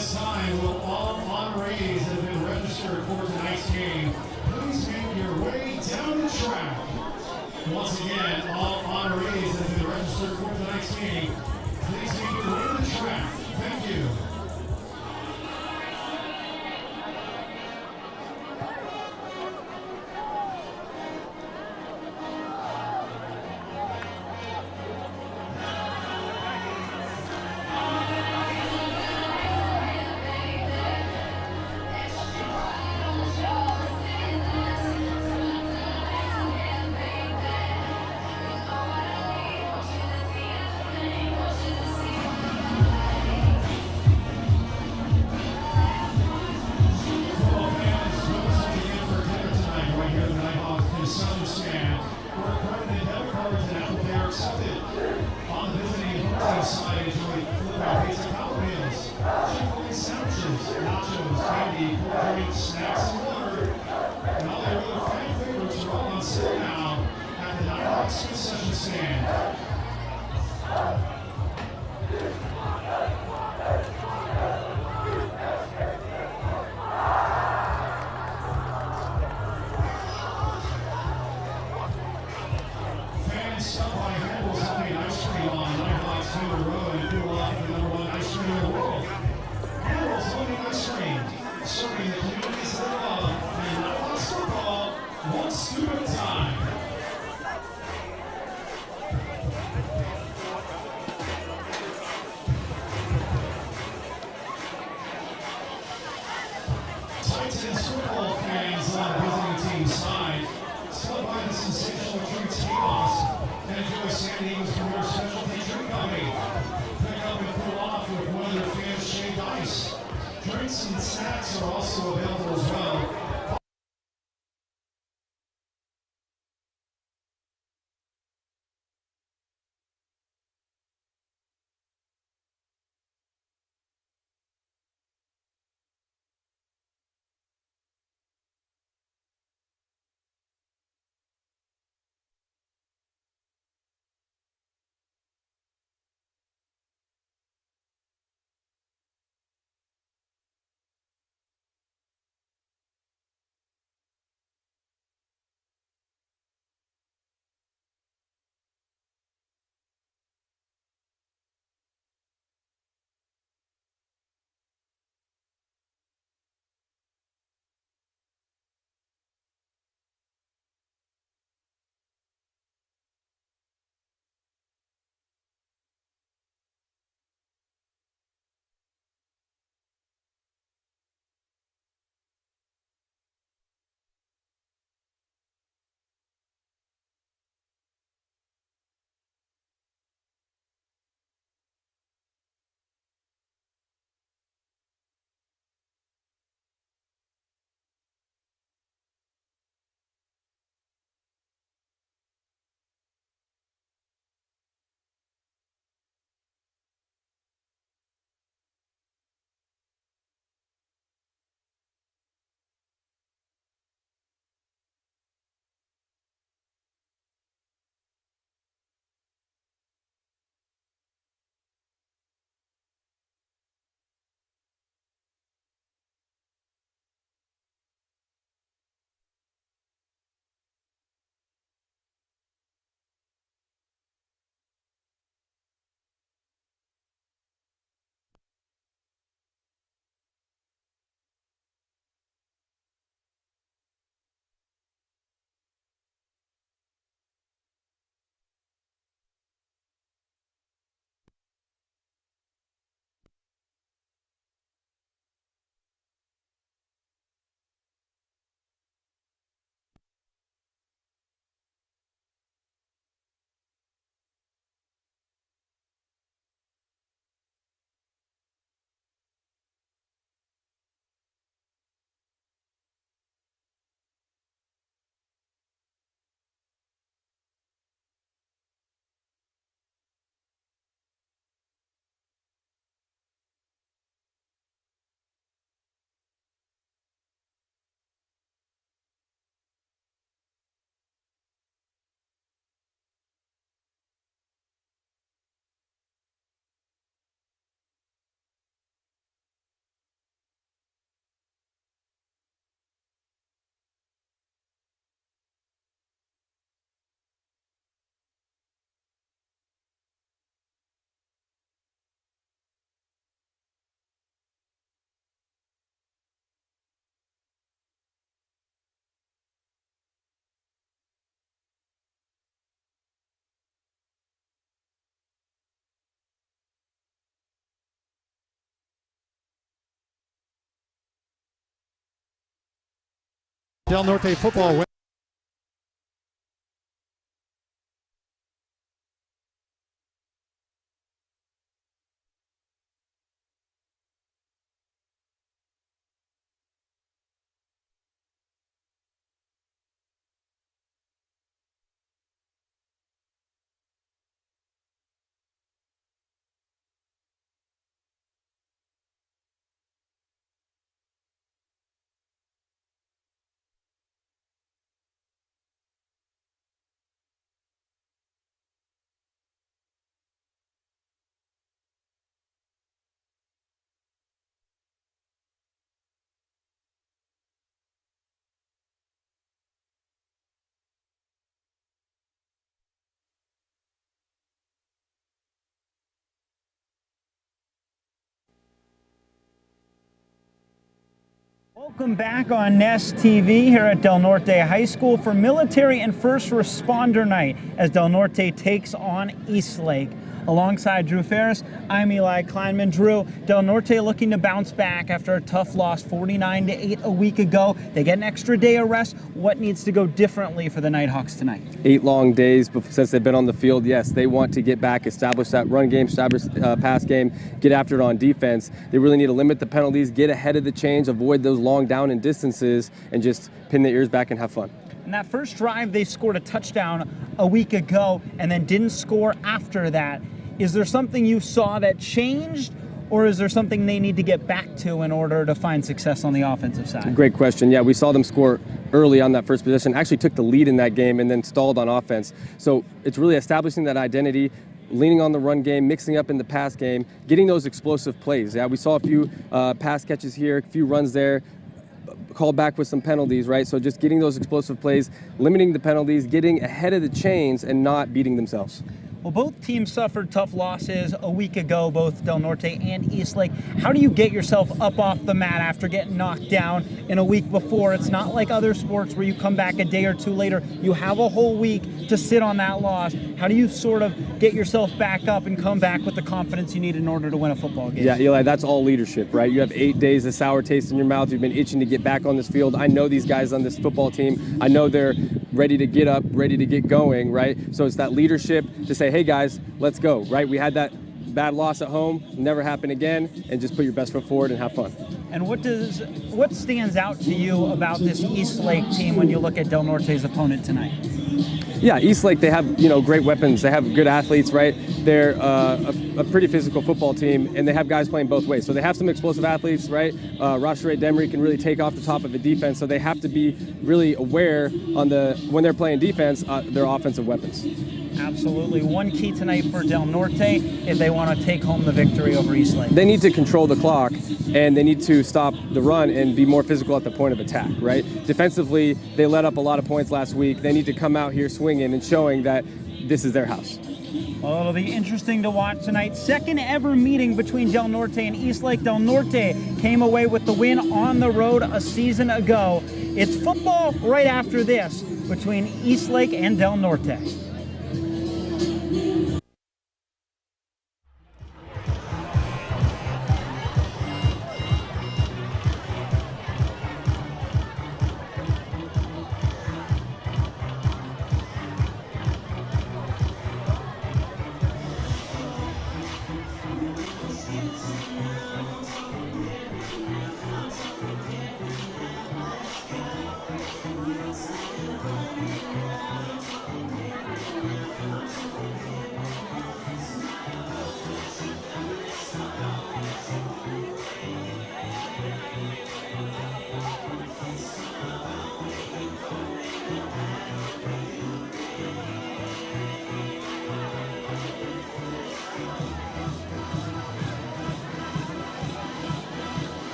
this time, will all honorees that have been registered for tonight's game please make your way down the track? Once again, all honorees that have been registered for tonight's game, please make your way to the track. Thank you. Snacks and water, and all their other fan favorites are all on sale now at the Nighthawks concession stand. Fans stop by Handles having ice cream on Nighthawks Taylor Road and do a lot for the #1 ice cream in the world. Handles owning ice cream, serving the communities they love, and Nighthawks football, one scoop at a time. Titans football fans on the visiting team's side stop by the sensational treats kiosk and enjoy San Diego's premier specialty drink company. Pick up and cool off with one of their fans' shaved ice. Drinks and snacks are also available as well. Del Norte football win. Welcome back on Nest TV here at Del Norte High School for Military and First Responder Night as Del Norte takes on Eastlake. Alongside Drew Ferris, I'm Eli Kleinman. Drew, Del Norte looking to bounce back after a tough loss 49-8 a week ago. They get an extra day of rest. What needs to go differently for the Nighthawks tonight? 8 long days since they've been on the field. Yes, they want to get back, establish that run game, establish pass game, get after it on defense. They really need to limit the penalties, get ahead of the chains, avoid those long down and distances, and just pin their ears back and have fun. In that first drive, they scored a touchdown a week ago and then didn't score after that. Is there something you saw that changed, or is there something they need to get back to in order to find success on the offensive side? Great question. Yeah, we saw them score early on that first possession, actually took the lead in that game and then stalled on offense. So it's really establishing that identity, leaning on the run game, mixing up in the pass game, getting those explosive plays. Yeah, we saw a few pass catches here, a few runs there, called back with some penalties, right? So just getting those explosive plays, limiting the penalties, getting ahead of the chains and not beating themselves. Well, both teams suffered tough losses a week ago, both Del Norte and Eastlake. How do you get yourself up off the mat after getting knocked down in a week before? It's not like other sports where you come back a day or two later. You have a whole week to sit on that loss. How do you sort of get yourself back up and come back with the confidence you need in order to win a football game? Yeah, Eli, that's all leadership, right? You have 8 days of sour taste in your mouth. You've been itching to get back on this field. I know these guys on this football team. I know they're ready to get up, ready to get going, right? So it's that leadership to say, hey guys, let's go, right? We had that bad loss at home, never happen again, and just put your best foot forward and have fun. And what stands out to you about this Eastlake team when you look at Del Norte's opponent tonight? Yeah, Eastlake, they have great weapons. They have good athletes, right? They're a pretty physical football team, and they have guys playing both ways. So they have some explosive athletes, right? Rashare Demery can really take off the top of the defense. So they have to be really aware when they're playing defense, their offensive weapons. Absolutely. One key tonight for Del Norte if they want to take home the victory over Eastlake. They need to control the clock, and they need to stop the run and be more physical at the point of attack, right? Defensively, they let up a lot of points last week. They need to come out here swinging and showing that this is their house. Well, it'll be interesting to watch tonight. Second ever meeting between Del Norte and Eastlake. Del Norte came away with the win on the road a season ago. It's football right after this between Eastlake and Del Norte.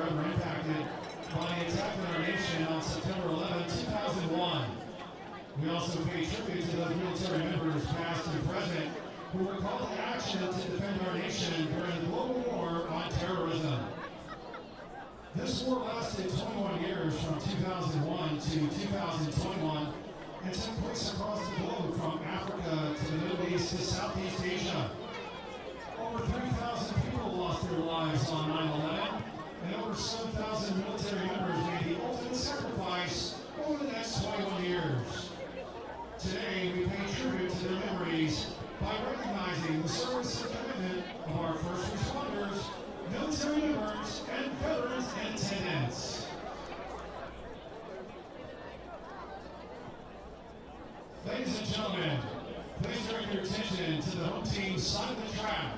forever impacted by the attack on our nation on September 11, 2001. We also pay tribute to the Field Ceremonies members, past and present, who were called to action to defend our nation during the global war on terrorism. This war lasted 21 years from 2001 to 2021 and took place across the globe from Africa to the Middle East to Southeast Asia. Over 3,000 people lost their lives on 9/11, and over 7,000 military members made the ultimate sacrifice over the next 21 years. Today, we pay tribute to their memories by recognizing the service and commitment of our first responders, military members, and veterans in attendance. Ladies and gentlemen, please direct your attention to the home team's side of the track.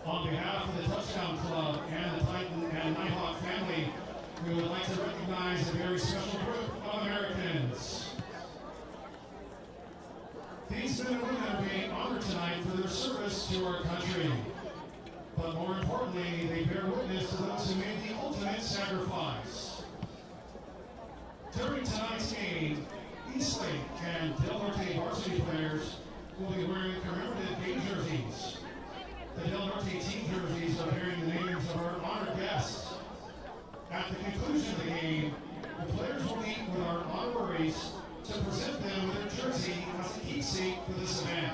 On behalf of the Touchdown Club and the Titan and Nighthawk family, we would like to recognize a very special group of Americans. These men and women are being honored tonight for their service to our country. But more importantly, they bear witness to those who made the ultimate sacrifice. During tonight's game, Eastlake and Del Norte Varsity players will be wearing commemorative game jerseys. The Del Norte team jerseys are bearing the names of our honored guests. At the conclusion of the game, the players will meet with our honoraries to present them with their jersey as a keepsake for this event.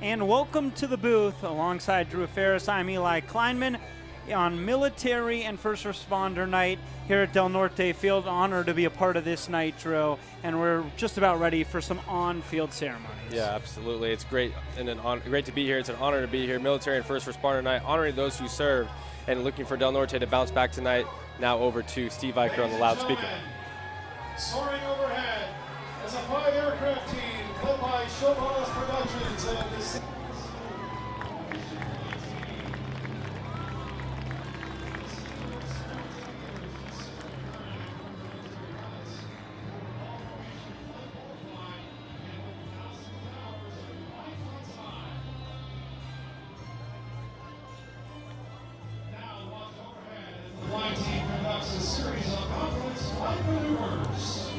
And welcome to the booth. Alongside Drew Ferris, I'm Eli Kleinman on Military and First Responder Night here at Del Norte Field. Honored to be a part of this night, Drew, and we're just about ready for some on-field ceremonies. Yeah, absolutely. It's great and great to be here. It's an honor to be here. Military and First Responder Night, honoring those who served and looking for Del Norte to bounce back tonight. Now over to Steve Eicher on the loudspeaker. Soaring overhead is a 5-aircraft team led by Showboss Productions and this. The flying team conducts a series of complex flight maneuvers.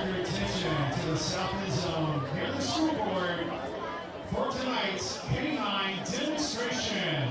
direct your attention to the south end zone near the scoreboard for tonight's K-9 demonstration.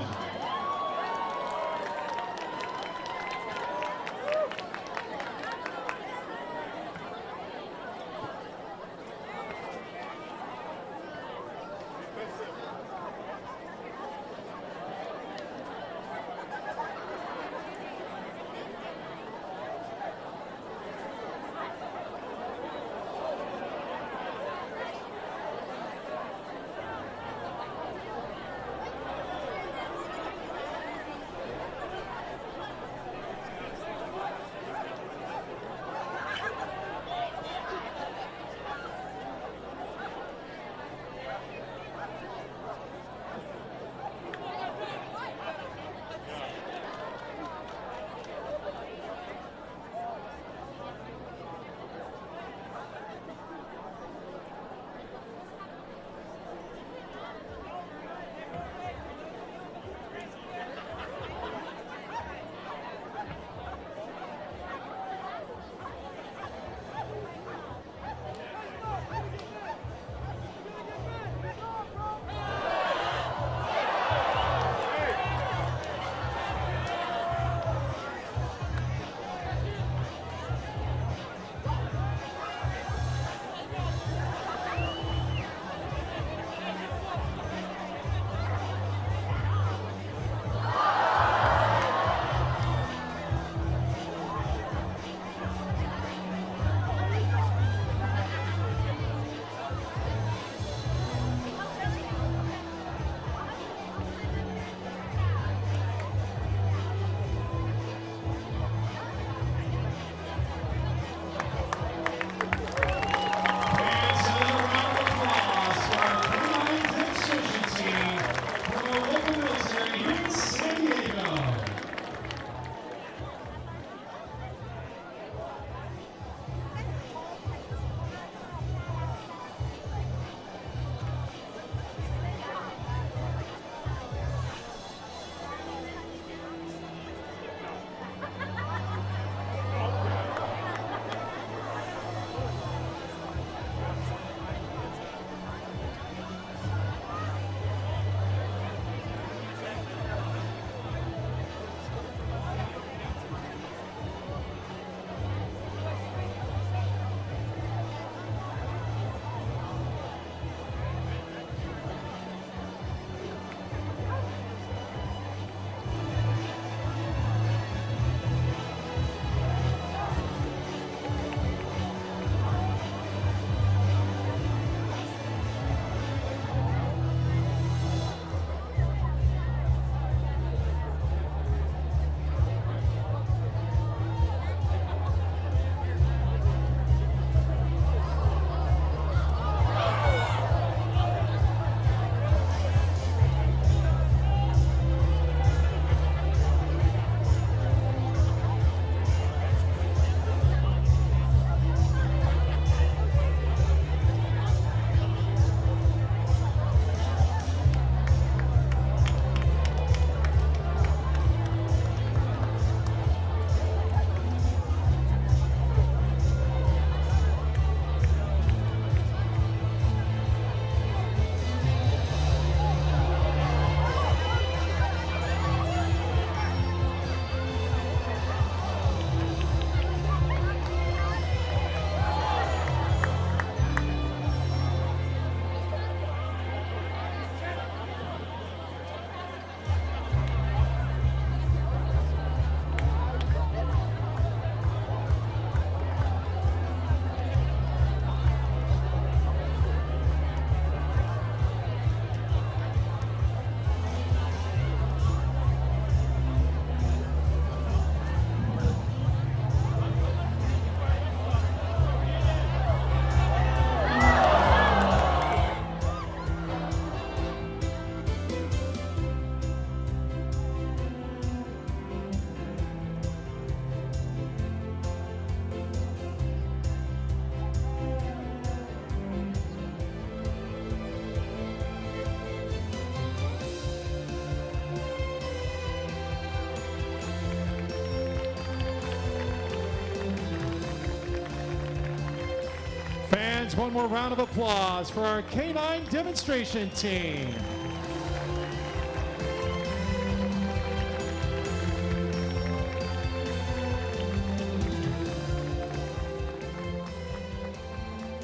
Friends, one more round of applause for our K-9 demonstration team.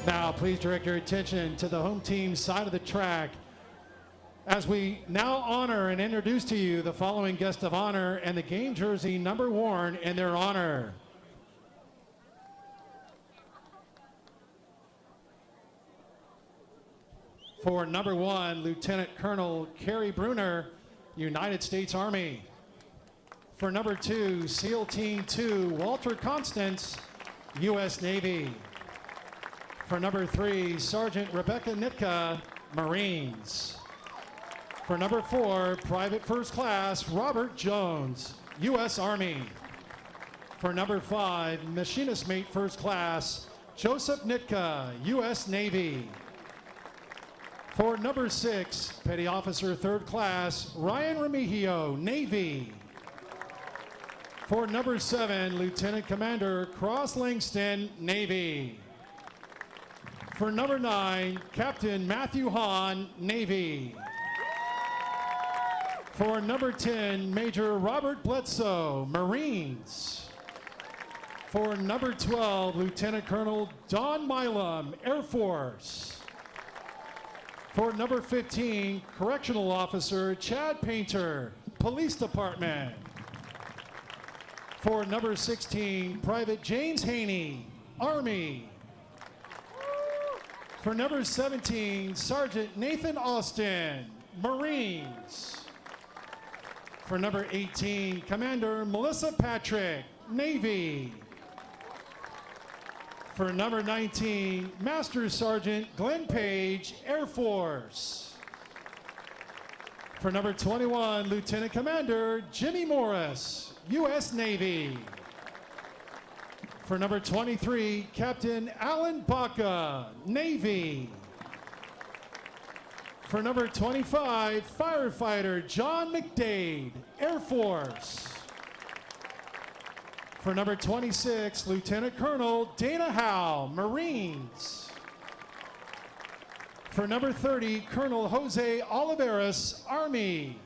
Now, please direct your attention to the home team side of the track as we now honor and introduce to you the following guest of honor and the game jersey number worn in their honor. For number 1, Lieutenant Colonel Kerry Bruner, United States Army. For number 2, SEAL Team 2, Walter Constance, U.S. Navy. For number 3, Sergeant Rebecca Nitka, Marines. For number 4, Private First Class Robert Jones, U.S. Army. For number 5, Machinist Mate First Class Joseph Nitka, U.S. Navy. For number 6, Petty Officer Third Class Ryan Remigio, Navy. For number 7, Lieutenant Commander Cross Langston, Navy. For number 9, Captain Matthew Hahn, Navy. For number 10, Major Robert Bledsoe, Marines. For number 12, Lieutenant Colonel Don Milam, Air Force. For number 15, Correctional Officer Chad Painter, Police Department. For number 16, Private James Haney, Army. For number 17, Sergeant Nathan Austin, Marines. For number 18, Commander Melissa Patrick, Navy. For number 19, Master Sergeant Glenn Page, Air Force. For number 21, Lieutenant Commander Jimmy Morris, U.S. Navy. For number 23, Captain Alan Baca, Navy. For number 25, Firefighter John McDade, Air Force. For number 26, Lieutenant Colonel Dana Howe, Marines. For number 30, Colonel Jose Oliveras, Army.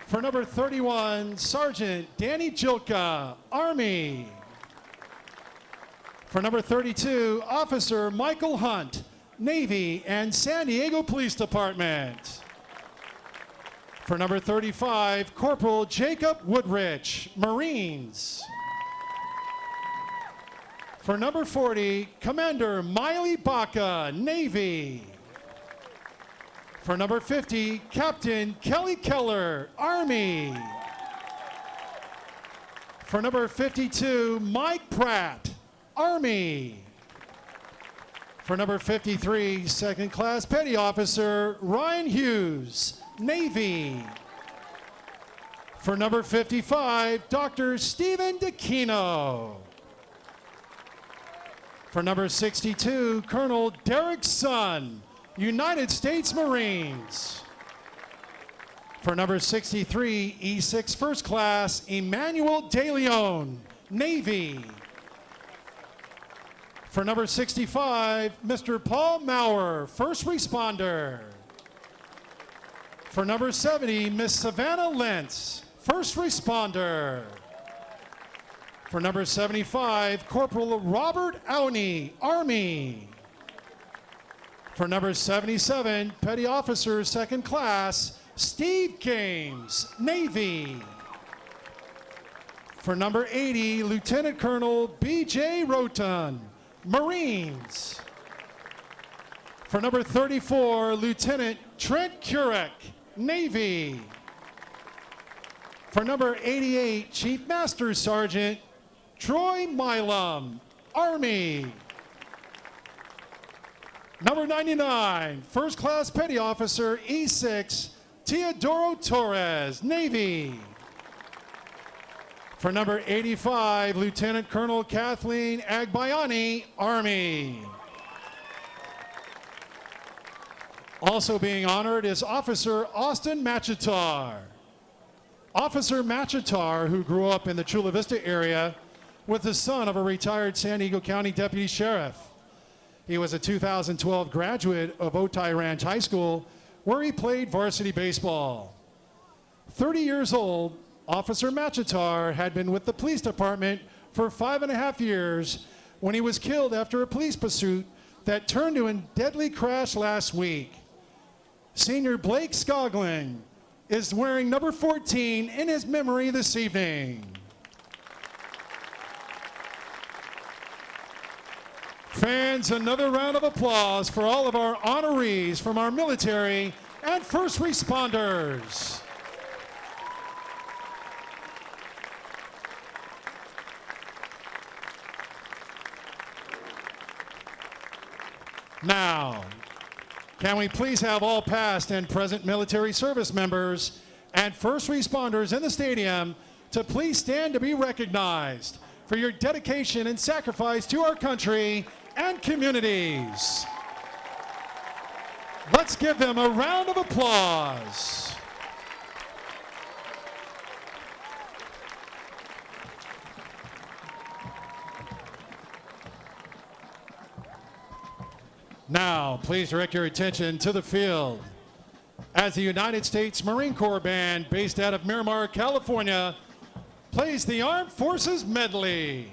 For number 31, Sergeant Danny Jilka, Army. For number 32, Officer Michael Hunt, Navy and San Diego Police Department. For number 35, Corporal Jacob Woodrich, Marines. For number 40, Commander Miley Baca, Navy. For number 50, Captain Kelly Keller, Army. For number 52, Mike Pratt, Army. For number 53, Second Class Petty Officer Ryan Hughes, Navy. For number 55, Dr. Stephen DeCino. For number 62, Colonel Derek Sun, United States Marines. For number 63, E6 First Class Emmanuel De Leon, Navy. For number 65, Mr. Paul Maurer, First Responder. For number 70, Miss Savannah Lentz, First Responder. For number 75, Corporal Robert Awney, Army. For number 77, Petty Officer Second Class Steve Games, Navy. For number 80, Lieutenant Colonel B.J. Roten, Marines. For number 34, Lieutenant Trent Kurek, Navy. For number 88, Chief Master Sergeant Troy Milam, Army. Number 99, First Class Petty Officer E6 Teodoro Torres, Navy. For number 85, Lieutenant Colonel Kathleen Agbayani, Army. Also being honored is Officer Austin Machitar. Officer Machitar, who grew up in the Chula Vista area, was the son of a retired San Diego County deputy sheriff. He was a 2012 graduate of Otay Ranch High School, where he played varsity baseball. 30 years old, Officer Machitar had been with the police department for 5.5 years when he was killed after a police pursuit that turned to a deadly crash last week. Senior Blake Scogling is wearing number 14 in his memory this evening. Fans, another round of applause for all of our honorees from our military and first responders. Now, can we please have all past and present military service members and first responders in the stadium to please stand to be recognized for your dedication and sacrifice to our country and communities. Let's give them a round of applause. Now, please direct your attention to the field as the United States Marine Corps Band, based out of Miramar, California, plays the Armed Forces Medley.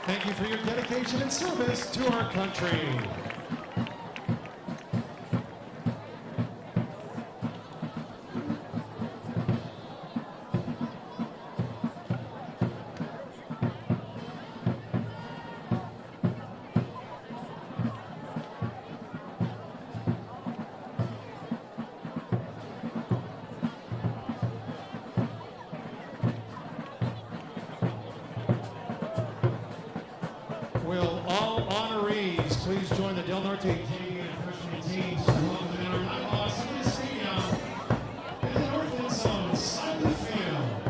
Thank you for your dedication and service to our country. Will all honorees please join the Del Norte JV and freshman teams to welcome the winner of Varsity Stadium in the north end zone side of the field.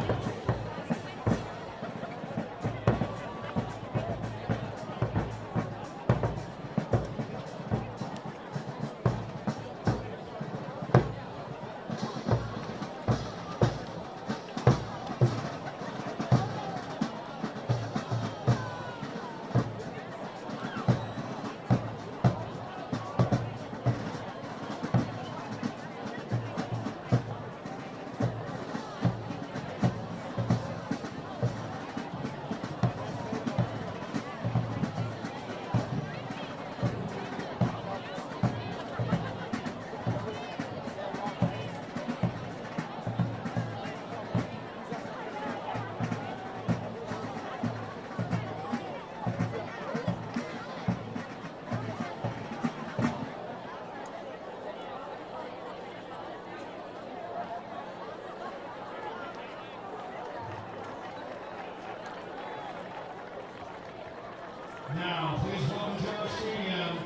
Now, please welcome to our stadium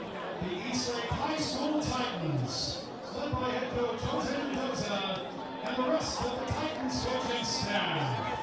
the Eastlake High School Titans, led by head coach Jose Mendoza and the rest of the Titans coaching staff.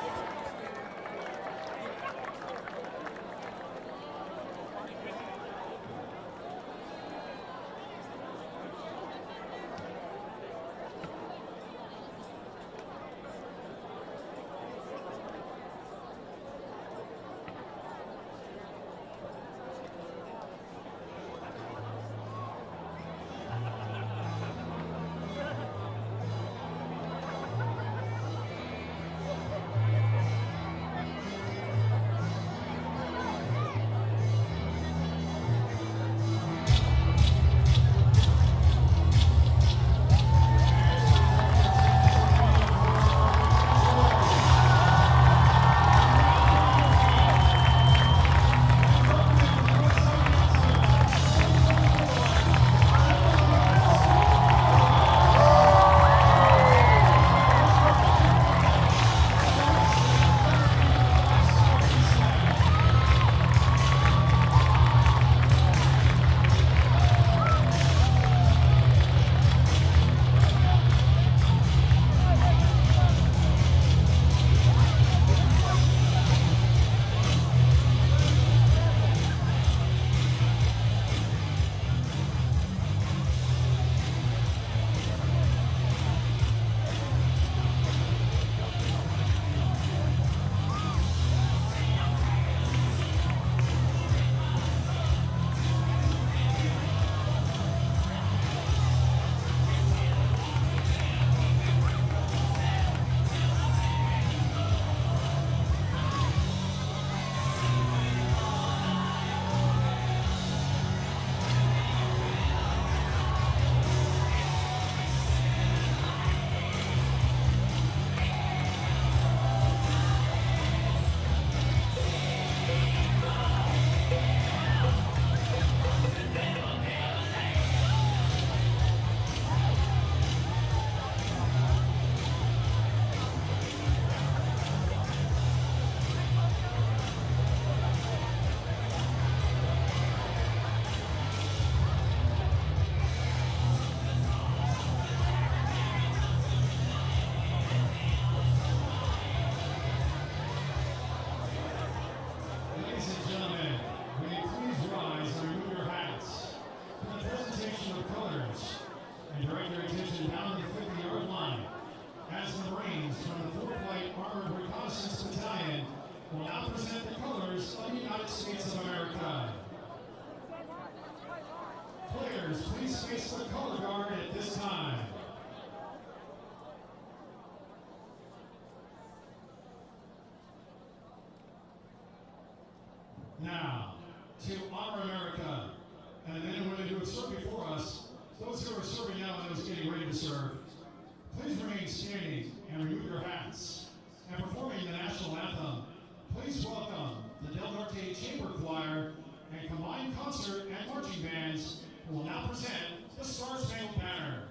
represent the colors of the United States of America. Players, please face the color guard at this time. Now, to honor America and the men and women who have served before us, those who are serving now and those getting ready to serve, please remain standing and remove your hats. And performing the national anthem, please welcome the Del Norte Chamber Choir and combined concert and marching bands who will now present the Star-Spangled Banner.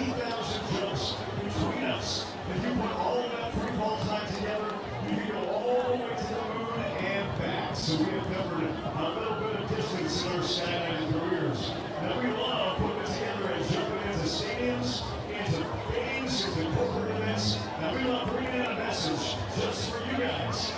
30,000 jumps between us. If you put all of that free fall time together, you can go all the way to the moon and back. So we have covered a little bit of distance in our skydiving careers. Now we love putting it together and jumping into stadiums, into games, into corporate events. Now we love bringing in a message just for you guys.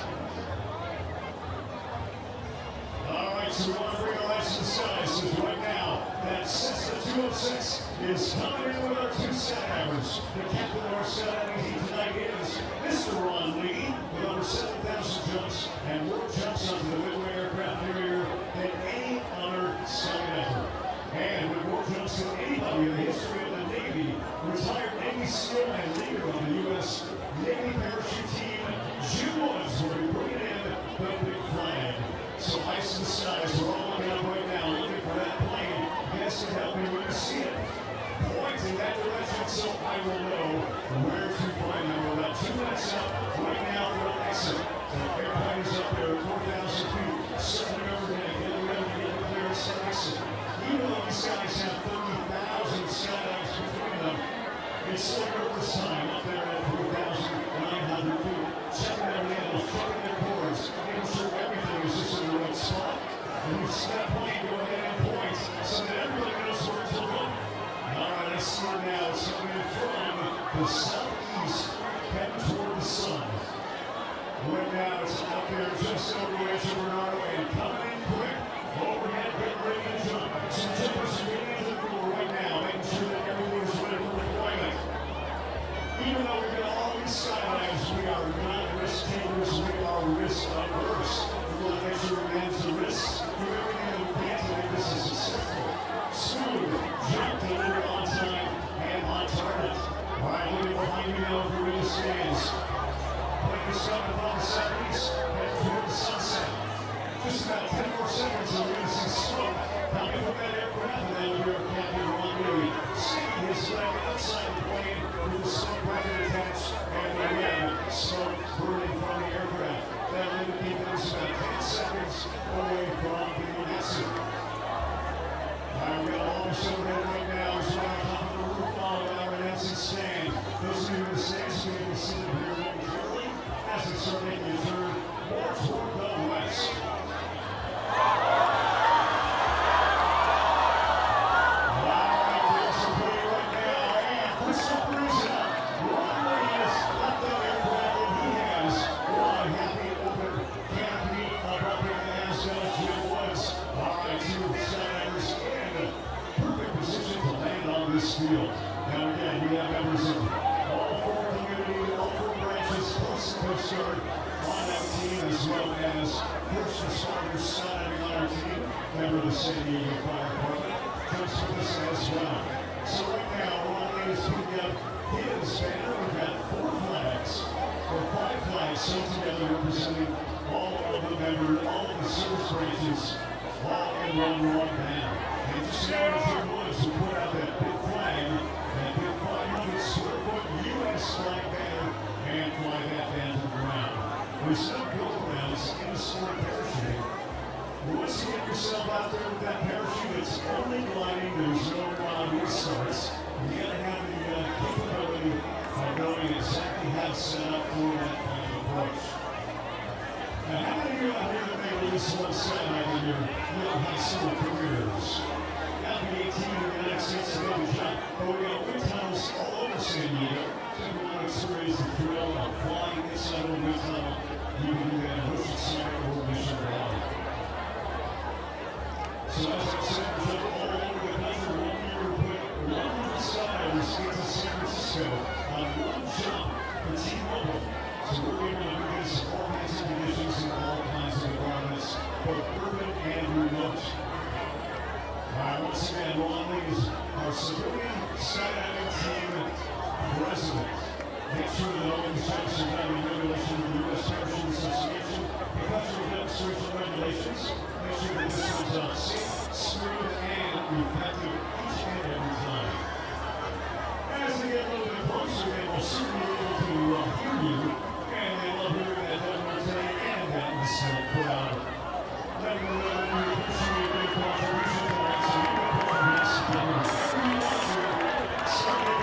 All right, so we want to bring our lights to the skies, because right now, that Cessna 206 is coming in with our two skydivers. The captain of our skydiving team tonight is Mr. Ron Lee, with over 7,000 jumps and more jumps onto the Medley aircraft carrier than any other skydiver. And with more jumps than anybody in the history of the Navy, retired Navy SEAL and leader of the U.S. Navy parachute team, Jim Woods, will be bringing in the big flag. So ice in the skies, we're all looking up right now, looking for that plane. You guys can help me when you see it. Point in that direction so I will know where to find them. We're about 2 minutes out right now for an exit. The airplane is up there at 4,000 feet, circling overhead, getting ready to get the clearance to exit. Even though these guys have 30,000 skydives between them, it's still nervous time up there at 4,900 feet. Checking their nails, checking their cords, making sure everything is just in the right spot. And you see that plane go ahead and point so that everybody knows where to look. All right, I see it now. It's coming in from the southeast, heading toward the sun. Right now, it's out there just over the edge of Norte and coming in quick. Overhead, getting ready to jump. Some jumpers are getting into the door right now, making sure that everything is ready for deployment. Even though we've got all these skydives, we are not risk takers, we are risk averse. We want to make sure we manage the risks, do everything that we can to make this a successful, smooth jump, delivered on time and on target. All right, looking behind me now for where the stands. Plane is coming from the southeast, heading toward the sunset. Just about 10 more seconds and we're going to see smoke coming from that aircraft, and then we're Captain Ron Lee sticking his leg outside the plane with the smoke bracket attached and the red smoke burning from the aircraft. That'll indicate that it's about 10 seconds away from the exit. We've got all this overhead right now. It's right on top of the roof of our announcing stand. Those of you in the stands will be able to see them here momentarily as they start making a turn more toward the west. Field. Now again, we have members of all 4 community, all 4 branches, Coast to Coast Guard on our team, as well as first responders skydiving on our team, member of the San Diego Fire Department, comes with us as well. So right now, Ron Lee is putting up his banner. We've got 4 flags, or 5 flags sewn together representing all of the members, all of the service branches, all in one banner. And just now, Jim Woods who put out that big flag, that big 500 square foot U.S. flag banner, and fly that down to the ground. There's no go-arounds in the sport of parachuting. Once you get yourself out there with that parachute, it's only gliding, there's no restarts. You gotta have the capability of knowing exactly how to set up for that kind of approach. Now, how many of you out here that made at least one skydiving in your little high school careers? Now, the 18 in the United States to go to jump, but we got wind tunnels all over San Diego. So if you want to experience the thrill of flying inside of a wind tunnel, you can do that in Oceanside or Mission Valley. So as I said, we jump all over the country. 1 year we put 100 skydivers into San Francisco on one jump for T-Mobile. So we're able to do this in all kinds of conditions and all kinds of environments, both urban and remote. Once again, Ron Lee is our civilian skydiving team president. Make sure that all these jumps are done in regulation of the U.S. Parachute Association, professional demonstration regulations. Make sure that this comes out safe, smooth, and effective each and every time. As they get a little bit closer, they will soon be able to hear you, and they love hearing that Norte and that Eastlake put out. Let me know that we appreciate your contribution to that. So you can put your hands together. Every one of you, starting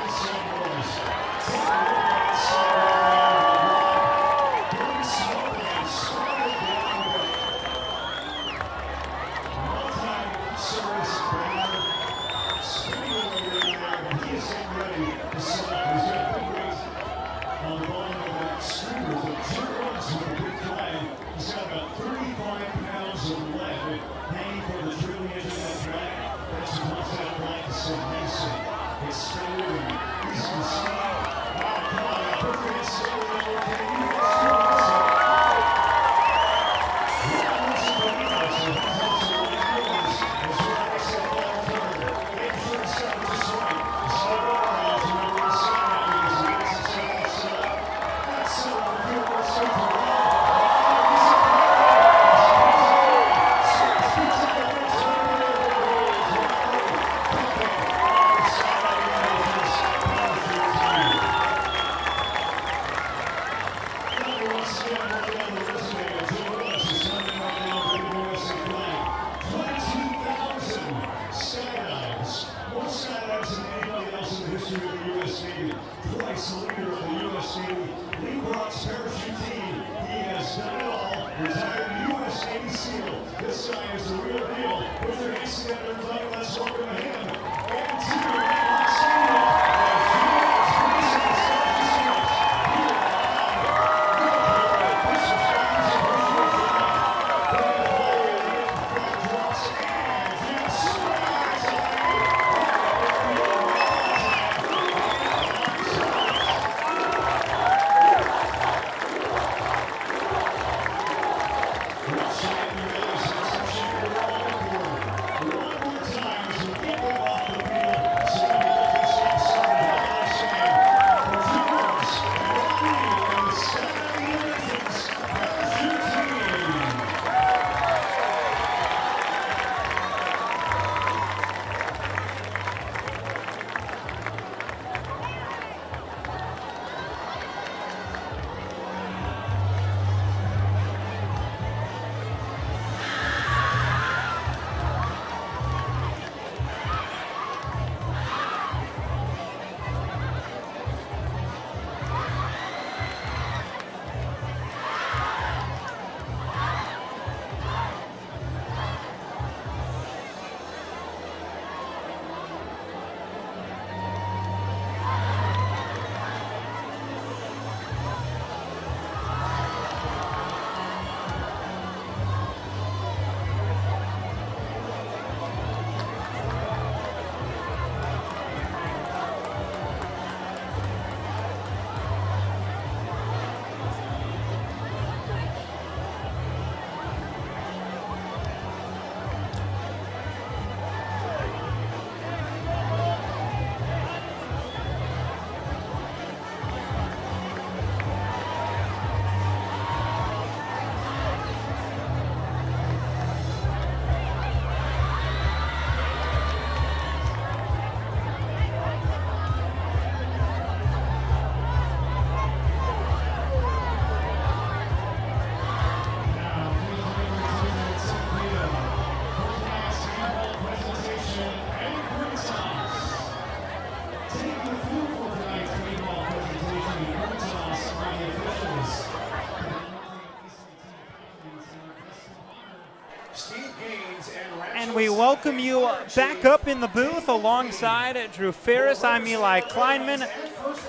And we welcome you back up in the booth alongside Drew Ferris. I'm Eli Kleinman.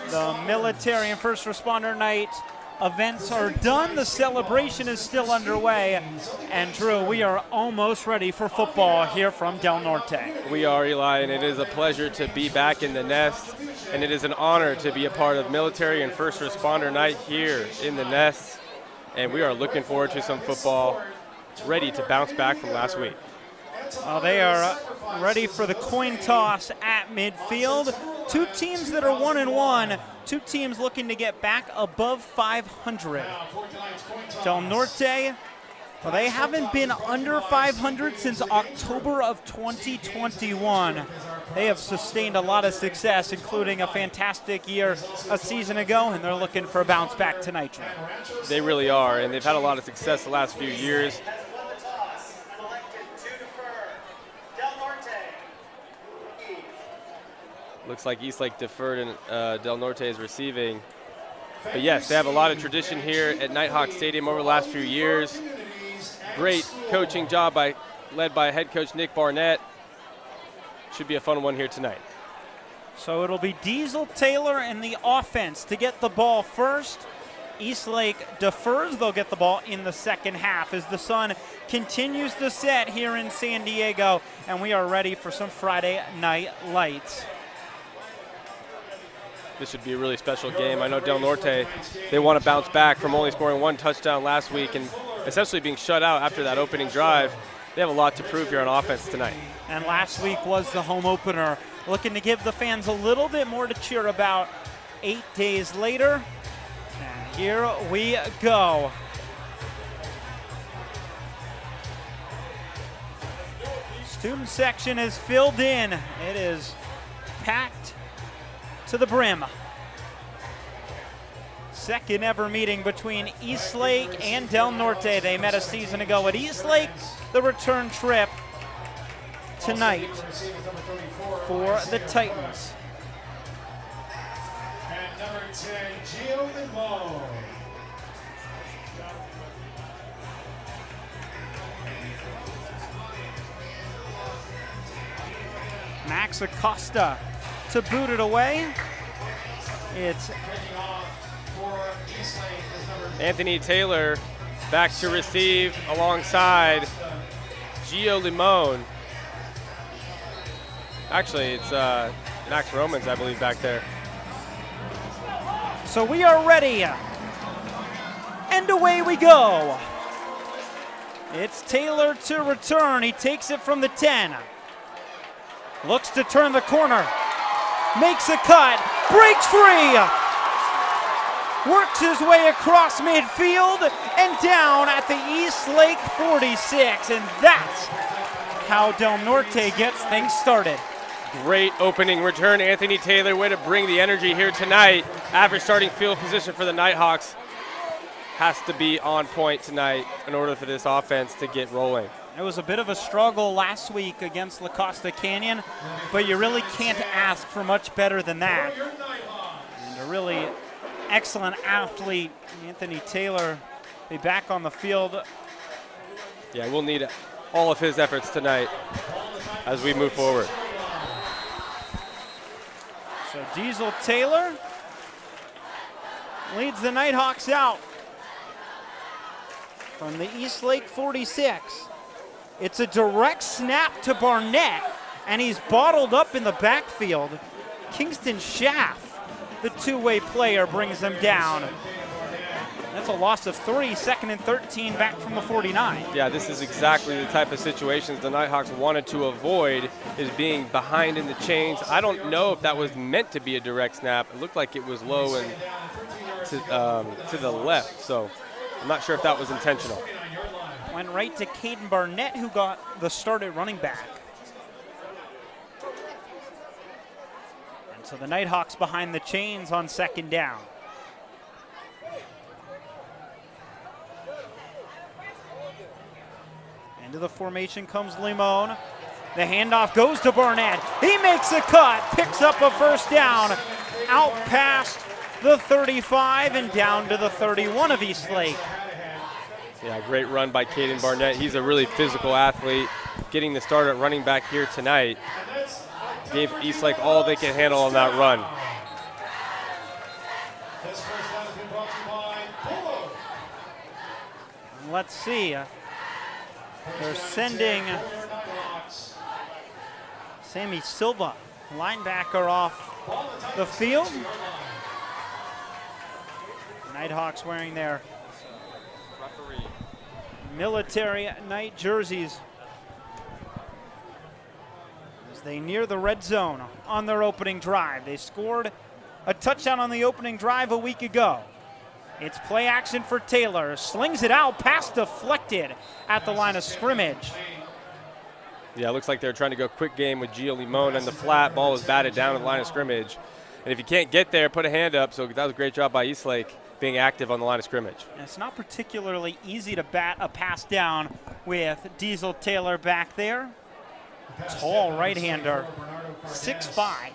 The Military and First Responder Night events are done. The celebration is still underway. And Drew, we are almost ready for football here from Del Norte. We are, Eli, and it is a pleasure to be back in the nest. And it is an honor to be a part of Military and First Responder Night here in the nest. And we are looking forward to some football, ready to bounce back from last week. They are ready for the coin toss at midfield. Two teams that are 1-1, two teams looking to get back above 500. Del Norte, well, they haven't been under 500 since October of 2021. They have sustained a lot of success, including a fantastic year a season ago, and they're looking for a bounce back tonight, Drew. They really are, and they've had a lot of success the last few years. Looks like Eastlake deferred and Del Norte is receiving. But yes, they have a lot of tradition here at Nighthawk Stadium over the last few years. Great coaching job led by head coach Nick Barnett. Should be a fun one here tonight. So it'll be Diesel Taylor in the offense to get the ball first. Eastlake defers. They'll get the ball in the second half as the sun continues to set here in San Diego, and we are ready for some Friday night lights. This should be a really special game. I know Del Norte, they want to bounce back from only scoring 1 touchdown last week and essentially being shut out after that opening drive. They have a lot to prove here on offense tonight. And last week was the home opener, looking to give the fans a little bit more to cheer about 8 days later. And here we go. Student section is filled in. It is packed to the brim. Second ever meeting between Eastlake and Del Norte. They met a season ago at Eastlake. The return trip tonight for the Titans. And number 10, Gio Limon. Max Acosta to boot it away. It's Anthony Taylor back to receive alongside Gio Limon. Actually, it's Max Romans, I believe, back there. So we are ready. And away we go. It's Taylor to return. He takes it from the 10. Looks to turn the corner. Makes a cut. Breaks free. Works his way across midfield and down at the Eastlake 46. And that's how Del Norte gets things started. Great opening return, Anthony Taylor. Way to bring the energy here tonight. Average starting field position for the Nighthawks has to be on point tonight in order for this offense to get rolling. It was a bit of a struggle last week against La Costa Canyon, but you really can't ask for much better than that. And a really excellent athlete, Anthony Taylor, be back on the field. Yeah, we'll need all of his efforts tonight as we move forward. So Diesel Taylor leads the Nighthawks out from the Eastlake 46. It's a direct snap to Barnett, and he's bottled up in the backfield. Kingston Schaff, the two-way player, brings them down. That's a loss of 3, 2nd and 13 back from the 49. Yeah, this is exactly the type of situations the Nighthawks wanted to avoid, is being behind in the chains. I don't know if that was meant to be a direct snap. It looked like it was low and to the left, so I'm not sure if that was intentional. Went right to Caden Barnett, who got the start at running back. And so the Nighthawks behind the chains on 2nd down. Into the formation comes Limon. The handoff goes to Barnett. He makes a cut, picks up a first down, out past the 35 and down to the 31 of Eastlake. Yeah, great run by Caden Barnett. He's a really physical athlete. Getting the start at running back here tonight gave Eastlake all they can handle on that run. Let's see. They're sending Sammy Silva, linebacker, off the field. Nighthawks wearing their military night jerseys as they near the red zone on their opening drive. They scored a touchdown on the opening drive a week ago. It's play action for Taylor. Slings it out, pass deflected at the line of scrimmage. Yeah, it looks like they're trying to go quick game with Gio Limon, and the flat ball was batted down at the line of scrimmage. And if you can't get there, put a hand up. So that was a great job by Eastlake being active on the line of scrimmage. And it's not particularly easy to bat a pass down with Diesel Taylor back there. Tall right-hander, 6'5".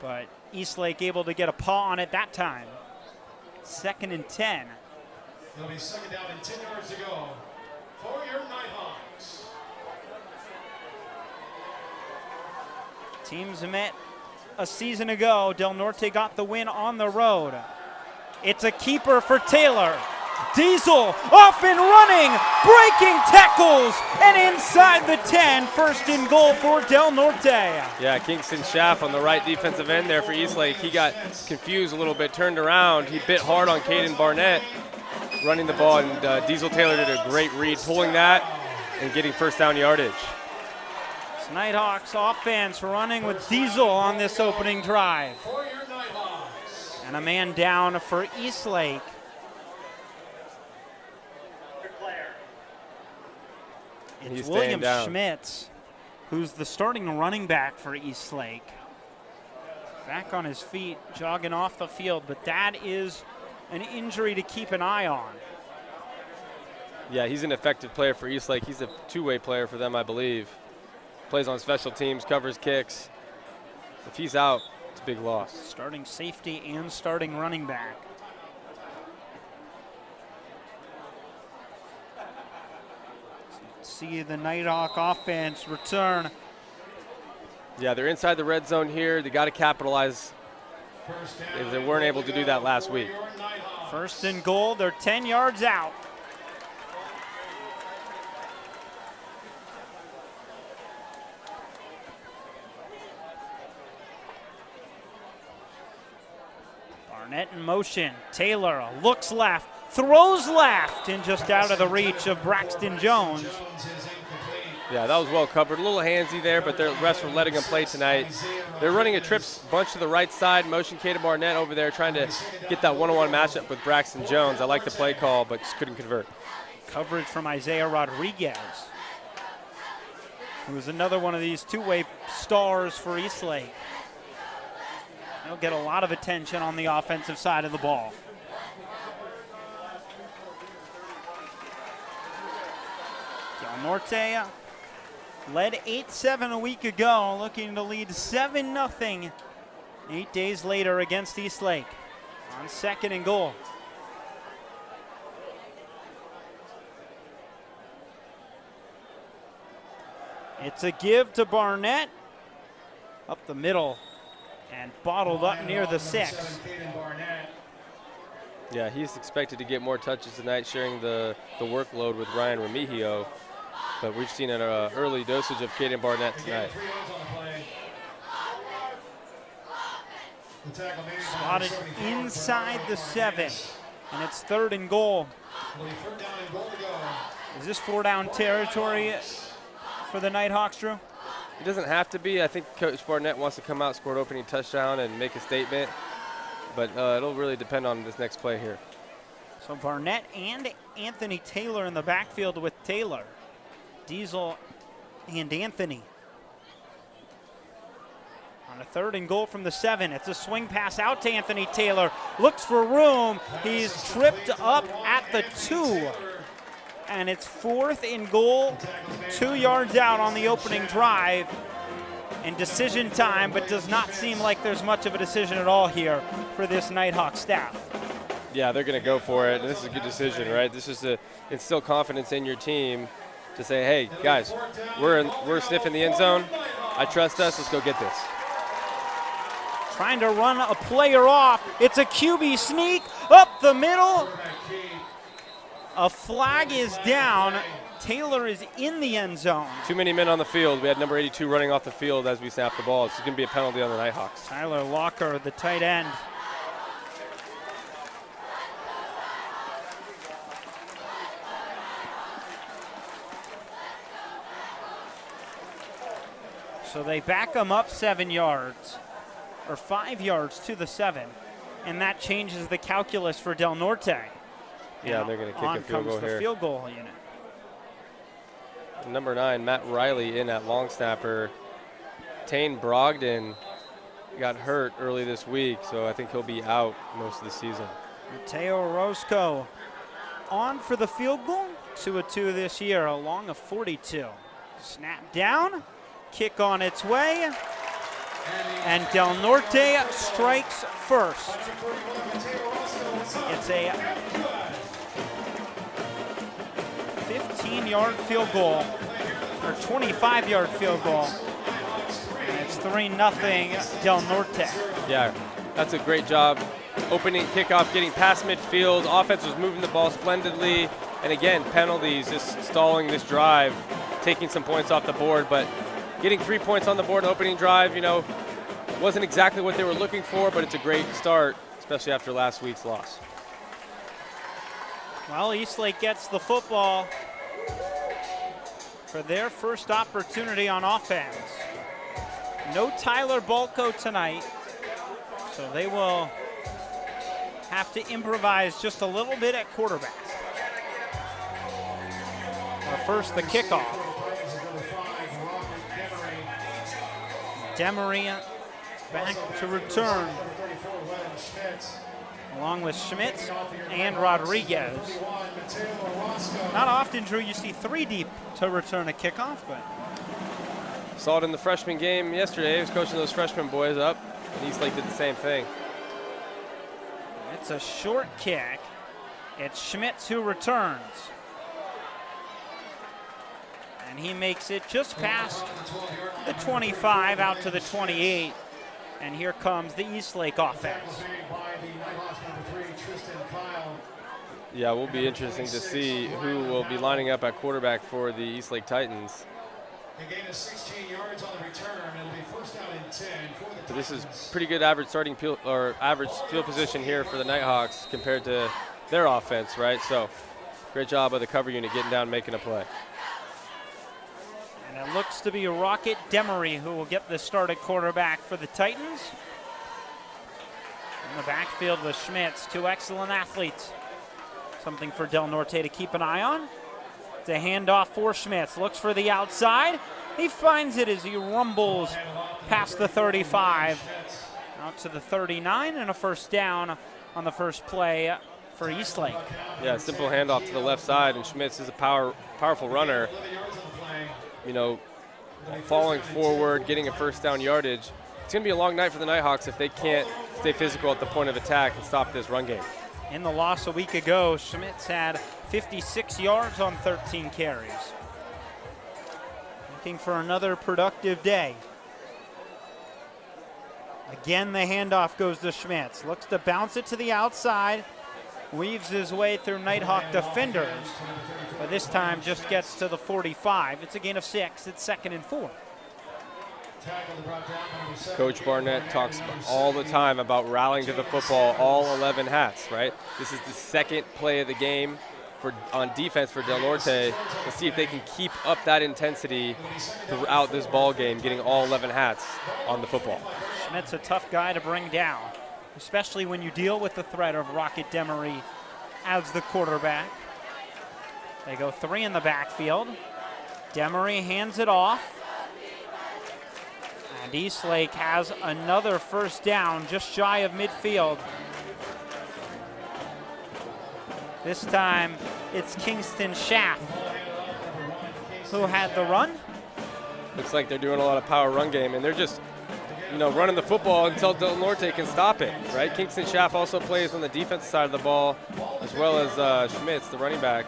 But Eastlake able to get a paw on it that time. 2nd and 10. It'll be 2nd down and 10 yards to go for your Nighthawks. Teams met a season ago, Del Norte got the win on the road. It's a keeper for Taylor. Diesel off and running, breaking tackles, and inside the 10, first and goal for Del Norte. Yeah, Kingston Schaff on the right defensive end there for Eastlake. He got confused a little bit, turned around. He bit hard on Caden Barnett running the ball, and Diesel Taylor did a great read, pulling that and getting first down yardage. It's Nighthawks offense running with Diesel on this opening drive. And a man down for Eastlake. It's William Schmitz, who's the starting running back for Eastlake. Back on his feet, jogging off the field, but that is an injury to keep an eye on. Yeah, he's an effective player for Eastlake. He's a two-way player for them, I believe. Plays on special teams, covers kicks. If he's out, it's a big loss. Starting safety and starting running back. See the Nighthawk offense return. Yeah, they're inside the red zone here. They got to capitalize. They weren't able to do that last week. First and goal, they're 10 yards out. Barnett in motion. Taylor looks left, throws left, and just out of the reach of Braxton Jones. Yeah, that was well covered. A little handsy there, but the refs were letting him play tonight. They're running a trips bunch to the right side, motion Caden Barnett over there, trying to get that one-on-one matchup with Braxton Jones. I like the play call, but just couldn't convert. Coverage from Isaiah Rodriguez, who is another one of these two-way stars for Eastlake. He'll get a lot of attention on the offensive side of the ball. Del Norte led 8-7 a week ago, looking to lead 7-0 8 days later against Eastlake on second and goal. It's a give to Barnett up the middle and bottled up near the 6. Yeah, he's expected to get more touches tonight, sharing the workload with Ryan Remigio. But we've seen an early dosage of Caden Barnett tonight. Spotted inside the 7, and it's third and goal. Is this 4-down territory for the Nighthawks, Drew? It doesn't have to be. I think Coach Barnett wants to come out, score an opening touchdown, and make a statement. But it'll really depend on this next play here. So Barnett and Anthony Taylor in the backfield with Taylor. Diesel and Anthony. On a third and goal from the 7, it's a swing pass out to Anthony Taylor. Looks for room. He's tripped up at the 2. And it's fourth and goal, 2 yards out on the opening drive. And decision time, but does not seem like there's much of a decision at all here for this Nighthawk staff. Yeah, they're going to go for it. This is a good decision, right? This is to instill confidence in your team to say, hey, guys, we're sniffing the end zone. I trust us. Let's go get this. Trying to run a player off. It's a QB sneak up the middle. A flag is down. Taylor is in the end zone. Too many men on the field. We had number 82 running off the field as we snapped the ball. It's going to be a penalty on the Nighthawks. Tyler Locker, the tight end. So they back them up 7 yards, or 5 yards to the 7, and that changes the calculus for Del Norte. Yeah, they're going to kick a field goal here. On comes the field goal unit. Number 9, Matt Riley in at long snapper. Tane Brogdon got hurt early this week, so I think he'll be out most of the season. Mateo Orozco on for the field goal. 2-2 this year, along a 42. Snap down, kick on its way, and Del Norte strikes first. It's a 15-yard field goal, or 25-yard field goal. And it's 3-0 Del Norte. Yeah, that's a great job. Opening kickoff, getting past midfield. Offense was moving the ball splendidly. And again, penalties, just stalling this drive, taking some points off the board. But getting 3 points on the board opening drive, you know, wasn't exactly what they were looking for, but it's a great start, especially after last week's loss. Well, Eastlake gets the football for their first opportunity on offense. No Tyler Balco tonight, so they will have to improvise just a little bit at quarterback. Well, first, the kickoff. Demery back to return, along with Schmitz and Rodriguez. Not often, Drew, you see 3 deep to return a kickoff, but Saw it in the freshman game yesterday. He was coaching those freshman boys up, and Eastlake did the same thing. it's a short kick. It's Schmitz who returns. And he makes it just past the 25 out to the 28. And here comes the Eastlake offense. Yeah, it will be interesting to see who will be lining up at quarterback for the Eastlake Titans. So this is pretty good average average field position here for the Nighthawks compared to their offense, right? So great job of the cover unit getting down, making a play. And it looks to be Rocket Demery who will get the start at quarterback for the Titans. In the backfield with Schmitz, 2 excellent athletes. Something for Del Norte to keep an eye on. It's a handoff for Schmitz. Looks for the outside. He finds it as he rumbles past the 35 out to the 39, and a first down on the first play for Eastlake. Yeah, simple handoff to the left side, and Schmitz is a powerful runner. You know, falling forward, getting a first down yardage. It's going to be a long night for the Nighthawks if they can't stay physical at the point of attack and stop this run game. In the loss a week ago, Schmitz had 56 yards on 13 carries. Looking for another productive day. Again, the handoff goes to Schmitz. Looks to bounce it to the outside. Weaves his way through Nighthawk defenders. But this time just gets to the 45. It's a gain of 6. It's 2nd and 4. Coach Barnett talks all the time about rallying to the football, all 11 hats, right? This is the second play of the game on defense for Del Norte. Let's see if they can keep up that intensity throughout this ball game, getting all 11 hats on the football. Schmitz a tough guy to bring down, especially when you deal with the threat of Rocket Demery as the quarterback. They go 3 in the backfield. Demery hands it off. And Eastlake has another first down just shy of midfield. This time it's Kingston Schaff who had the run. Looks like they're doing a lot of power run game, and they're just, you know, running the football until Del Norte can stop it, right? Kingston Schaff also plays on the defensive side of the ball, as well as Schmitz, the running back.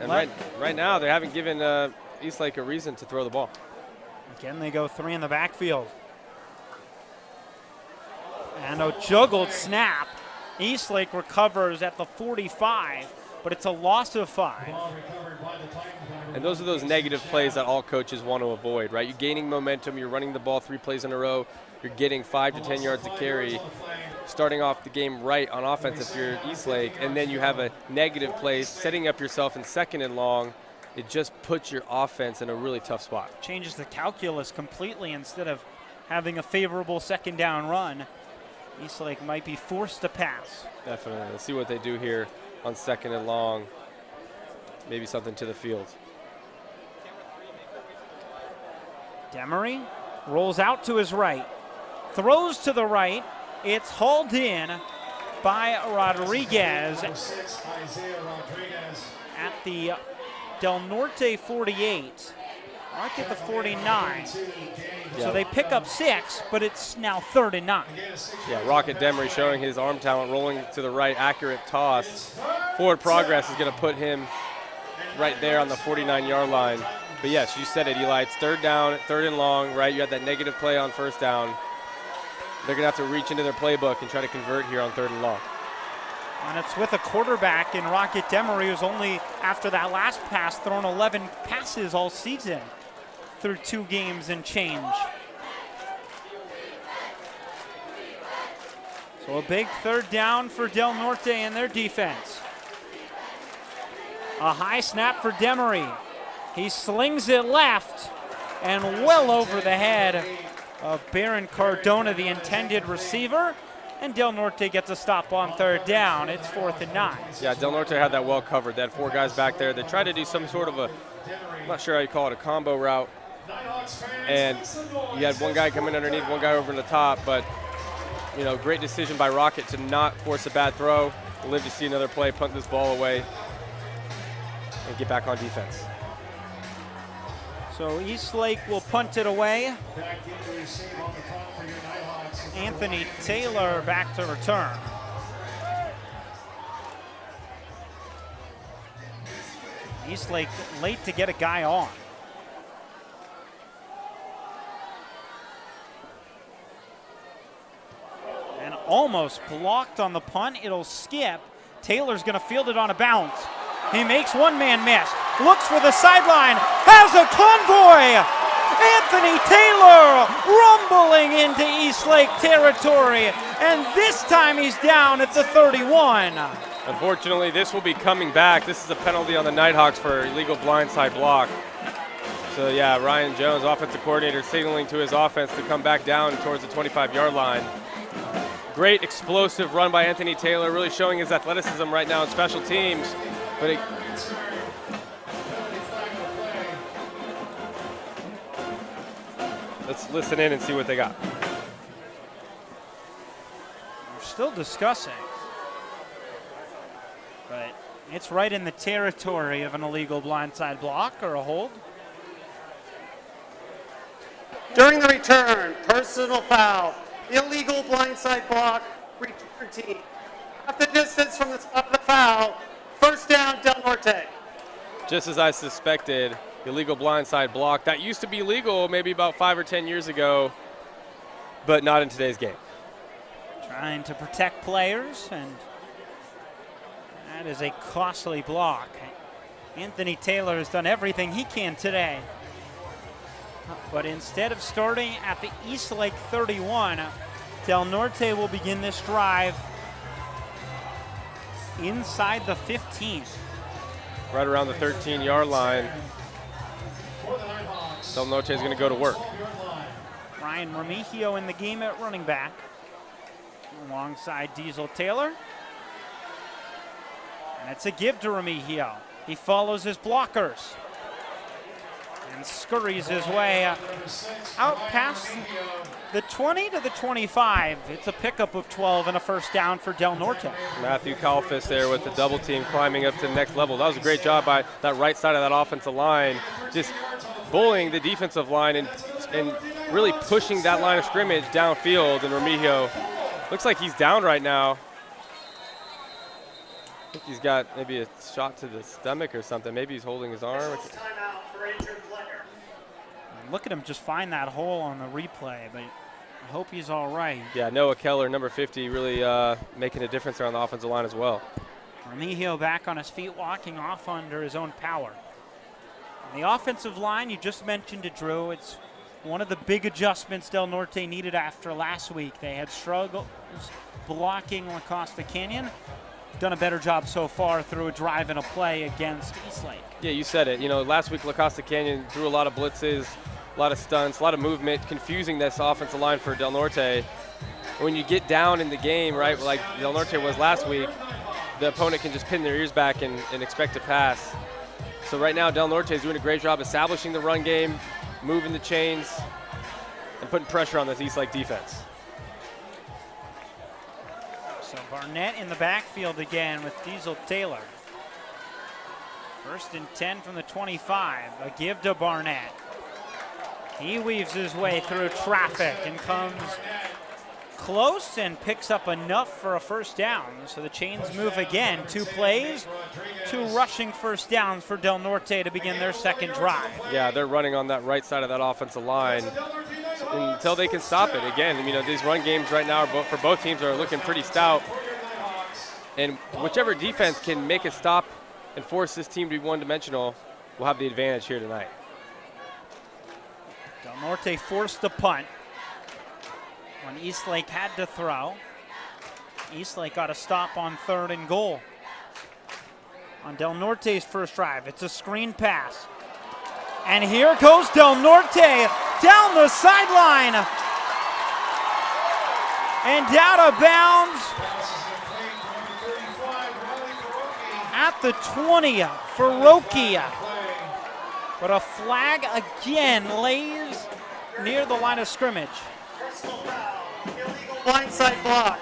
And right now they haven't given Eastlake a reason to throw the ball. Again, they go 3 in the backfield. And a juggled snap. Eastlake recovers at the 45, but it's a loss of 5. And those are those negative plays that all coaches want to avoid, right? You're gaining momentum, you're running the ball 3 plays in a row, you're getting 5 to 10 yards to carry, starting off the game right on offense if you're Eastlake, and then you have a negative play, setting up yourself in 2nd and long. It just puts your offense in a really tough spot. Changes the calculus completely. Instead of having a favorable 2nd down run, Eastlake might be forced to pass. Definitely. Let's see what they do here on 2nd and long. Maybe something to the field. Demery rolls out to his right, throws to the right. It's hauled in by Rodriguez at the Del Norte 48. Mark at the 49. So they pick up 6, but it's now 3rd and 9. Yeah, Rocket Demery showing his arm talent, rolling to the right, accurate toss. Forward progress is going to put him right there on the 49-yard line. But yes, you said it, Eli. It's third down, third and long, right? You had that negative play on first down. They're going to have to reach into their playbook and try to convert here on third and long. And it's with a quarterback in Rocket Demery, who's only, after that last pass, thrown 11 passes all season through 2 games and change. So a big third down for Del Norte and their defense. A high snap for Demery. He slings it left and well over the head of Baron Cardona, the intended receiver. And Del Norte gets a stop on third down. It's 4th and 9. Yeah, Del Norte had that well covered. They had 4 guys back there. They tried to do some sort of a, I'm not sure how you call it, a combo route. And you had one guy coming underneath, one guy over the top. But, you know, great decision by Rocket to not force a bad throw. We'll live to see another play, punt this ball away, and get back on defense. So Eastlake will punt it away. Anthony Taylor back to return. Eastlake late to get a guy on. And almost blocked on the punt. It'll skip. Taylor's going to field it on a bounce. He makes one man miss. Looks for the sideline. Has a convoy. Anthony Taylor rumbling into Eastlake territory. And this time he's down at the 31. Unfortunately, this will be coming back. This is a penalty on the Nighthawks for illegal blindside block. So yeah, Ryan Jones, offensive coordinator, signaling to his offense to come back down towards the 25-yard line. Great explosive run by Anthony Taylor, really showing his athleticism right now in special teams. But let's listen in and see what they got. We're still discussing, but it's right in the territory of an illegal blindside block or a hold. During the return, personal foul, illegal blindside block, return team. Half the distance from the spot of the foul, first down, Del Norte. Just as I suspected, illegal blindside block. That used to be legal maybe about 5 or 10 years ago, but not in today's game. Trying to protect players, and that is a costly block. Anthony Taylor has done everything he can today. But instead of starting at the Eastlake 31, Del Norte will begin this drive inside the 15. Right around the 13-yard line. Del Norte is going to go to work. Ryan Remigio in the game at running back, alongside Diesel Taylor. And it's a give to Remigio. He follows his blockers and scurries his way out past the 20 to the 25. It's a pickup of 12 and a first down for Del Norte. Matthew Kalfas there with the double team climbing up to the next level. That was a great job by that right side of that offensive line, just bullying the defensive line and really pushing that line of scrimmage downfield. And Remigio looks like he's down right now. I think he's got maybe a shot to the stomach or something. Maybe he's holding his arm. Look at him just find that hole on the replay, but I hope he's all right. Yeah, Noah Keller, number 50, really making a difference there on the offensive line as well. Remigio back on his feet, walking off under his own power. And the offensive line, you just mentioned it, Drew. It's one of the big adjustments Del Norte needed after last week. They had struggles blocking La Costa Canyon. Done a better job so far through a drive and a play against Eastlake. Yeah, you said it. You know, last week La Costa Canyon threw a lot of blitzes, a lot of stunts, a lot of movement, confusing this offensive line for Del Norte. When you get down in the game, right, like Del Norte was last week, the opponent can just pin their ears back and expect to pass. So right now, Del Norte is doing a great job establishing the run game, moving the chains, and putting pressure on this Eastlake defense. So Barnett in the backfield again with Diesel Taylor. 1st and 10 from the 25. A give to Barnett. He weaves his way through traffic and comes close and picks up enough for a first down. So the chains move again. 2 plays, 2 rushing first downs for Del Norte to begin their second drive. Yeah, they're running on that right side of that offensive line until they can stop it. Again, these run games right now for both teams are looking pretty stout. And whichever defense can make a stop and force this team to be one-dimensional will have the advantage here tonight. Del Norte forced the punt when Eastlake had to throw. Eastlake got a stop on 3rd and goal. On Del Norte's first drive, it's a screen pass. And here goes Del Norte down the sideline and out of bounds at the 20 for Roki. But a flag again lays near the line of scrimmage. Personal foul, illegal blindside block.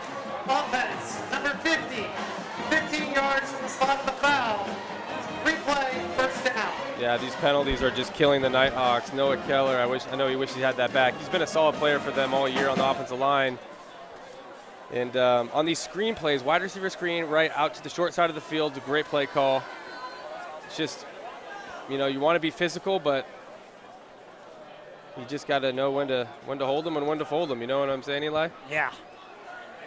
Offense, number 50, 15 yards from the spot of the foul. Replay, first down. Yeah, these penalties are just killing the Nighthawks. Noah Keller, I know he wishes he had that back. He's been a solid player for them all year on the offensive line. And on these screen plays, wide receiver screen right out to the short side of the field, it's a great play call. It's just, you want to be physical, but you just got to know when to hold them and when to fold them. You know what I'm saying, Eli? Yeah.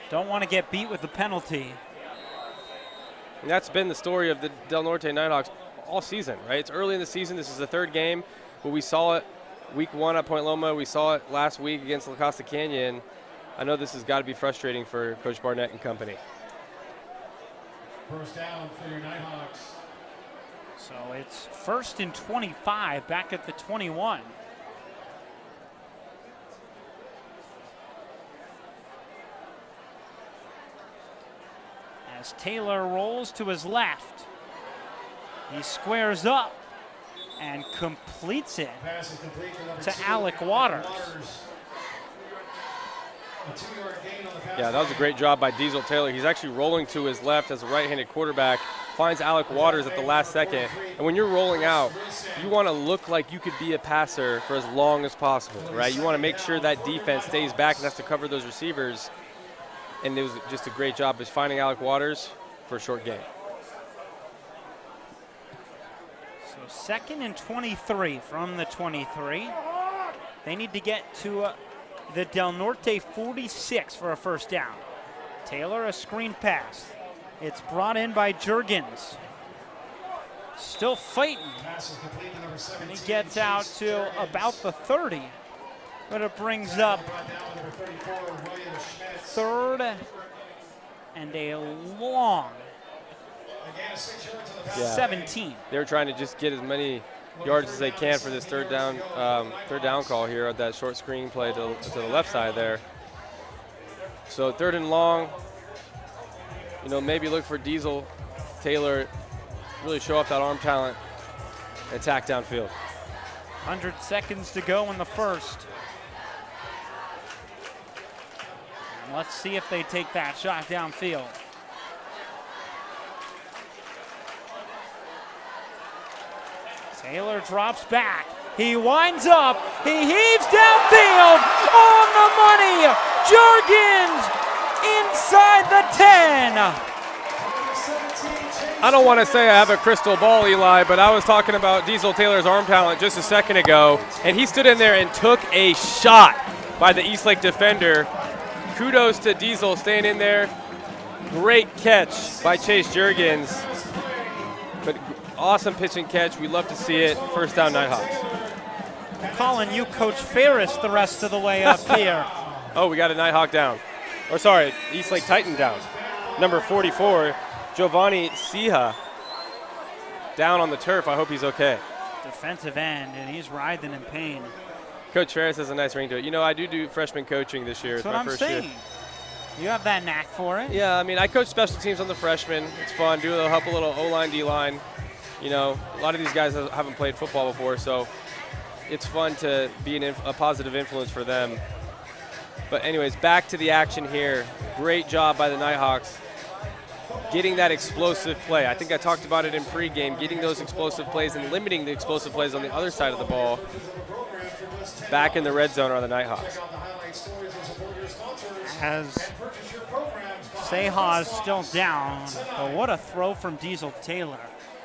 Don't want to get beat with the penalty. And that's been the story of the Del Norte Nighthawks all season, right? It's early in the season. This is the 3rd game, but we saw it week 1 at Point Loma. We saw it last week against La Costa Canyon. I know this has got to be frustrating for Coach Barnett and company. First down for your Nighthawks. So it's 1st and 25 back at the 21. As Taylor rolls to his left, he squares up and completes it Pass is complete for number to 2, Alec Waters. A 2-yard gain on the pass. Yeah, that was a great job by Diesel Taylor. He's actually rolling to his left as a right-handed quarterback, finds Alec Waters at the last second. And when you're rolling out, you want to look like you could be a passer for as long as possible, right? You want to make sure that defense stays back and has to cover those receivers. And it was just a great job of finding Alec Waters for a short gain. So 2nd and 23 from the 23. They need to get to the Del Norte 46 for a first down. Taylor, a screen pass. It's brought in by Juergens. Still fighting. And he gets out to about the 30. But it brings up 3rd and a long 17. They're trying to just get as many yards as they can for this third down call here at that short screen play to the left side there. So 3rd and long, maybe look for Diesel Taylor, really show off that arm talent, attack downfield. 100 seconds to go in the first. And let's see if they take that shot downfield. Taylor drops back. He winds up. He heaves downfield. On the money. Juergens inside the 10. I don't want to say I have a crystal ball, Eli, but I was talking about Diesel Taylor's arm talent just a second ago, and he stood in there and took a shot by the Eastlake defender. Kudos to Diesel staying in there. Great catch by Chase Juergens. But awesome pitch and catch. We love to see it. First down, Nighthawks. I'm calling you Coach Ferris the rest of the way up here. Oh, we got a Nighthawk down. Or sorry, Eastlake Titan down. Number 44, Giovanni Sija, down on the turf. I hope he's okay. Defensive end, and he's writhing in pain. Coach Ferris has a nice ring to it. I do freshman coaching this year. That's it's what my I'm first saying. year. You have that knack for it. Yeah, I coach special teams on the freshmen. It's fun. Help a little O-line, D-line. A lot of these guys haven't played football before, so it's fun to be a positive influence for them. But anyways, back to the action here. Great job by the Nighthawks getting that explosive play. I think I talked about it in pregame, getting those explosive plays and limiting the explosive plays on the other side of the ball. Back in the red zone are the Nighthawks. as Seha's still down, but what a throw from Diesel Taylor.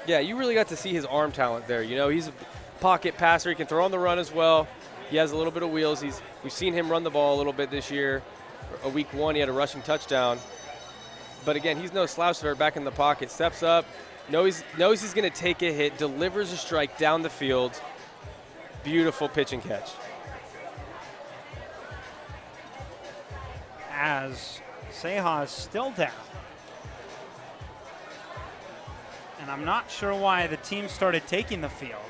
Yeah, you really got to see his arm talent there. You know, he's a pocket passer. He can throw on the run as well. He has a little bit of wheels. We've seen him run the ball a little bit this year. Week 1, he had a rushing touchdown. But again, he's no slouch there back in the pocket. Steps up, knows he's going to take a hit, delivers a strike down the field. Beautiful pitch and catch. As Seha is still down. And I'm not sure why the team started taking the field.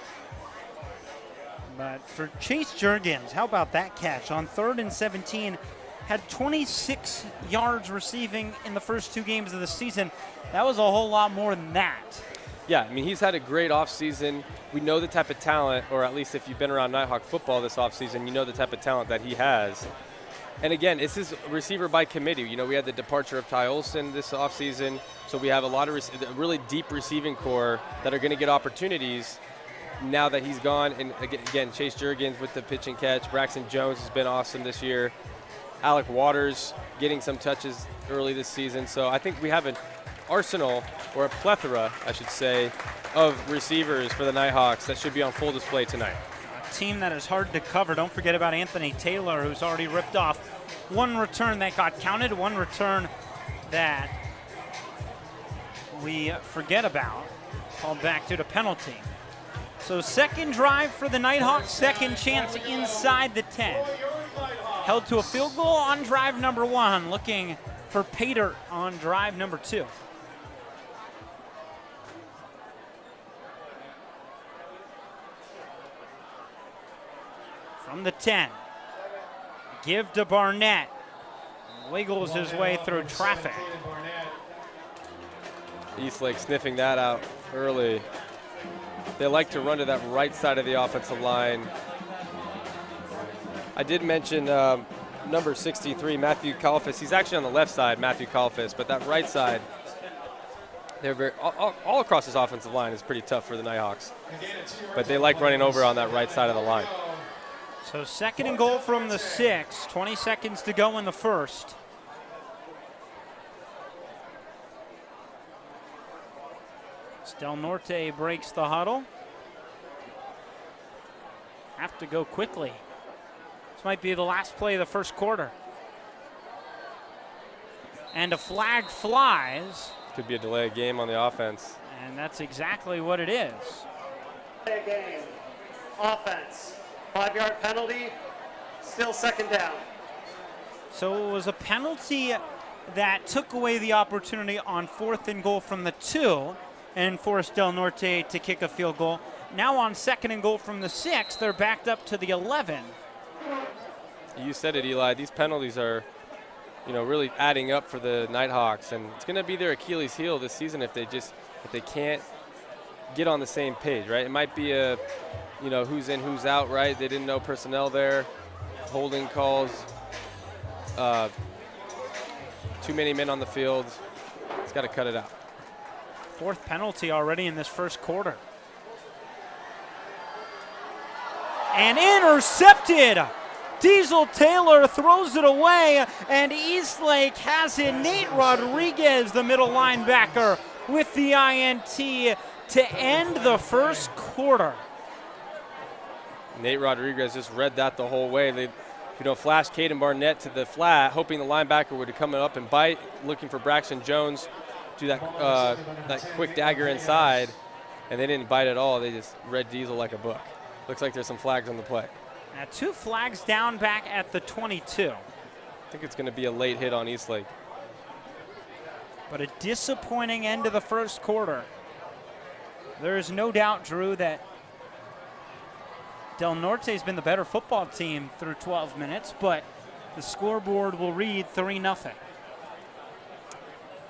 But for Chase Jurgens, how about that catch? On 3rd and 17, had 26 yards receiving in the first 2 games of the season. That was a whole lot more than that. Yeah, I mean, he's had a great offseason. We know the type of talent, or at least if you've been around Nighthawk football this offseason, you know the type of talent that he has. And again, it's his receiver by committee. You know, we had the departure of Ty Olson this offseason, so we have a lot of a really deep receiving core that are going to get opportunities now that he's gone. And again, Chase Jurgens with the pitch and catch. Braxton Jones has been awesome this year. Alec Waters getting some touches early this season. So I think we have an arsenal, or a plethora, I should say, of receivers for the Nighthawks that should be on full display tonight. A team that is hard to cover. Don't forget about Anthony Taylor, who's already ripped off 1 return that got counted, 1 return that we forget about, called back due to penalty. So 2nd drive for the Nighthawks, 2nd chance inside the 10. Held to a field goal on drive number 1, looking for Pater on drive number 2. From the 10, give to Barnett. Wiggles his way through traffic. Eastlake sniffing that out early. They like to run to that right side of the offensive line. I did mention number 63, Matthew Kalfas. He's actually on the left side, Matthew Kalfas, but that right side, they're very all across this offensive line is pretty tough for the Nighthawks. But they like running over on that right side of the line. So 2nd and goal from the 6, 20 seconds to go in the first. Del Norte breaks the huddle. Have to go quickly. This might be the last play of the first quarter. And a flag flies. Could be a delay of game on the offense. And that's exactly what it is. Delay of game. Offense. 5-yard penalty. Still 2nd down. So it was a penalty that took away the opportunity on 4th and goal from the 2 and forced Del Norte to kick a field goal. Now on 2nd and goal from the 6, they're backed up to the 11. You said it, Eli. These penalties are, you know, really adding up for the Nighthawks, and it's going to be their Achilles heel this season if they can't get on the same page, right? It might be a, you know, who's in, who's out, right? They didn't know personnel there, holding calls, too many men on the field. It's got to cut it out. 4th penalty already in this first quarter. And intercepted. Diesel Taylor throws it away, and Eastlake has it. Nate Rodriguez, the middle linebacker, with the INT to end the first quarter. Nate Rodriguez just read that the whole way. They, you know, flashed Caden Barnett to the flat, hoping the linebacker would come up and bite, looking for Braxton Jones, do that quick dagger inside, and they didn't bite at all. They just read Diesel like a book. Looks like there's some flags on the play. Now 2 flags down back at the 22. I think it's going to be a late hit on Eastlake. But a disappointing end to the first quarter. There is no doubt, Drew, that Del Norte has been the better football team through 12 minutes, but the scoreboard will read 3-0.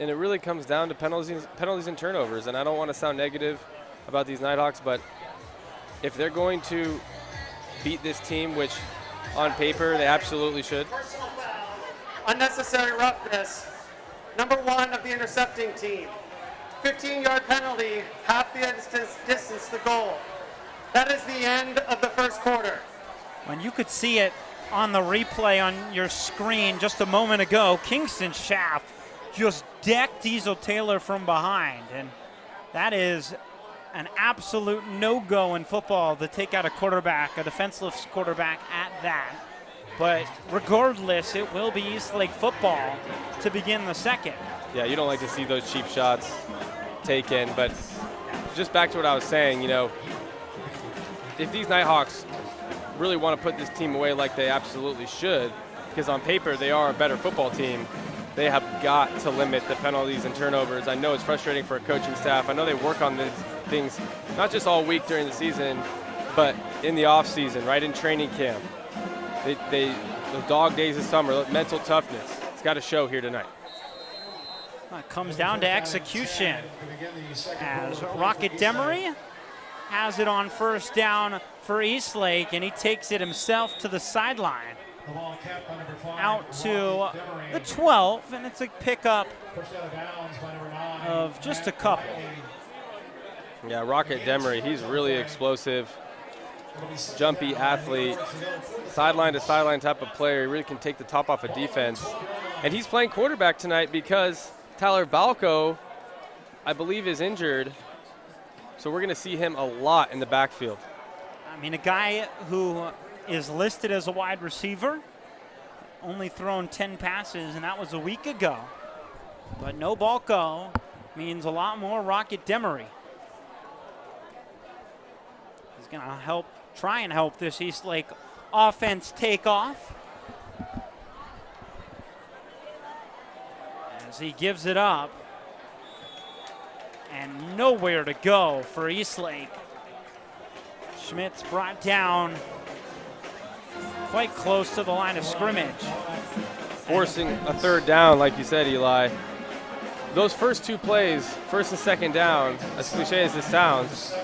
And it really comes down to penalties and turnovers. And I don't want to sound negative about these Nighthawks, but if they're going to beat this team, which on paper they absolutely should. Unnecessary roughness. Number 1 of the intercepting team. 15-yard penalty, half the distance to goal. That is the end of the first quarter. When you could see it on the replay on your screen just a moment ago, Kingston Schaff just decked Diesel Taylor from behind. And that is an absolute no-go in football to take out a quarterback, a defenseless quarterback at that. But regardless, it will be Eastlake football to begin the second. Yeah, you don't like to see those cheap shots taken, but just back to what I was saying, you know, if these Nighthawks really want to put this team away like they absolutely should, because on paper they are a better football team, they have got to limit the penalties and turnovers. I know it's frustrating for a coaching staff. I know they work on these things not just all week during the season, but in the off season, right in training camp. The dog days of summer, mental toughness, it's got to show here tonight. It comes down to execution as Rocket Demery has it on first down for Eastlake, and he takes it himself to the sideline. Out to the 12, and it's a pickup of just a couple. Yeah, Rocket Demery, he's really explosive, jumpy athlete, sideline to sideline type of player. He really can take the top off of defense. And he's playing quarterback tonight because Tyler Balco, I believe, is injured. So we're going to see him a lot in the backfield. I mean, a guy who is listed as a wide receiver, only thrown 10 passes, and that was a week ago. But no Balco means a lot more Rocket Demery. He's going to try and help this Eastlake offense take off. As he gives it up, and nowhere to go for Eastlake. Schmidt's brought down quite close to the line of scrimmage. Forcing a third down, like you said, Eli. Those first two plays, first and second down, as cliche as this sounds,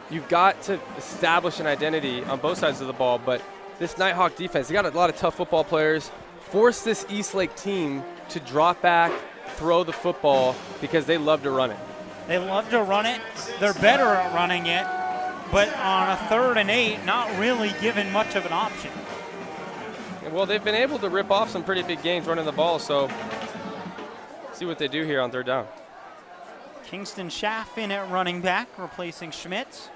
you've got to establish an identity on both sides of the ball, but this Nighthawk defense, they got a lot of tough football players, force this Eastlake team to drop back, throw the football, because they love to run it. They love to run it. They're better at running it, but on a 3rd and 8, not really given much of an option. Well, they've been able to rip off some pretty big gains running the ball, so see what they do here on 3rd down. Kingston Schaff in at running back, replacing Schmidt.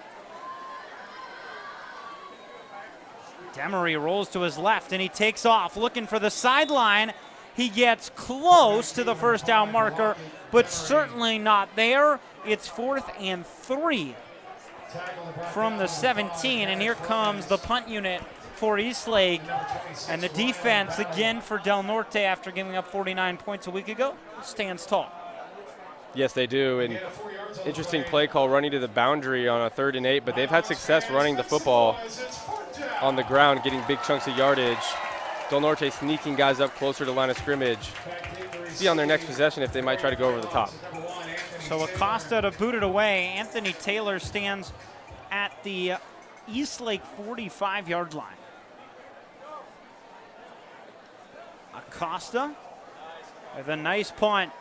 Demery rolls to his left, and he takes off, looking for the sideline. He gets close to the first down marker, but certainly not there. It's 4th and 3 from the 17, and here comes the punt unit for Eastlake. And the defense, again for Del Norte, after giving up 49 points a week ago, stands tall. Yes, they do, and interesting play call running to the boundary on a 3rd and 8, but they've had success running the football on the ground, getting big chunks of yardage. Del Norte sneaking guys up closer to line of scrimmage. See on their next possession if they might try to go over the top. So Acosta to boot it away. Anthony Taylor stands at the Eastlake 45-yard line. Acosta with a nice punt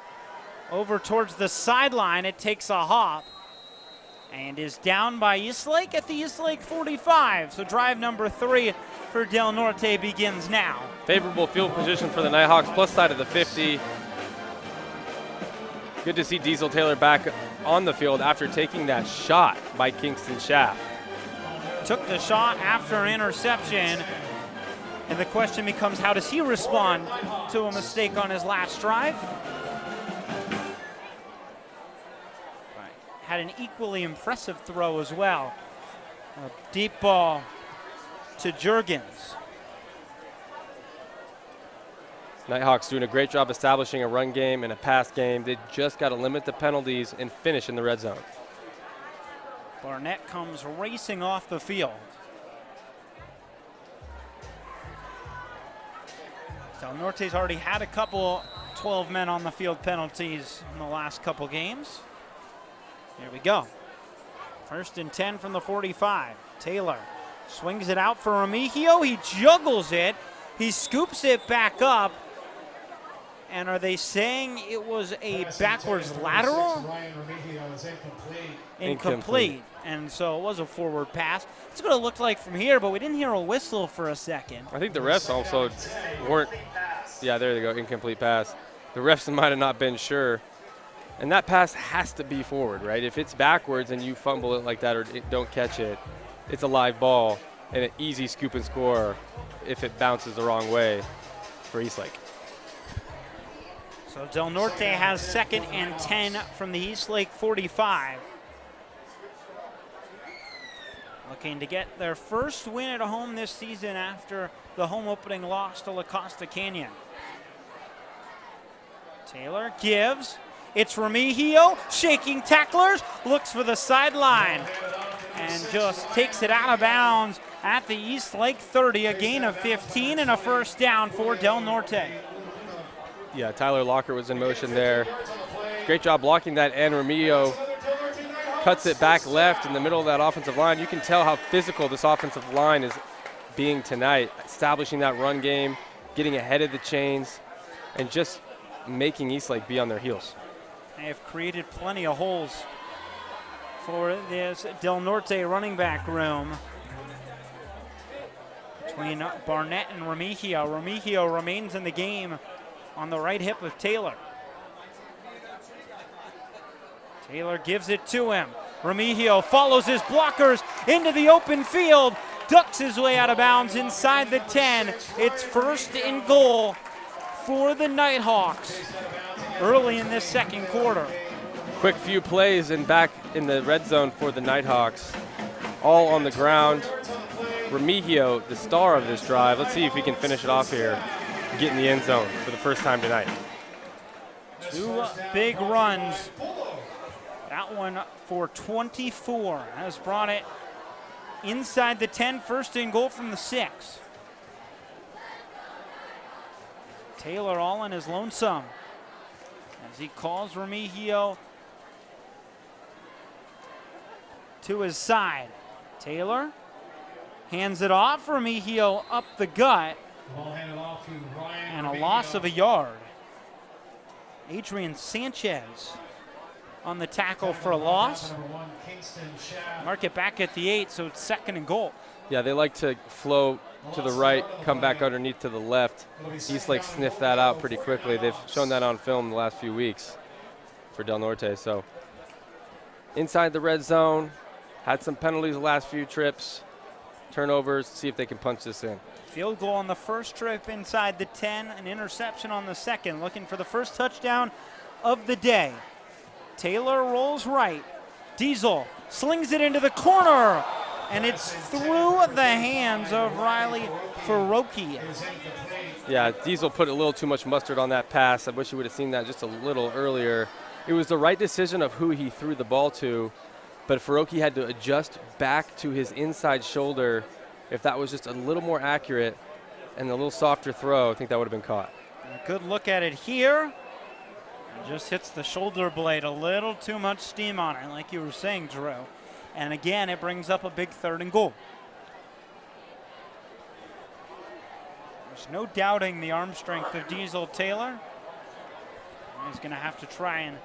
over towards the sideline. It takes a hop and is down by Eastlake at the Eastlake 45. So drive number 3 for Del Norte begins now. Favorable field position for the Nighthawks, plus side of the 50. Good to see Diesel Taylor back on the field after taking that shot by Kingston Schaff. Took the shot after interception, and the question becomes, how does he respond to a mistake on his last drive? Had an equally impressive throw as well. A deep ball to Jurgens. Nighthawks doing a great job establishing a run game and a pass game. They just got to limit the penalties and finish in the red zone. Barnett comes racing off the field. Del Norte's already had a couple 12 men on the field penalties in the last couple games. Here we go. 1st and 10 from the 45. Taylor swings it out for Remigio. He juggles it. He scoops it back up. And are they saying it was a backwards lateral? Incomplete. And so it was a forward pass. That's what it looked like from here, but we didn't hear a whistle for a second. I think the refs also weren't, yeah, there they go, incomplete pass. The refs might have not been sure. And that pass has to be forward, right? If it's backwards and you fumble it like that or don't catch it, it's a live ball and an easy scoop and score if it bounces the wrong way for Eastlake. So Del Norte has 2nd and 10 from the Eastlake 45. Looking to get their first win at home this season after the home opening loss to La Costa Canyon. Taylor gives. It's Remigio, shaking tacklers, looks for the sideline, and just takes it out of bounds at the Eastlake 30, a gain of 15 and a first down for Del Norte. Yeah, Tyler Locker was in motion there. Great job blocking that, and Remigio cuts it back left in the middle of that offensive line. You can tell how physical this offensive line is being tonight, establishing that run game, getting ahead of the chains, and just making Eastlake be on their heels. They have created plenty of holes for this Del Norte running back room between Barnett and Remigio. Remigio remains in the game on the right hip of Taylor. Taylor gives it to him. Remigio follows his blockers into the open field, ducks his way out of bounds inside the 10. It's 1st and goal for the Nighthawks early in this second quarter. Quick few plays and back in the red zone for the Nighthawks. All on the ground. Remigio, the star of this drive. Let's see if he can finish it off here, get in the end zone for the first time tonight. 2 big runs. That one for 24 has brought it inside the 10, 1st and goal from the 6. Taylor all on his lonesome as he calls Remigio to his side. Taylor hands it off. Remigio up the gut, and a loss of a yard. Adrian Sanchez on the tackle for a loss. Mark it back at the 8, so it's 2nd and goal. Yeah, they like to flow to the right, come back underneath to the left. Eastlake sniffed that out pretty quickly. They've shown that on film the last few weeks for Del Norte. So inside the red zone, had some penalties the last few trips, turnovers, see if they can punch this in. Field goal on the first trip inside the 10, an interception on the second, looking for the first touchdown of the day. Taylor rolls right. Diesel slings it into the corner, and it's through the hands of Riley Faroki. Yeah, Diesel put a little too much mustard on that pass. I wish you would have seen that just a little earlier. It was the right decision of who he threw the ball to, but Faroki had to adjust back to his inside shoulder. If that was just a little more accurate and a little softer throw, I think that would have been caught. A good look at it here. It just hits the shoulder blade, a little too much steam on it, like you were saying, Drew. And again, it brings up a big 3rd and goal. There's no doubting the arm strength of Diesel Taylor. He's going to have to try and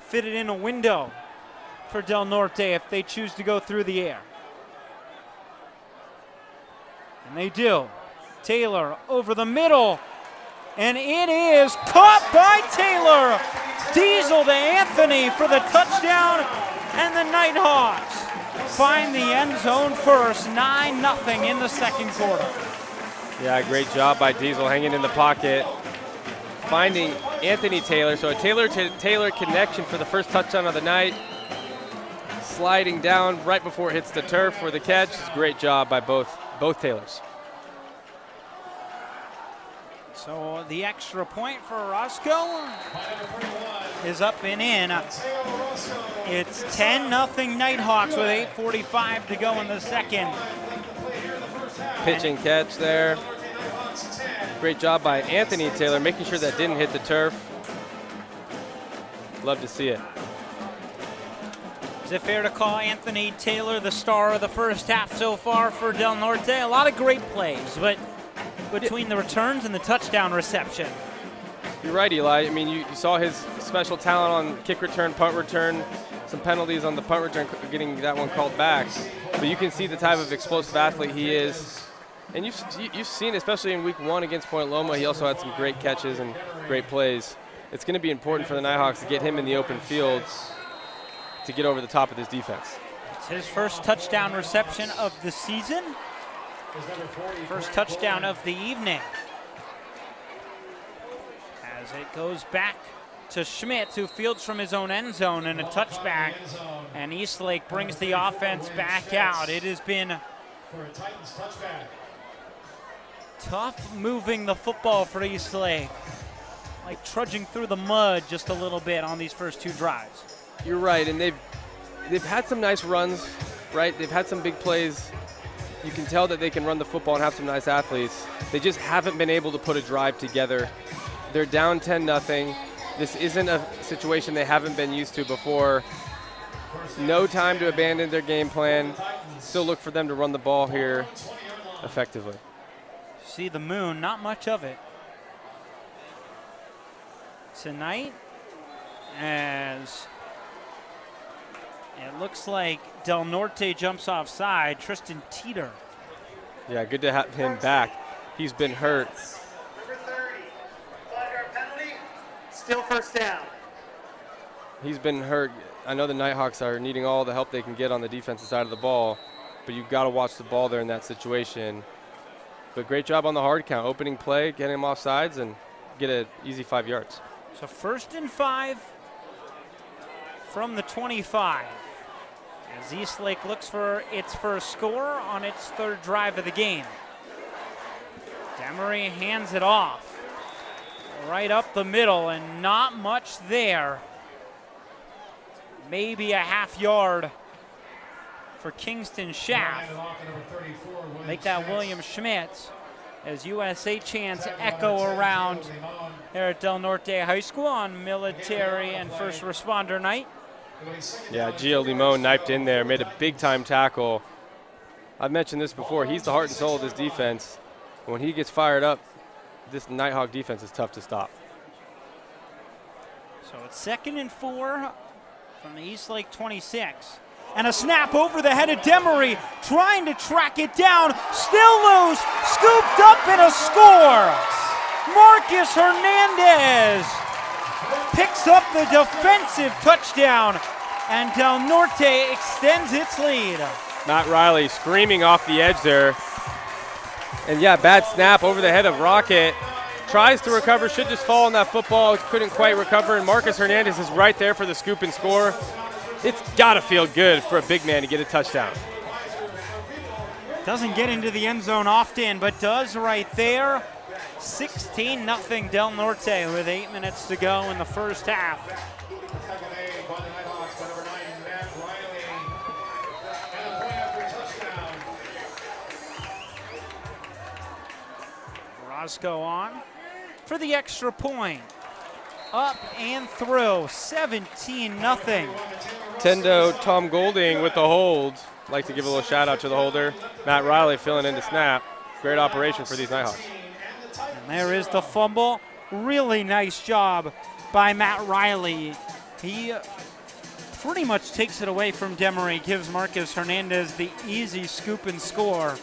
fit it in a window for Del Norte if they choose to go through the air. And they do. Taylor over the middle. And it is caught by Taylor. Diesel to Anthony for the touchdown. And the Nighthawks find the end zone first. 9-0 in the second quarter. Yeah, great job by Diesel hanging in the pocket, finding Anthony Taylor. So a Taylor-to-Taylor connection for the first touchdown of the night. Sliding down right before it hits the turf for the catch. Great job by both Taylors. So the extra point for Roscoe is up and in. It's 10-0 Nighthawks with 8:45 to go in the second. Pitch and catch there. Great job by Anthony Taylor, making sure that didn't hit the turf. Love to see it. Is it fair to call Anthony Taylor the star of the first half so far for Del Norte? A lot of great plays, but between the returns and the touchdown reception. You're right, Eli. I mean, you saw his special talent on kick return, punt return, some penalties on the punt return, getting that one called back. But you can see the type of explosive athlete he is. And you've seen, especially in week 1 against Point Loma, he also had some great catches and great plays. It's going to be important for the Nighthawks to get him in the open field to get over the top of this defense. It's his first touchdown reception of the season. First touchdown of the evening. As it goes back to Schmitz, who fields from his own end zone and a touchback. And Eastlake brings the offense back out. It has been tough moving the football for Eastlake. Like trudging through the mud just a little bit on these first 2 drives. You're right, and they've had some nice runs, right? They've had some big plays. You can tell that they can run the football and have some nice athletes. They just haven't been able to put a drive together. They're down 10-0. This isn't a situation they haven't been used to before. No time to abandon their game plan. Still look for them to run the ball here effectively. See the moon, not much of it tonight, as it looks like Del Norte jumps offside. Tristan Teeter. Yeah, good to have him back. He's been hurt. Number 30, 5-yard penalty, still first down. He's been hurt. I know the Nighthawks are needing all the help they can get on the defensive side of the ball, but you've got to watch the ball there in that situation. But great job on the hard count. Opening play, getting him off sides, and get an easy 5 yards. So 1st and 5 from the 25. As Eastlake looks for its first score on its 3rd drive of the game. Demery hands it off right up the middle, and not much there. Maybe a half yard for Kingston Schaff. Make that William Schmitz, as USA chants echo around here at Del Norte High School on Military and First Responder Night. Yeah, Gio Limon knifed in there, made a big-time tackle. I've mentioned this before. He's the heart and soul of this defense. When he gets fired up, this Nighthawk defense is tough to stop. So it's 2nd and 4 from the Eastlake 26. And a snap over the head of Demery, trying to track it down. Still loose, scooped up and a score. Marcus Hernandez picks up the defensive touchdown, and Del Norte extends its lead. Matt Riley screaming off the edge there. And yeah, bad snap over the head of Rocket. Tries to recover, should just fall on that football, couldn't quite recover, and Marcus Hernandez is right there for the scoop and score. It's got to feel good for a big man to get a touchdown. Doesn't get into the end zone often, but does right there. 16-0 Del Norte with 8 minutes to go in the first half. Roscoe on for the extra point. Up and through, 17-0. Tendo Tom Golding with the hold. Like to give a little shout out to the holder. Matt Riley filling in to snap. Great operation for these Nighthawks. And there is the fumble. Really nice job by Matt Riley. He pretty much takes it away from Demery, gives Marcus Hernandez the easy scoop and score.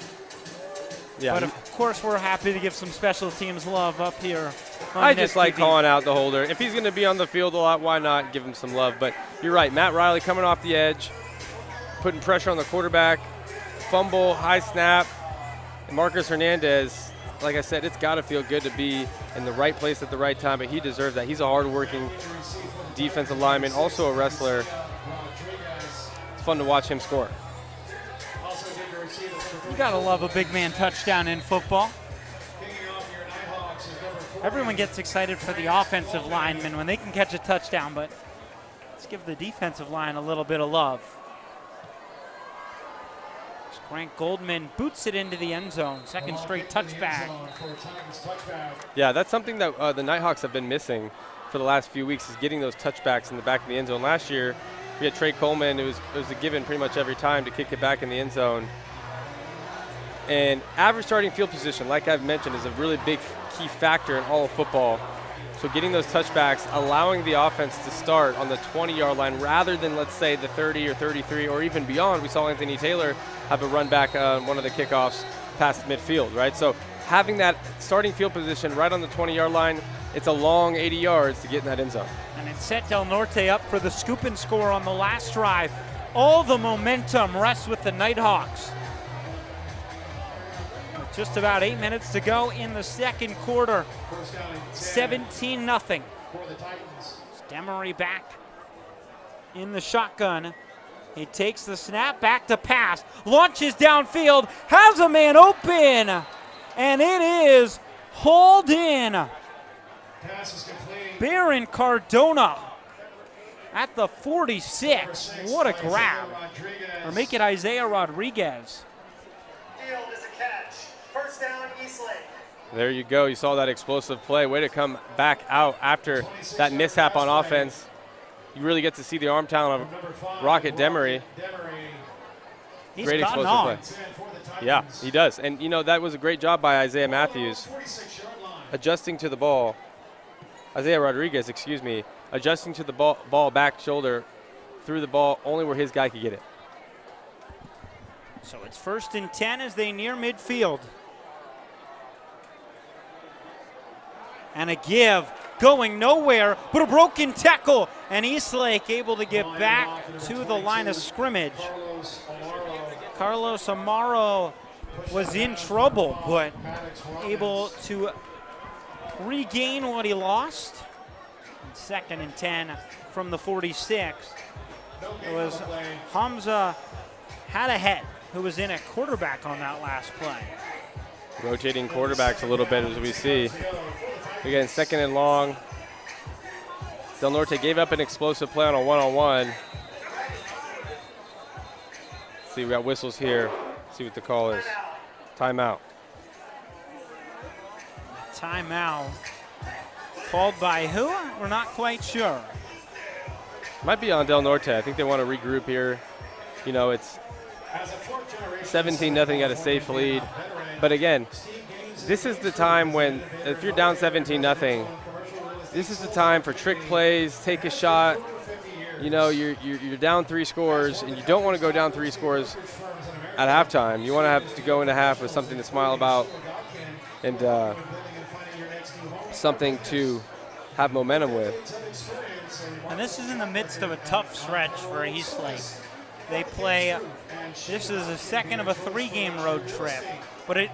Yeah. But of course, we're happy to give some special teams love up here. I just like calling out the holder. If he's going to be on the field a lot, why not give him some love? But you're right, Matt Riley coming off the edge, putting pressure on the quarterback, fumble, high snap. And Marcus Hernandez, like I said, it's got to feel good to be in the right place at the right time, but he deserves that. He's a hardworking defensive lineman, also a wrestler. It's fun to watch him score. You gotta love a big man touchdown in football. Everyone gets excited for the offensive linemen when they can catch a touchdown, but let's give the defensive line a little bit of love. Grant Goldman boots it into the end zone. 2nd straight touchback. Yeah, that's something that the Nighthawks have been missing for the last few weeks, is getting those touchbacks in the back of the end zone. Last year, we had Trey Coleman. It was a given pretty much every time to kick it back in the end zone. And average starting field position, like I've mentioned, is a really big key factor in all of football. So getting those touchbacks, allowing the offense to start on the 20-yard line rather than, let's say, the 30 or 33 or even beyond. We saw Anthony Taylor have a run back on one of the kickoffs past midfield, right? So having that starting field position right on the 20-yard line, it's a long 80 yards to get in that end zone. And it set Del Norte up for the scoop and score on the last drive. All the momentum rests with the Nighthawks. With just about 8 minutes to go in the second quarter. 17-0. Demery back in the shotgun. He takes the snap, back to pass, launches downfield, has a man open, and it is hauled in. Baron Cardona at the 46. What a grab. Or make it Isaiah Rodriguez. Field is a catch. First down, Eastlake. There you go. You saw that explosive play. Way to come back out after that mishap on offense. You really get to see the arm talent of Rocket Demery. He's great gotten explosive play. Yeah, he does. And, you know, that was a great job by Isaiah Matthews adjusting to the ball. Isaiah Rodriguez, excuse me, adjusting to the ball back shoulder, threw the ball only where his guy could get it. So it's 1st and 10 as they near midfield. And a give, going nowhere, but a broken tackle, and Eastlake able to get back to the line of scrimmage. Carlos Amaro was in trouble, but able to regain what he lost. 2nd and 10 from the 46. It was Hamza Hadahet who was in at quarterback on that last play. Rotating quarterbacks a little bit as we see. Again, 2nd and long. Del Norte gave up an explosive play on a one-on-one. See, we got whistles here. See what the call is. Timeout. Timeout. Called by who? We're not quite sure. Might be on Del Norte. I think they want to regroup here. You know, it's 17-0 at a safe lead. But again, this is the time when, if you're down 17-0, this is the time for trick plays, take a shot. You know, you're down 3 scores, and you don't want to go down 3 scores at halftime. You want to have to go into half with something to smile about and something to have momentum with. And this is in the midst of a tough stretch for Eastlake. They play, this is the second of a 3-game road trip, but it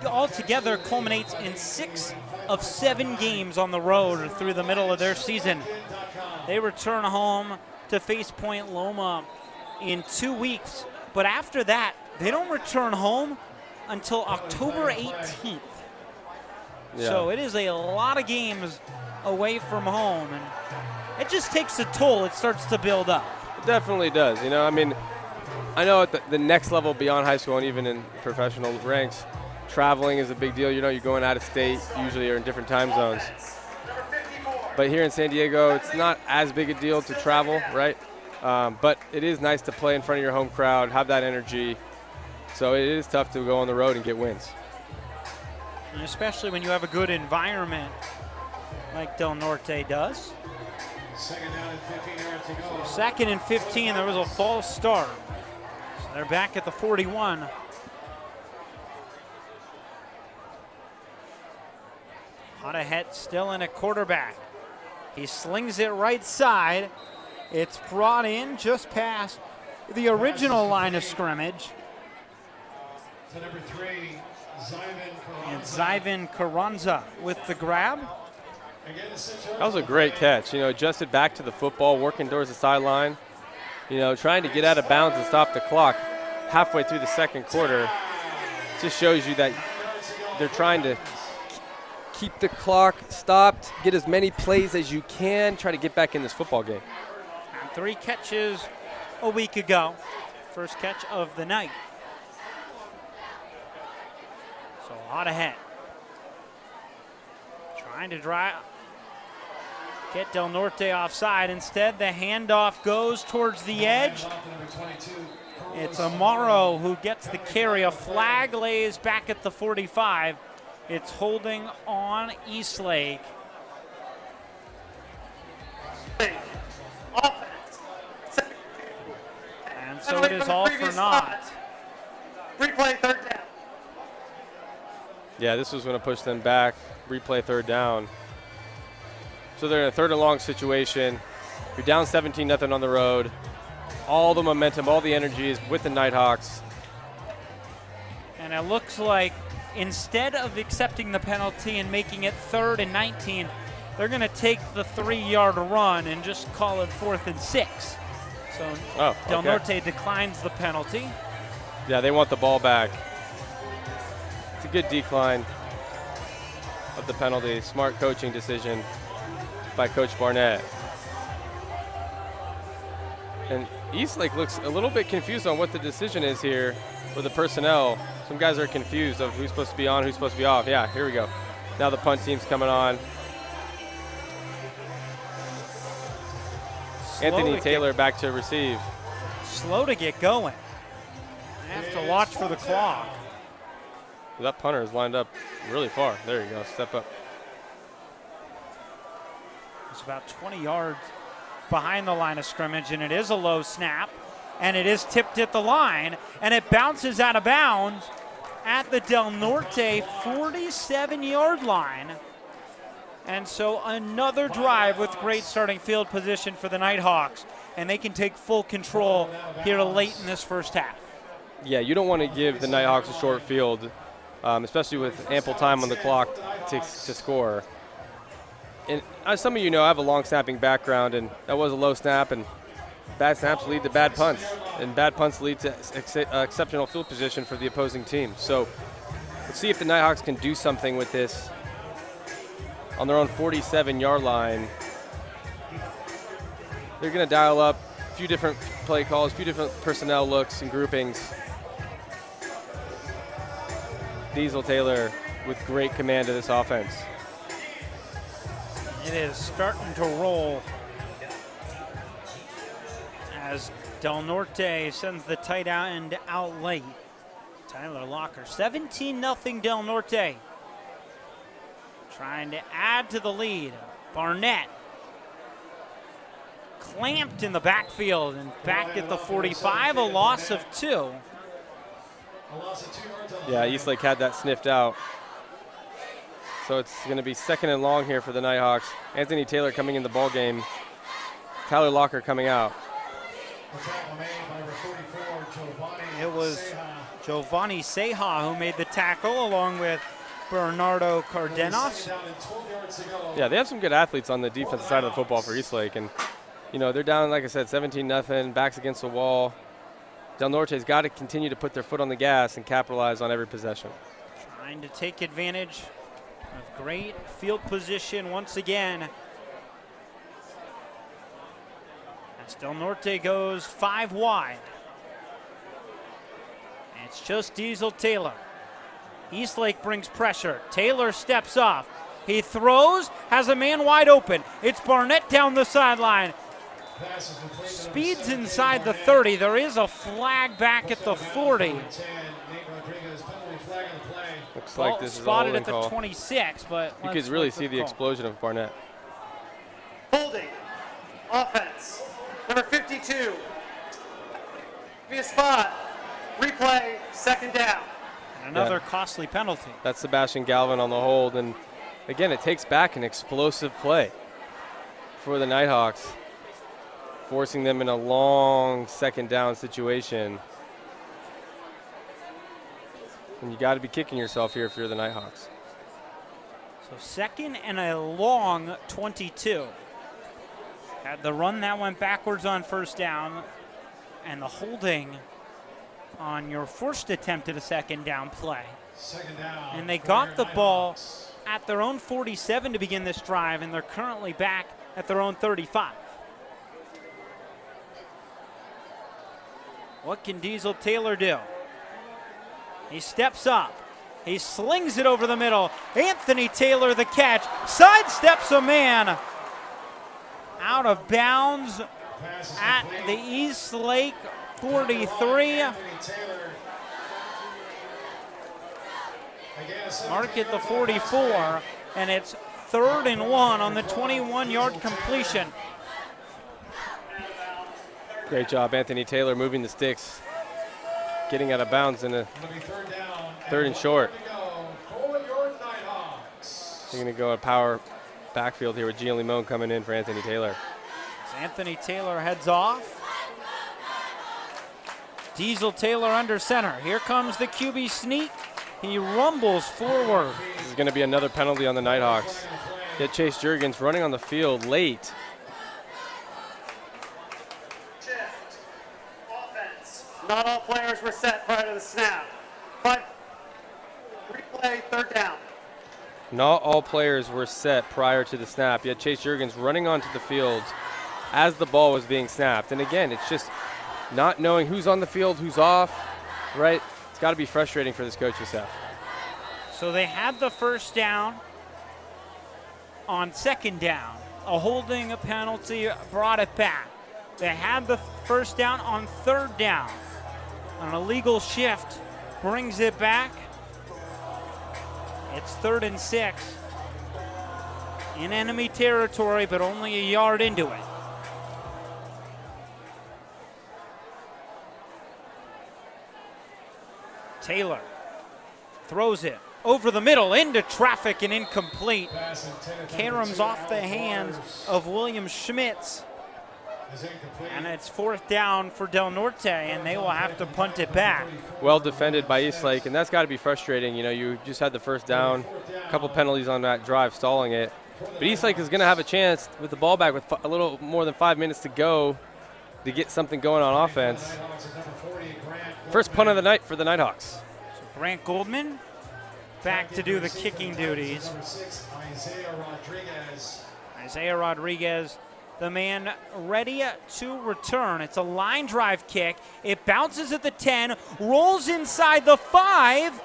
altogether culminates in 6 of 7 games on the road through the middle of their season. They return home to face Point Loma in 2 weeks, but after that, they don't return home until October 18th. Yeah. So it is a lot of games away from home, and it just takes a toll. It starts to build up. It definitely does. You know, I mean, I know at the next level beyond high school and even in professional ranks, traveling is a big deal. You know, you're going out of state usually or in different time zones. But here in San Diego, it's not as big a deal to travel, right? But it is nice to play in front of your home crowd, have that energy. So it is tough to go on the road and get wins. And especially when you have a good environment like Del Norte does. 2nd down and 15 yards to go. 2nd and 15, there was a false start. So they're back at the 41. Hadahet still in a quarterback. He slings it right side. It's brought in just past the original line of scrimmage. To number 3, And Zyvan Carranza with the grab. That was a great catch. You know, adjusted back to the football, working towards the sideline. You know, trying to get out of bounds and stop the clock halfway through the second quarter. Just shows you that they're trying to keep the clock stopped, get as many plays as you can, try to get back in this football game. And 3 catches a week ago. First catch of the night. So Hadahet trying to get Del Norte offside. Instead, the handoff goes towards the edge. It's Amaro who gets the carry. A flag lays back at the 45. It's holding on Eastlake. so it is all for naught. Replay third down. Yeah, this was going to push them back. Replay third down. So they're in a third and long situation. You're down 17-0 on the road. All the momentum, all the energy is with the Nighthawks. And it looks like instead of accepting the penalty and making it 3rd and 19, they're going to take the 3-yard run and just call it 4th and 6. So Del Norte declines the penalty. Yeah, they want the ball back. It's a good decline of the penalty. Smart coaching decision by Coach Barnett. And Eastlake looks a little bit confused on what the decision is here for the personnel. Some guys are confused of who's supposed to be on, who's supposed to be off. Yeah, here we go. Now the punt team's coming on. Anthony Taylor back to receive. Slow to get going. Have to watch for the clock. That punter is lined up really far. There you go, step up. It's about 20 yards behind the line of scrimmage, and it is a low snap, and it is tipped at the line, and it bounces out of bounds at the Del Norte 47-yard line. And so another drive with great starting field position for the Nighthawks, and they can take full control here late in this first half. Yeah, you don't want to give the Nighthawks a short field, especially with ample time on the clock to score. And as some of you know, I have a long snapping background, and that was a low snap, and bad snaps lead to bad punts, and bad punts lead to exceptional field position for the opposing team. So let's see if the Nighthawks can do something with this on their own 47-yard line. They're going to dial up a few different play calls, a few different personnel looks and groupings. Diesel Taylor with great command of this offense. It is starting to roll as Del Norte sends the tight end out late. Tyler Locker, 17-0 Del Norte. Trying to add to the lead. Barnett clamped in the backfield and back at the 45, a loss of 2. Yeah, Eastlake had that sniffed out. So it's going to be 2nd and long here for the Nighthawks. Anthony Taylor coming in the ball game. Tyler Locker coming out. It was Giovanni Seja who made the tackle along with Bernardo Cardenas. Yeah, they have some good athletes on the defensive side of the football for Eastlake. And, you know, they're down, like I said, 17-0, backs against the wall. Del Norte's got to continue to put their foot on the gas and capitalize on every possession. Trying to take advantage of great field position once again. As Del Norte goes 5 wide. And it's just Diesel Taylor. Eastlake brings pressure. Taylor steps off. He throws, has a man wide open. It's Barnett down the sideline. Speeds inside the 30. There is a flag back at the 40. Looks like this is spotted at at the 26, but you could really see the explosion of Barnett. Holding. Offense. Number 52. Be a spot. Replay. 2nd down. And another costly penalty. That's Sebastian Galvin on the hold. And again, it takes back an explosive play for the Nighthawks, forcing them in a long 2nd down situation. And you got to be kicking yourself here if you're the Nighthawks. So 2nd and a long 22. Had the run that went backwards on 1st down, and the holding on your first attempt at a 2nd down play. 2nd down. And they got the ball at their own 47 to begin this drive, and they're currently back at their own 35. What can Diesel Taylor do? He steps up. He slings it over the middle. Anthony Taylor the catch. Sidesteps a man out of bounds at the Eastlake 43. Mark at the 44, and it's 3rd and 1 on the 21-yard completion. Great job, Anthony Taylor, moving the sticks, getting out of bounds in a third and short. They're going to go a power backfield here with Gian Limon coming in for Anthony Taylor. As Anthony Taylor heads off. Diesel Taylor under center. Here comes the QB sneak. He rumbles forward. This is going to be another penalty on the Nighthawks. Yet Chase Jurgens running on the field late. Shift. Offense. Not all players were set prior to the snap. But replay, third down. Not all players were set prior to the snap, yet Chase Jurgens running onto the field as the ball was being snapped. And again, it's just not knowing who's on the field, who's off, right? It's got to be frustrating for this coaching staff. So they had the first down on second down. A holding penalty brought it back. They had the first down on third down. An illegal shift brings it back. It's 3rd and 6 in enemy territory, but only a yard into it. Taylor throws it over the middle into traffic and incomplete. Karam's off the hands of William Schmitz. And it's 4th down for Del Norte, and they will have to punt it back. Well defended by Eastlake, and that's got to be frustrating. You know, you just had the first down, a couple penalties on that drive stalling it. But Eastlake is going to have a chance with the ball back with a little more than 5 minutes to go to get something going on offense. First punt of the night for the Nighthawks. So Grant Goldman back to do the kicking duties. Isaiah Rodriguez, the man ready to return. It's a line drive kick. It bounces at the 10, rolls inside the 5,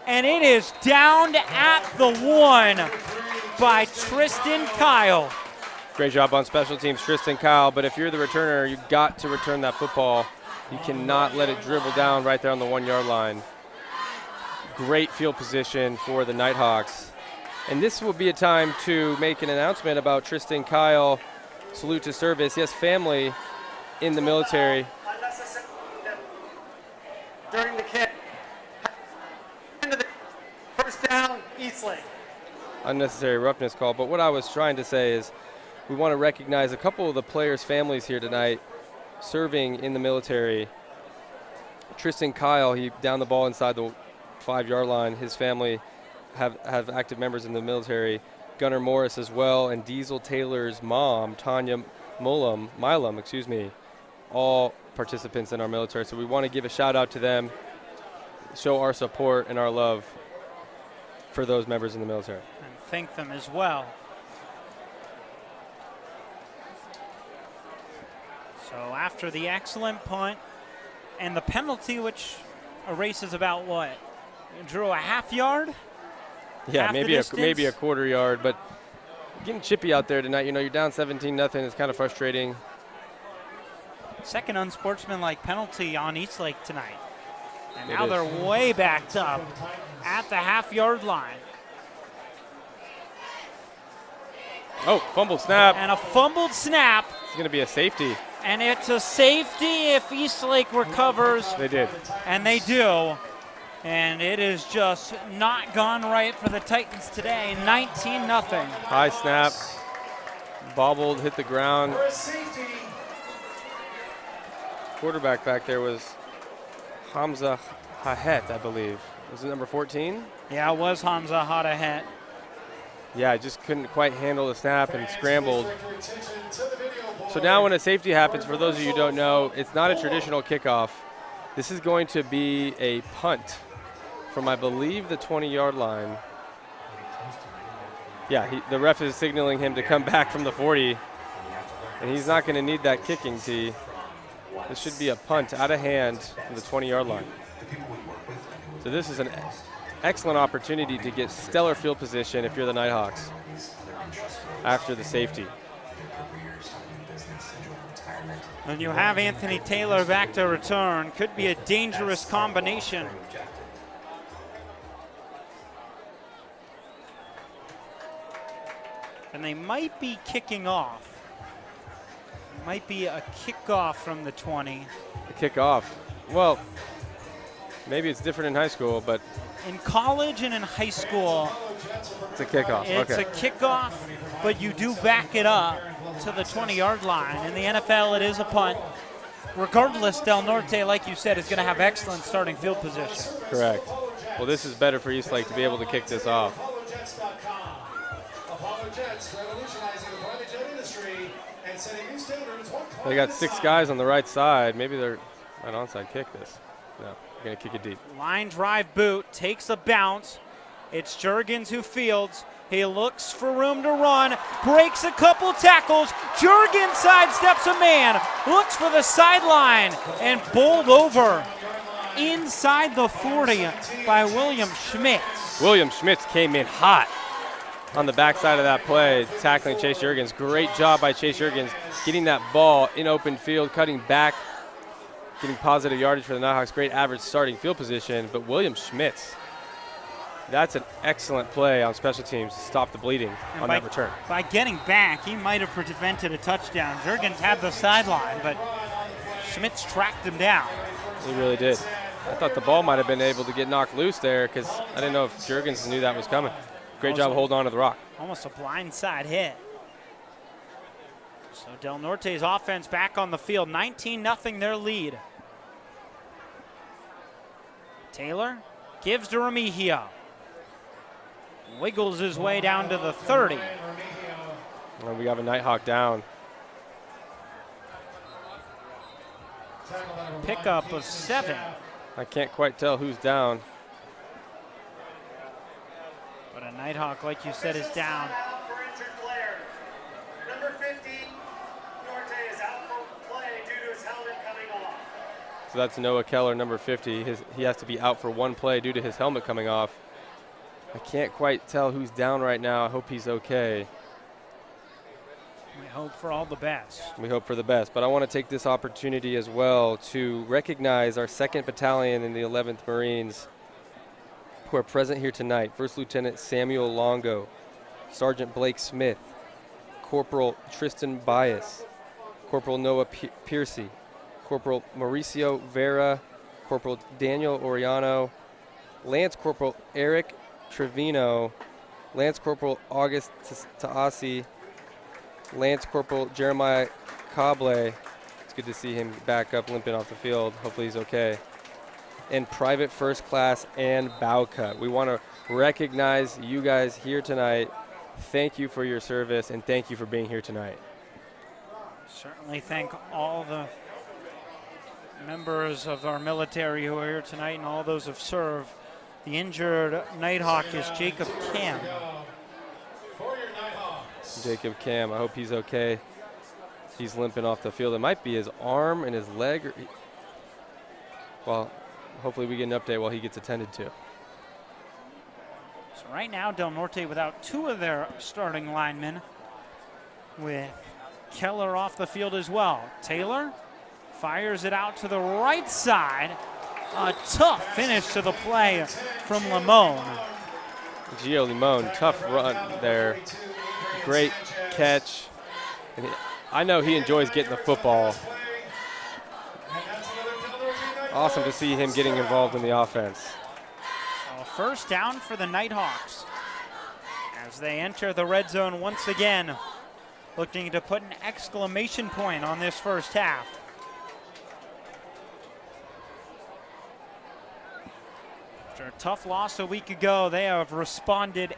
and it is downed at the 1 by Tristan Kyle. Great job on special teams, Tristan Kyle, but if you're the returner, you've got to return that football. You cannot let it dribble down right there on the 1 yard line. Great field position for the Nighthawks. And this will be a time to make an announcement about Tristan Kyle. Salute to service. He has family in the military. During the kick. First down, Eastlake. Unnecessary roughness call. But what I was trying to say is we want to recognize a couple of the players' families here tonight serving in the military. Tristan Kyle, he downed the ball inside the 5 yard line. His family have active members in the military. Gunnar Morris as well, and Diesel Taylor's mom, Tanya Milam, all participants in our military. So we want to give a shout out to them, show our support and our love for those members in the military. And thank them as well. So after the excellent punt and the penalty, which erases about what? Drew, a half yard? Yeah, maybe a quarter yard, but getting chippy out there tonight. You know, you're down 17-0. It's kind of frustrating. Second unsportsmanlike penalty on Eastlake tonight. And now they're way backed up at the half-yard line. Oh, fumbled snap. And a fumbled snap. It's going to be a safety. And it's a safety if Eastlake recovers. They did. And they do. And it is just not gone right for the Titans today. 19-0. High snap. Bobbled, hit the ground. Quarterback back there was Hamza Hahet, I believe. Was it number 14? Yeah, it was Hamza Hahet. Yeah, just couldn't quite handle the snap and scrambled. So now when a safety happens, for those of you who don't know, it's not a traditional kickoff. This is going to be a punt from, I believe, the 20-yard line. Yeah, the ref is signaling him to come back from the 40, and he's not going to need that kicking tee. This should be a punt out of hand from the 20-yard line. So this is an excellent opportunity to get stellar field position if you're the Nighthawks after the safety. And you have Anthony Taylor back to return. Could be a dangerous combination. And they might be kicking off. Might be a kickoff from the 20. A kickoff. Well, maybe it's different in high school, but In college and in high school, it's a kickoff. it's Okay. a kickoff, but you do back it up to the 20-yard line. In the NFL, it is a punt. Regardless, Del Norte, like you said, is going to have excellent starting field position. Correct. Well, this is better for Eastlake to be able to kick this off. They got 6 guys on the right side. Maybe they're an onside kick this. No, they're going to kick it deep. Line drive boot, takes a bounce. It's Juergens who fields. He looks for room to run, breaks a couple tackles. Juergens sidesteps a man, looks for the sideline, and bowled over inside the 40 by William Schmitz. William Schmitz came in hot on the backside of that play, tackling Chase Juergens. Great job by Chase Juergens getting that ball in open field, cutting back, getting positive yardage for the Nighthawks. Great average starting field position, but William Schmitz, that's an excellent play on special teams to stop the bleeding on that return. By getting back, he might have prevented a touchdown. Juergens had the sideline, but Schmitz tracked him down. He really did. I thought the ball might have been able to get knocked loose there because I didn't know if Juergens knew that was coming. Great job holding on to the rock. Almost a blindside hit. So Del Norte's offense back on the field, 19-0 their lead. Taylor gives to Remigio. Wiggles his way down to the 30. And we have a Nighthawk down. Pickup of 7. I can't quite tell who's down. But a Nighthawk, like you said, is down. For injured player. Number 50, Norte is out for play due to his helmet coming off. So that's Noah Keller, number 50. He has to be out for 1 play due to his helmet coming off. I can't quite tell who's down right now. I hope he's okay. We hope for all the best. We hope for the best. But I want to take this opportunity as well to recognize our 2nd Battalion in the 11th Marines who are present here tonight. First Lieutenant Samuel Longo, Sergeant Blake Smith, Corporal Tristan Bias, Corporal Noah Piercy, Corporal Mauricio Vera, Corporal Daniel Oriano, Lance Corporal Eric Trevino, Lance Corporal August Taasi, Lance Corporal Jeremiah Coble. It's good to see him back up limping off the field. Hopefully he's okay. And Private First Class and Bowcut. We want to recognize you guys here tonight. Thank you for your service and thank you for being here tonight. Certainly thank all the members of our military who are here tonight and all those who have served. The injured Nighthawk is Jacob Cam. Jacob Cam, I hope he's okay. He's limping off the field. It might be his arm and his leg. Well, hopefully we get an update while he gets attended to. So right now, Del Norte without 2 of their starting linemen, with Keller off the field as well. Taylor fires it out to the right side. A tough finish to the play from Limon. Gio Limon, tough run there. Great catch. And I know he enjoys getting the football. Awesome to see him getting involved in the offense. So first down for the Nighthawks as they enter the red zone once again, looking to put an exclamation point on this first half. After a tough loss a week ago, they have responded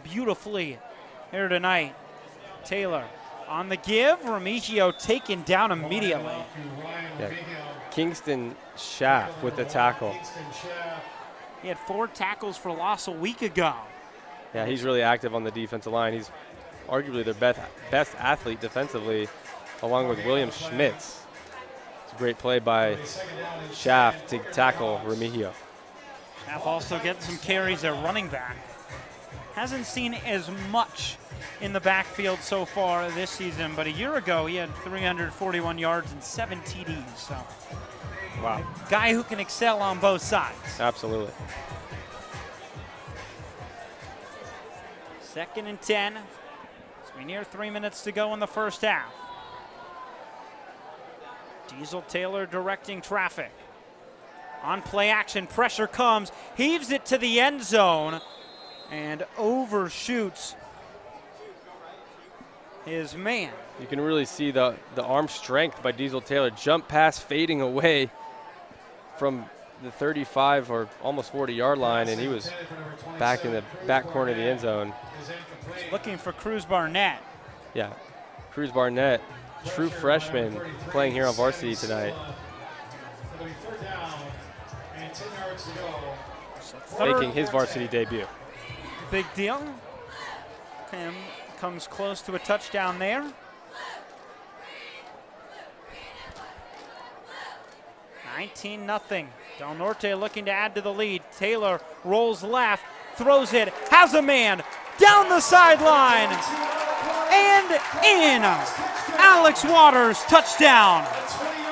beautifully here tonight. Taylor on the give, Remigio taken down immediately. Yeah. Kingston Schaff with the tackle. He had 4 tackles for loss a week ago. Yeah, he's really active on the defensive line. He's arguably their best athlete defensively, along with William Schmitz. It's a great play by Schaff to tackle Remigio. Schaff also gets some carries at running back. Hasn't seen as much in the backfield so far this season, but a year ago he had 341 yards and 7 TDs. So, wow. A guy who can excel on both sides. Absolutely. 2nd and 10. As we near 3 minutes to go in the first half. Diesel Taylor directing traffic. On play action, pressure comes, heaves it to the end zone, and overshoots his man. You can really see the arm strength by Diesel Taylor. Jump pass fading away from the 35 or almost 40-yard line, and he was back in the back corner of the end zone. Looking for Cruz Barnett. Yeah, Cruz Barnett, true freshman, playing here on varsity tonight. Making his varsity debut. Big deal. Comes close to a touchdown there. 19-0. Del Norte looking to add to the lead. Taylor rolls left, throws it, has a man, down the sideline, and in. Alex Waters, touchdown.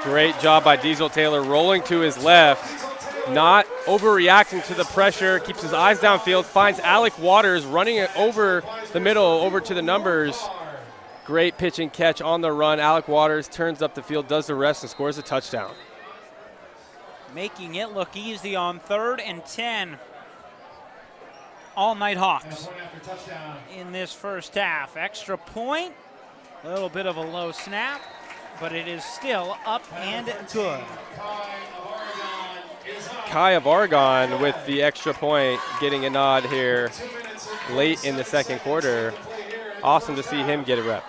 Great job by Diesel Taylor, rolling to his left, not overreacting to the pressure, keeps his eyes downfield, finds Alec Waters running it over the middle, over to the numbers. Great pitch and catch on the run. Alec Waters turns up the field, does the rest, and scores a touchdown. Making it look easy on 3rd and 10. All Nighthawks in this first half. Extra point, a little bit of a low snap, but it is still up and good. Kai of Argonne with the extra point, getting a nod here late in the second quarter. Awesome to see him get a rep.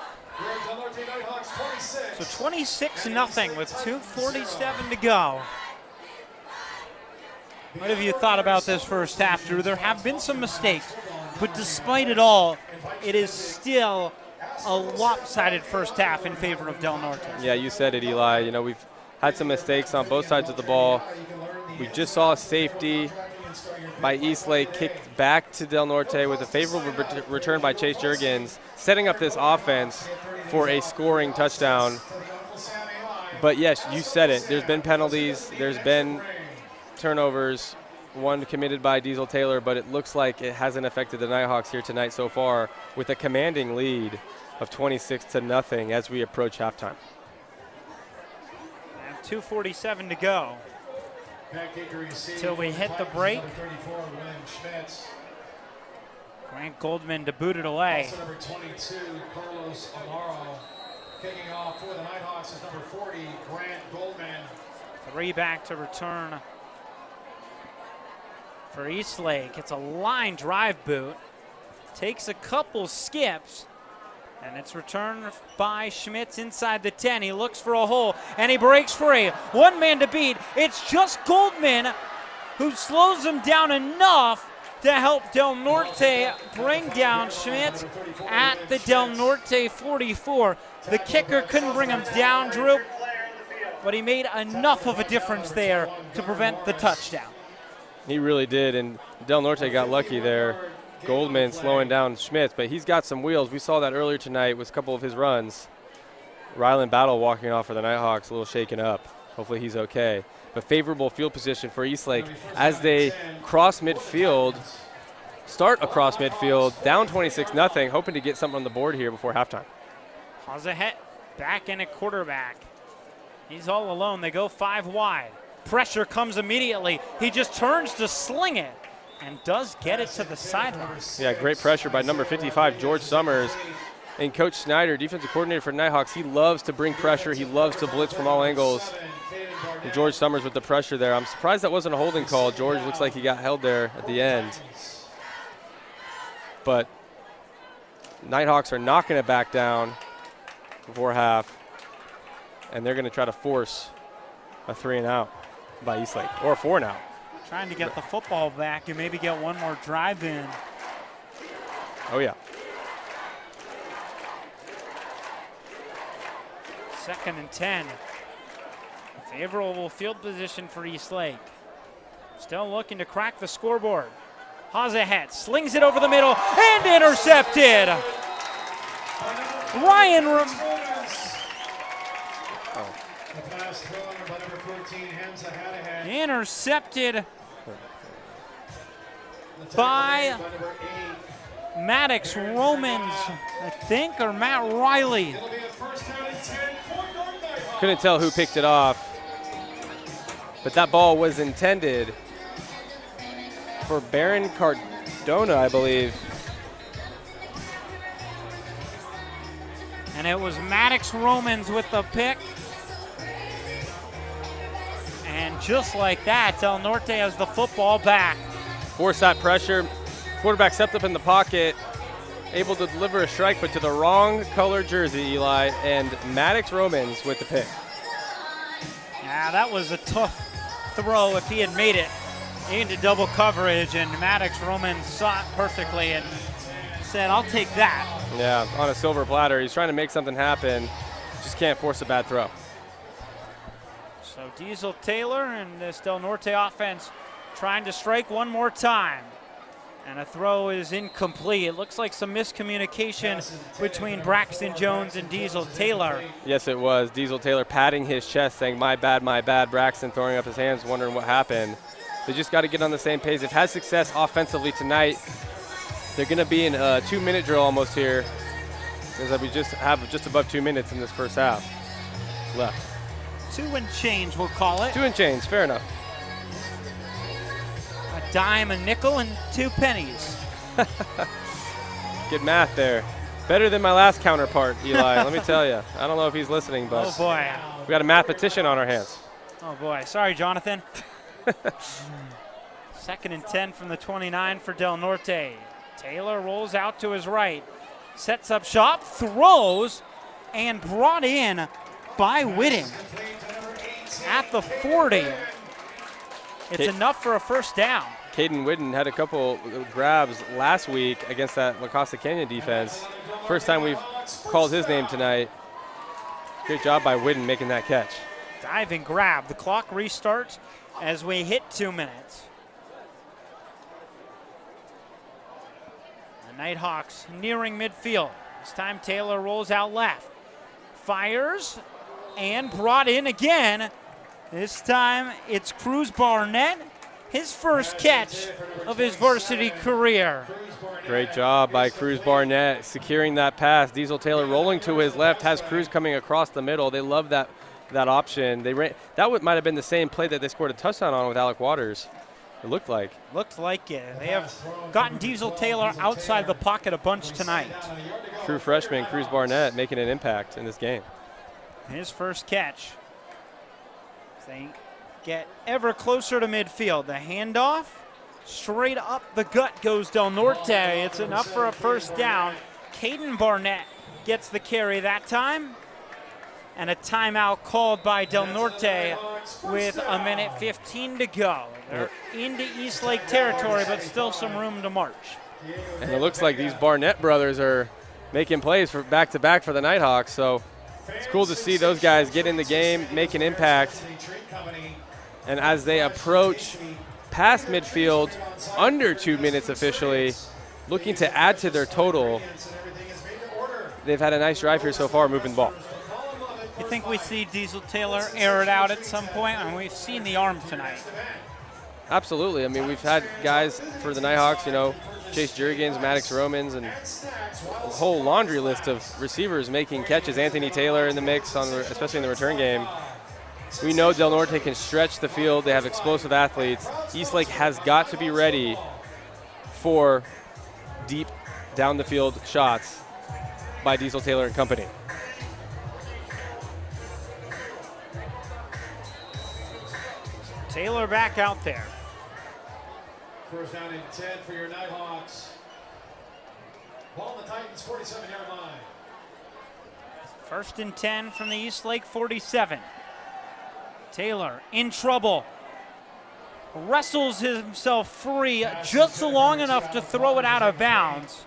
So 26-0 with 2:47 to go. What have you thought about this first half, Drew? There have been some mistakes, but despite it all, it is still a lopsided first half in favor of Del Norte. Yeah, you said it, Eli. You know, we've had some mistakes on both sides of the ball. We just saw a safety by Eastlake kicked back to Del Norte with a favorable return by Chase Juergens, setting up this offense for a scoring touchdown. But yes, you said it. There's been penalties. There's been turnovers, one committed by Diesel Taylor, but it looks like it hasn't affected the Nighthawks here tonight so far, with a commanding lead of 26-0 as we approach halftime. 2:47 to go till we hit the break. Grant Goldman to boot it away. Also number 22, Carlos Amaro. Kicking off for the Nighthawks is number 40, Grant Goldman. 3 back to return for Eastlake. It's a line drive boot. Takes a couple skips, and it's returned by Schmitz inside the 10. He looks for a hole, and he breaks free. One man to beat. It's just Goldman who slows him down enough to help Del Norte bring down Schmitz at the Del Norte 44. The kicker couldn't bring him down, Drew, but he made enough of a difference there to prevent the touchdown. He really did, and Del Norte got lucky there. Goldman slowing down Schmitz, but he's got some wheels. We saw that earlier tonight with a couple of his runs. Rylan Battle walking off for the Nighthawks, a little shaken up. Hopefully he's okay. But favorable field position for Eastlake as they cross midfield, start across midfield, down 26-0, hoping to get something on the board here before halftime. Hazahet back in at quarterback. He's all alone. They go 5 wide. Pressure comes immediately. He just turns to sling it and does get it to the sideline. Yeah, great pressure by number 55, George Summers. And Coach Snyder, defensive coordinator for Nighthawks, he loves to bring pressure. He loves to blitz from all angles. And George Summers with the pressure there. I'm surprised that wasn't a holding call. George looks like he got held there at the end. But Nighthawks are knocking it back down before half. And they're going to try to force a 3-and-out by Eastlake, or a 4-and-out. Trying to get the football back and maybe get one more drive in. Oh, yeah. 2nd and 10. Favorable field position for Eastlake. Still looking to crack the scoreboard. Hazahet slings it over the middle and intercepted. Ryan intercepted by Maddox Romans, I think, or Matt Riley. Couldn't tell who picked it off. But that ball was intended for Baron Cardona, I believe. And it was Maddox Romans with the pick. And just like that, Del Norte has the football back. Force that pressure. Quarterback stepped up in the pocket, able to deliver a strike, but to the wrong color jersey, Eli, and Maddox Romans with the pick. Yeah, that was a tough throw if he had made it into double coverage, and Maddox Romans saw it perfectly and said, I'll take that. Yeah, on a silver platter. He's trying to make something happen, just can't force a bad throw. So Diesel Taylor and this Del Norte offense trying to strike one more time. And a throw is incomplete. It looks like some miscommunication between Braxton Jones and Diesel Taylor. Yes, it was. Diesel Taylor patting his chest, saying, my bad, my bad. Braxton throwing up his hands, wondering what happened. They just got to get on the same page. They've had success offensively tonight. They're going to be in a 2-minute drill almost here, because we just have just above 2 minutes in this first half left. 2 and change, we'll call it. 2 and change, fair enough. A dime, a nickel, and 2 pennies. Good math there. Better than my last counterpart, Eli, let me tell you. I don't know if he's listening, but oh boy. We got a mathematician on our hands. Oh boy, sorry, Jonathan. 2nd and 10 from the 29 for Del Norte. Taylor rolls out to his right, sets up shop, throws, and brought in by Whitten at the 40. It's enough for a first down. Caden Whitten had a couple grabs last week against that La Costa Canyon defense. First time we've called his name tonight. Great job by Whitten making that catch. Diving grab. The clock restarts as we hit 2 minutes. The Nighthawks nearing midfield. This time Taylor rolls out left. Fires and brought in again. This time it's Cruz Barnett, his first catch of his varsity career. Great job by Cruz Barnett securing that pass. Diesel Taylor rolling to his left, has Cruz coming across the middle. They love that option. That might have been the same play that they scored a touchdown on with Alec Waters. It looked like. Looked like it. They have gotten Diesel Taylor outside the pocket a bunch tonight. True freshman Cruz Barnett making an impact in this game. His first catch. They get ever closer to midfield. The handoff, straight up the gut goes Del Norte. It's enough for a first down. Caden Barnett gets the carry that time. And a timeout called by Del Norte with 1:15 to go. They're into Eastlake territory, but still some room to march. And it looks like these Barnett brothers are making plays for back-to-back for the Nighthawks, so it's cool to see those guys get in the game, make an impact. And as they approach past midfield, under 2 minutes officially, looking to add to their total, they've had a nice drive here so far moving the ball. You think we see Diesel Taylor air it out at some point? I mean, we've seen the arm tonight. Absolutely. I mean, we've had guys for the Nighthawks, you know, Chase Jurgens, Maddox Romans, and a whole laundry list of receivers making catches. Anthony Taylor in the mix, especially in the return game. We know Del Norte can stretch the field. They have explosive athletes. Eastlake has got to be ready for deep down the field shots by Diesel Taylor and company. Taylor back out there. First down and 10 for your Nighthawks. Ball on the Titans' 47-yard line. 1st and 10 from the Eastlake 47. Taylor in trouble. Wrestles himself free just long enough to throw it out of bounds.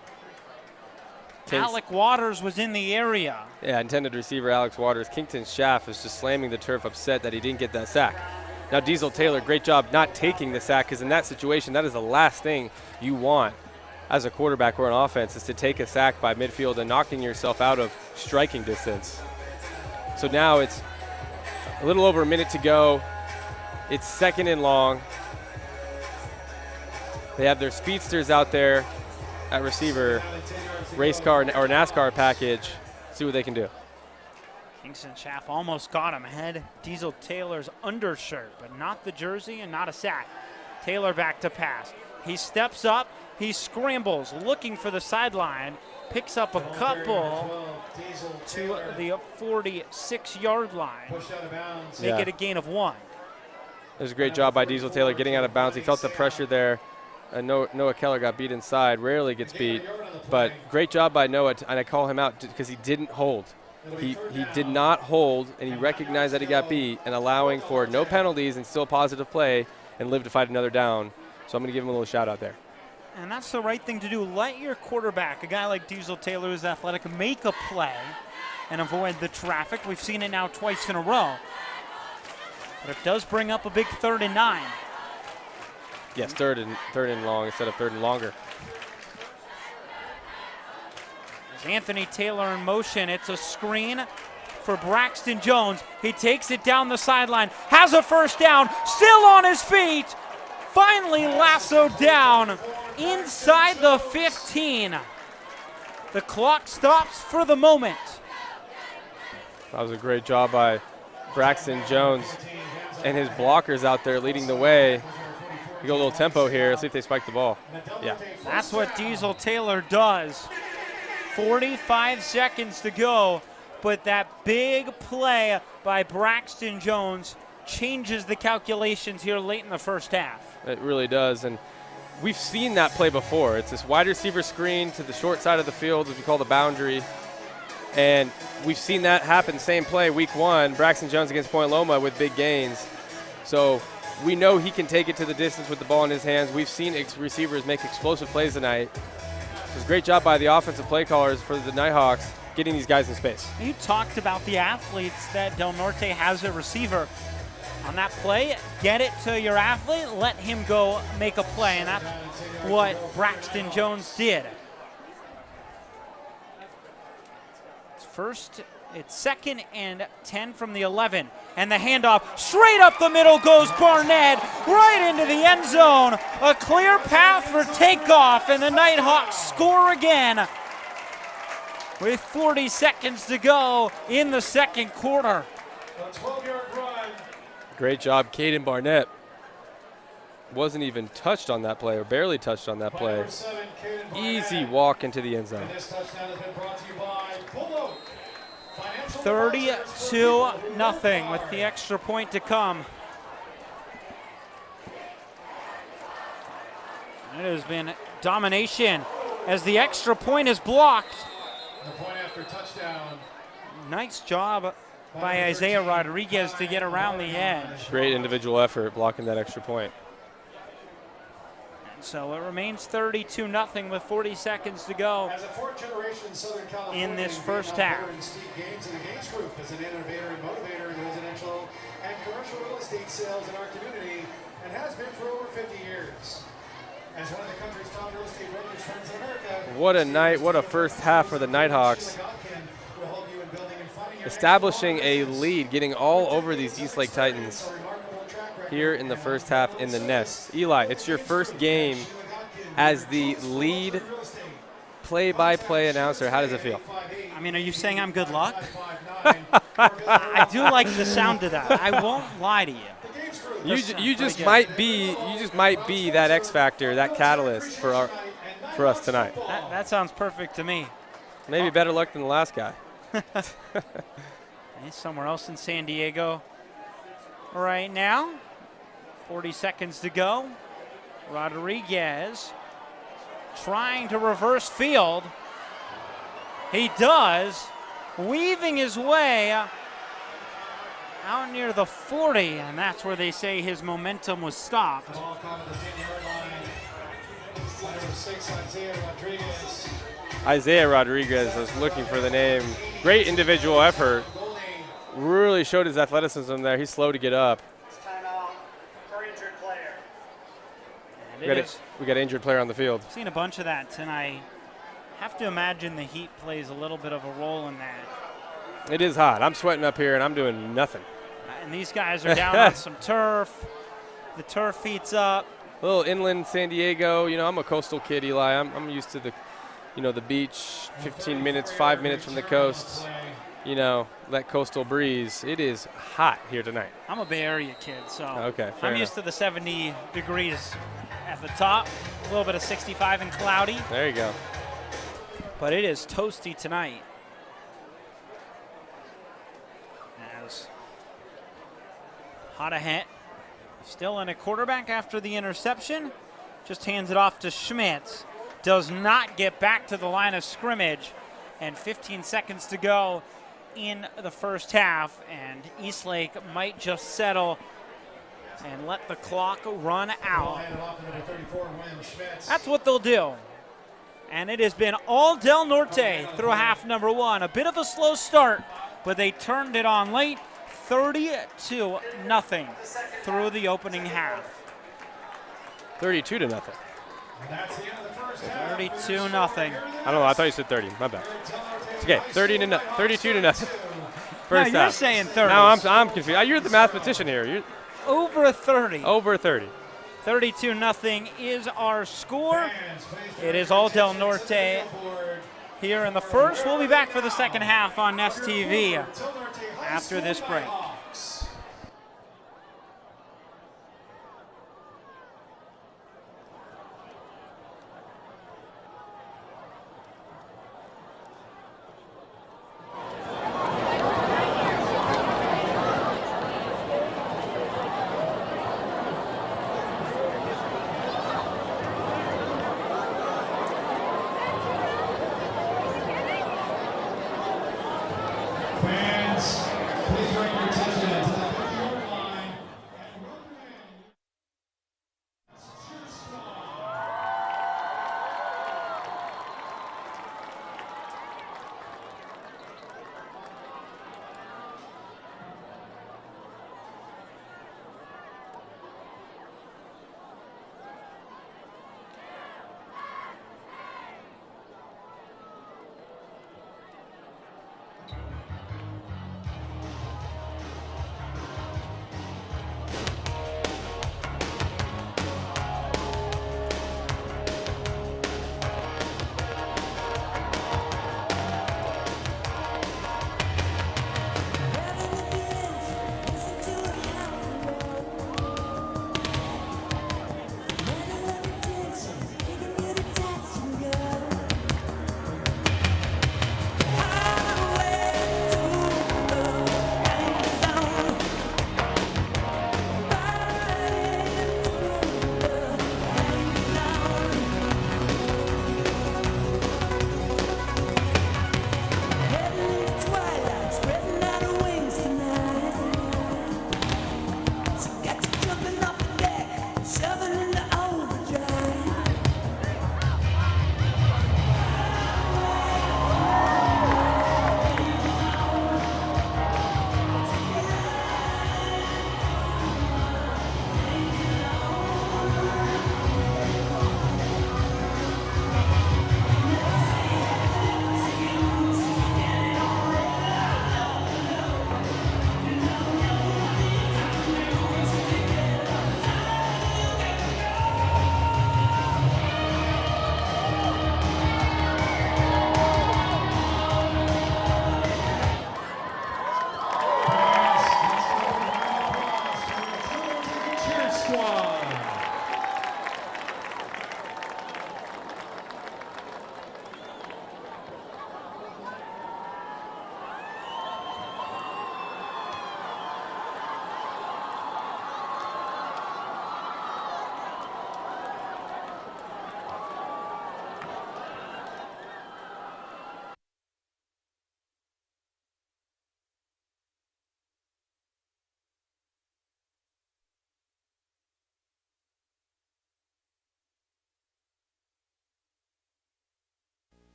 Alec Waters was in the area. Yeah, intended receiver Alex Waters. Kington Schaff is just slamming the turf, upset that he didn't get that sack. Now Diesel Taylor, great job not taking the sack, because in that situation, that is the last thing you want as a quarterback or an offense, is to take a sack by midfield and knocking yourself out of striking distance. So now it's a little over a minute to go. It's 2nd and long. They have their speedsters out there at receiver, race car or NASCAR package. See what they can do. Kingston Schaff almost got him. Had Diesel Taylor's undershirt, but not the jersey and not a sack. Taylor back to pass. He steps up, he scrambles, looking for the sideline, picks up a couple to the 46-yard line. Make it a gain of 1. It was a great job by Diesel Taylor getting out of bounds. He felt the pressure there. Noah Keller got beat inside, rarely gets beat, but great job by Noah, and I call him out because he didn't hold. He did not hold, and he recognized that he got beat, and allowing for no penalties and still positive play and live to fight another down. So I'm going to give him a little shout out there. And that's the right thing to do. Let your quarterback, a guy like Diesel Taylor who's athletic, make a play and avoid the traffic. We've seen it now twice in a row. But it does bring up a big 3rd and 9. Yes, third and long instead of 3rd and longer. There's Anthony Taylor in motion. It's a screen for Braxton Jones. He takes it down the sideline, has a first down, still on his feet. Finally lassoed down inside the 15. The clock stops for the moment. That was a great job by Braxton Jones and his blockers out there leading the way. We go a little tempo here. Let's see if they spike the ball. Yeah. That's what Diesel Taylor does. 45 seconds to go, but that big play by Braxton Jones changes the calculations here late in the first half. It really does, and we've seen that play before. It's this wide receiver screen to the short side of the field, as we call the boundary, and we've seen that happen, same play, week 1, Braxton Jones against Point Loma with big gains. So we know he can take it to the distance with the ball in his hands. We've seen receivers make explosive plays tonight. It was a great job by the offensive play callers for the Nighthawks getting these guys in space. You talked about the athletes that Del Norte has a receiver. On that play, get it to your athlete, let him go make a play, and that's what Braxton Jones did. It's 2nd and 10 from the 11, and the handoff straight up the middle goes Barnett, right into the end zone. A clear path for takeoff, and the Nighthawks score again with 40 seconds to go in the second quarter. A 12-yard run. Great job, Caden Barnett. Wasn't even touched on that play, or barely touched on that play. Easy walk into the end zone. 32-0 with the extra point to come. It has been domination as the extra point is blocked. The point after touchdown. Nice job by Isaiah Rodriguez to get around the edge. Great individual effort blocking that extra point. And so it remains 32-0 with 40 seconds to go As a fourth-generation Southern California in this first half. Steve Gaines and the Gaines Group is an innovator and motivator in residential and commercial real estate sales in our community and has been for over 50 years. As one of the country's top real estate brokers friends in America. What a night, what a first half for the Nighthawks. Establishing a lead, getting all over these Eastlake Titans here in the first half in the nest. Eli, it's your first game as the lead play-by-play announcer. How does it feel? I mean, are you saying I'm good luck? I do like the sound of that. I won't lie to you. You just might be that X factor, that catalyst for us tonight. That sounds perfect to me. Maybe better luck than the last guy. He's somewhere else in San Diego right now. 40 seconds to go. Rodriguez trying to reverse field. He does, weaving his way out near the 40, and that's where they say his momentum was stopped. Isaiah Rodriguez, I was looking for the name. Great individual effort. Really showed his athleticism there. He's slow to get up. We got an injured player on the field. I've seen a bunch of that tonight. Have to imagine the heat plays a little bit of a role in that. It is hot. I'm sweating up here, and I'm doing nothing. And these guys are down on some turf. The turf heats up. A little inland San Diego. You know, I'm a coastal kid, Eli. I'm used to the beach, 15 minutes, 5 minutes from the coast. you know, that coastal breeze. It is hot here tonight. I'm a Bay Area kid, so okay, I'm used to the 70 degrees at the top, a little bit of 65 and cloudy. There you go. But it is toasty tonight. As Hodahet still in a quarterback after the interception. Just hands it off to Schmitz. Does not get back to the line of scrimmage. And 15 seconds to go in the first half. And Eastlake might just settle and let the clock run out. That's what they'll do. And it has been all Del Norte through half number one. A bit of a slow start, but they turned it on late. 32-0 through the opening half. 32-0. That's the end of the first half. 32-0. I don't know. I thought you said 30. My bad. It's okay. 32-0. First no, you're half. saying 30. No, I'm confused. You're the mathematician here. You're over 30. over 30. 32-0 is our score. It is all Del Norte here in the first. We'll be back for the second half on Nest TV after this break.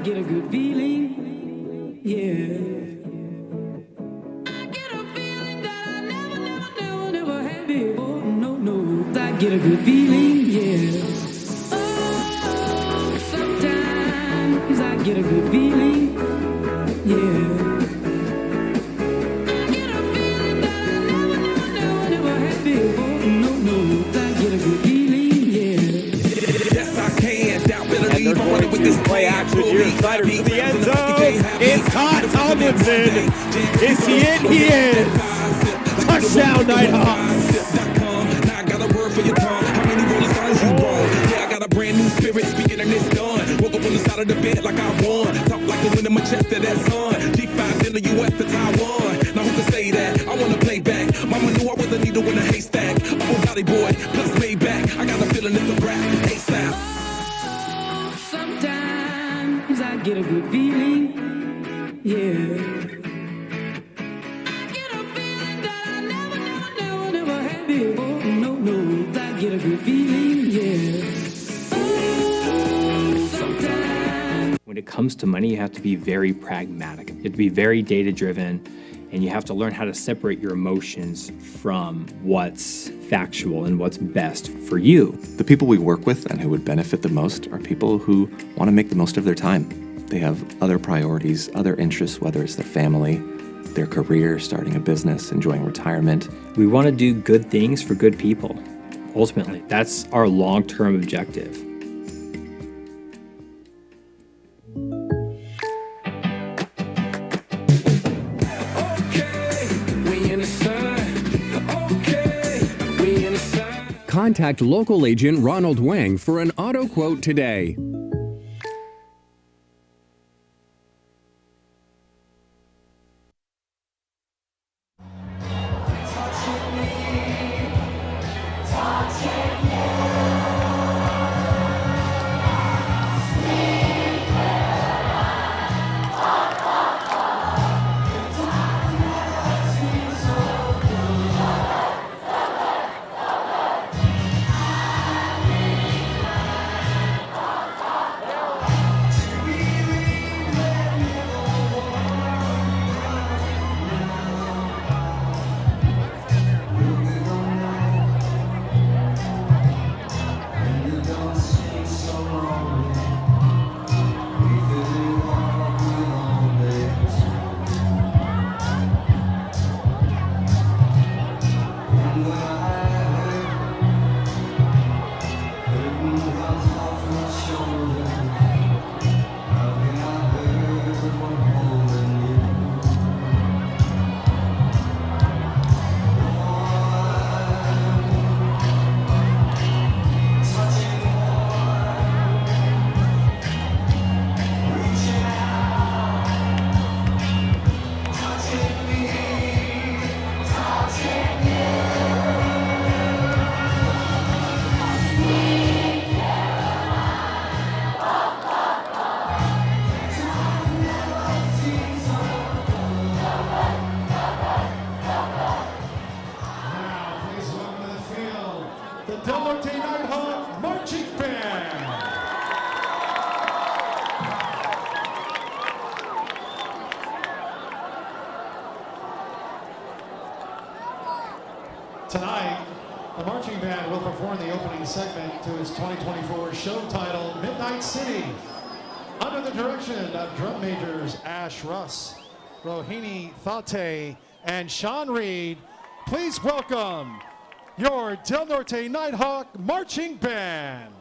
get a good feeling, yeah. I get a feeling that I never had before, no. I get a good feeling, yeah. Oh, sometimes I get a good feeling, yeah. I get a feeling that I never They're going to play action here. Snyder to the end zone. It's caught. Tomlinson. Is he in? He is. Touchdown, Nighthawks. Now I got a word for your tongue. How many rolling stones you wrong? Yeah, I got a brand new spirit speaking and it's done. Woke up on the side of the bed like I won. Talk like the wind in my chest to that sun. G5 in the US to Taiwan. Now who can say that? I wanna play back. Mama knew I was a needle in a haystack. I'm a body boy, plus made back. I got a feeling it's a rap. ASAP. Oh, sometimes I get a good feeling, yeah. I get a feeling that I never had before. No, I get a good feeling, yeah. Oh, sometimes. When it comes to money, you have to be very pragmatic. You have to be very data-driven, and you have to learn how to separate your emotions from what's factual and what's best for you. The people we work with and who would benefit the most are people who want to make the most of their time. They have other priorities, other interests, whether it's their family, their career, starting a business, enjoying retirement. We want to do good things for good people. Ultimately, that's our long-term objective. Contact local agent Ronald Wang for an auto quote today. Tonight, the marching band will perform the opening segment to its 2024 show titled Midnight City, under the direction of drum majors Ash Russ, Rohini Thate, and Sean Reed. Please welcome your Del Norte Nighthawk Marching Band.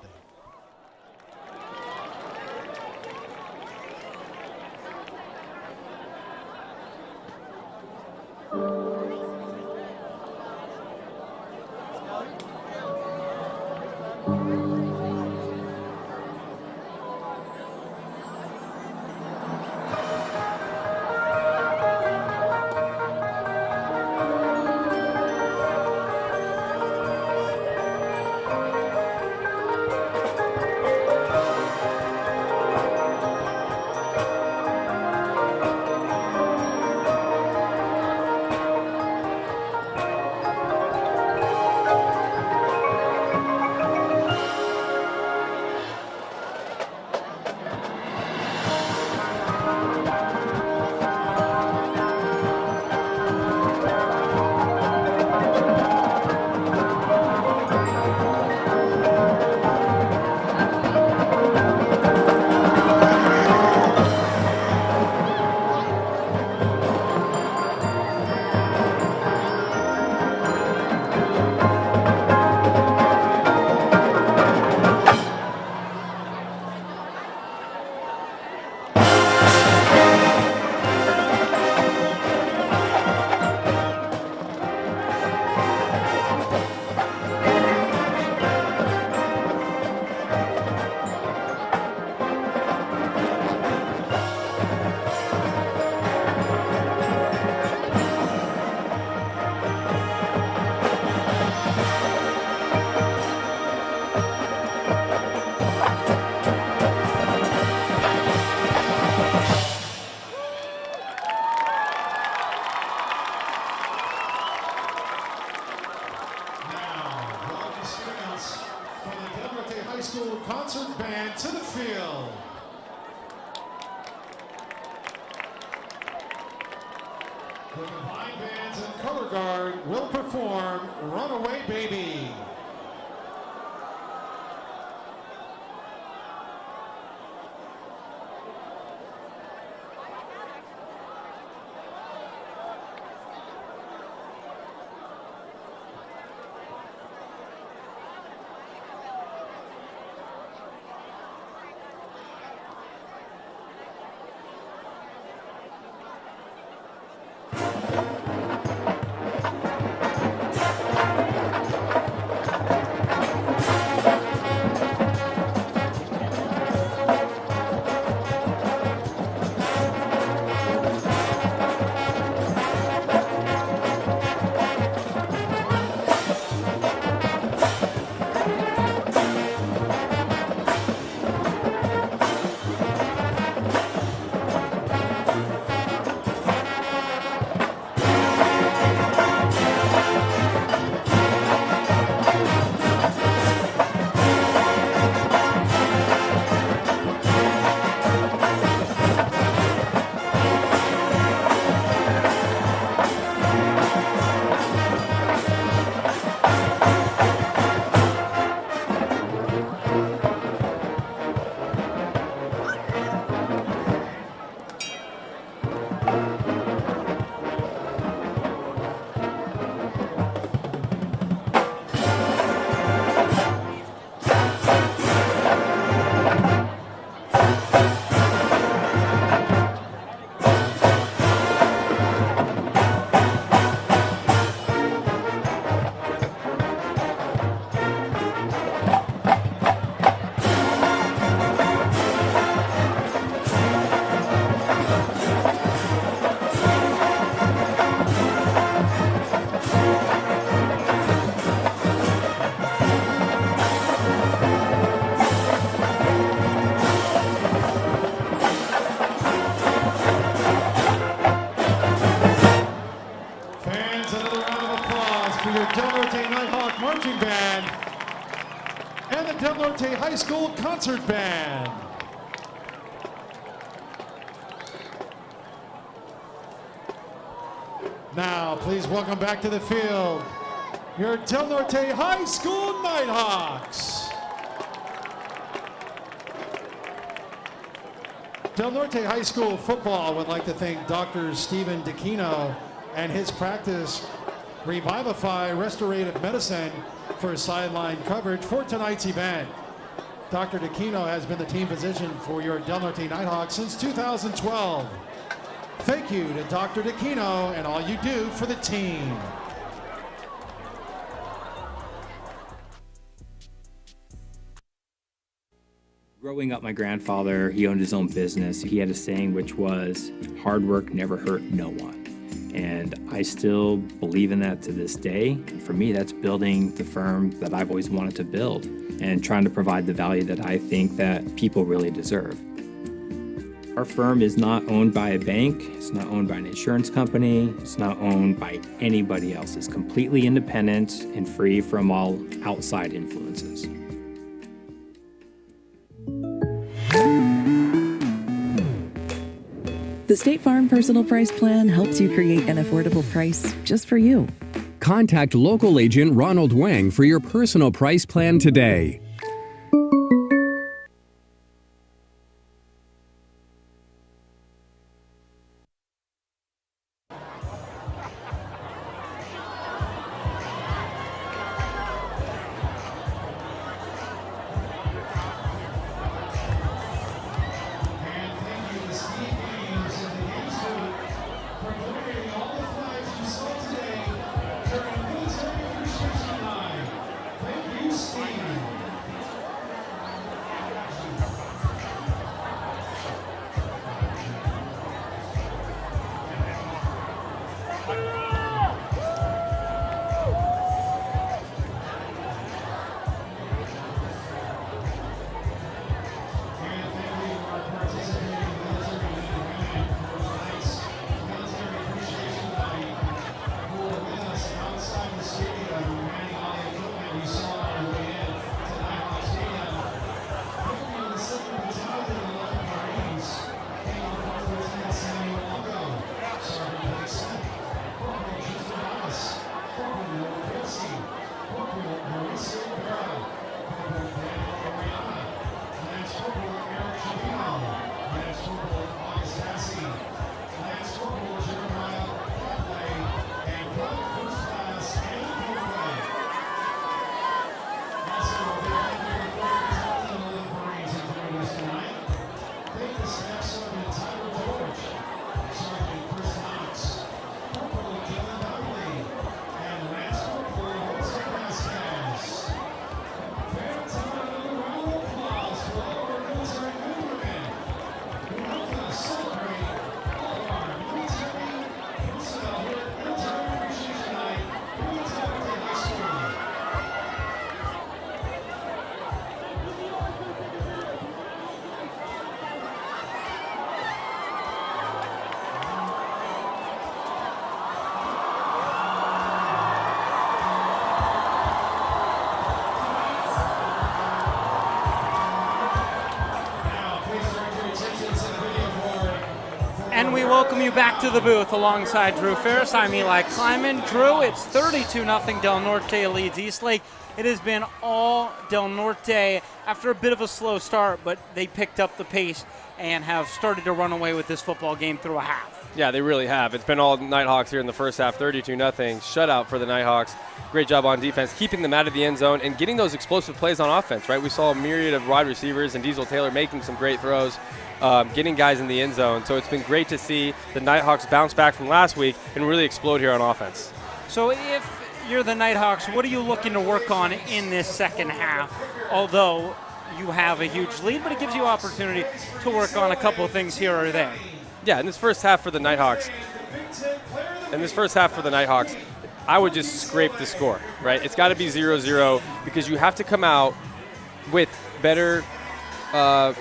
School Concert Band to the field. The combined bands and color guard will perform Runaway Baby. Norte High School Concert Band. Now, please welcome back to the field your Del Norte High School Nighthawks. Del Norte High School football would like to thank Dr. Stephen DeCino and his practice Revivify Restorative Medicine for sideline coverage for tonight's event. Dr. DeCino has been the team physician for your Del Norte Nighthawks since 2012. Thank you to Dr. DeCino and all you do for the team. Growing up, my grandfather, he owned his own business. He had a saying which was, hard work never hurt no one. And I still believe in that to this day. For me, that's building the firm that I've always wanted to build and trying to provide the value that I think that people really deserve. Our firm is not owned by a bank. It's not owned by an insurance company. It's not owned by anybody else. It's completely independent and free from all outside influences. The State Farm Personal Price Plan helps you create an affordable price just for you. Contact local agent Ronald Wang for your personal price plan today. welcome you back to the booth alongside Drew Ferris. I'm Eli Kleiman. Drew, it's 32-0 Del Norte leads Eastlake. It has been all Del Norte after a bit of a slow start, but they picked up the pace and have started to run away with this football game through a half. Yeah, they really have. It's been all Nighthawks here in the first half, 32-0. Shutout for the Nighthawks. Great job on defense, keeping them out of the end zone and getting those explosive plays on offense, right? We saw a myriad of wide receivers and Diesel Taylor making some great throws, getting guys in the end zone. So it's been great to see the Nighthawks bounce back from last week and really explode here on offense. So if you're the Nighthawks, what are you looking to work on in this second half? Although you have a huge lead, but it gives you opportunity to work on a couple of things here or there. Yeah, in this first half for the Nighthawks, I would just scrape the score, right? It's got to be 0-0 because you have to come out with better as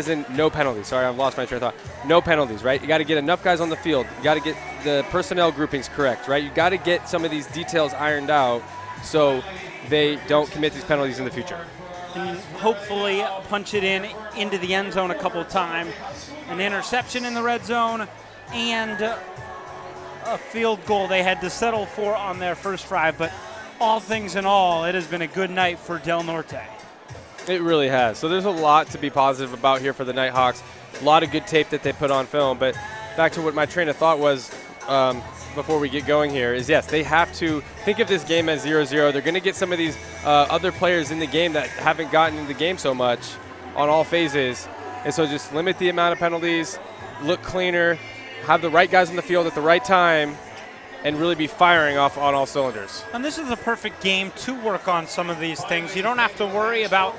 in no penalties. Sorry, I've lost my train of thought. No penalties, right? You got to get enough guys on the field. You got to get the personnel groupings correct, right? You got to get some of these details ironed out so they don't commit these penalties in the future. And hopefully punch it into the end zone a couple of times. An interception in the red zone and a field goal they had to settle for on their first drive. But all things in all, it has been a good night for Del Norte. It really has. So there's a lot to be positive about here for the Nighthawks. A lot of good tape that they put on film. But back to what my train of thought was before we get going here is, yes, they have to think of this game as 0-0. They're going to get some of these other players in the game that haven't gotten in the game so much on all phases. And so just limit the amount of penalties, look cleaner, have the right guys on the field at the right time, and really be firing off on all cylinders. And this is a perfect game to work on some of these things. You don't have to worry about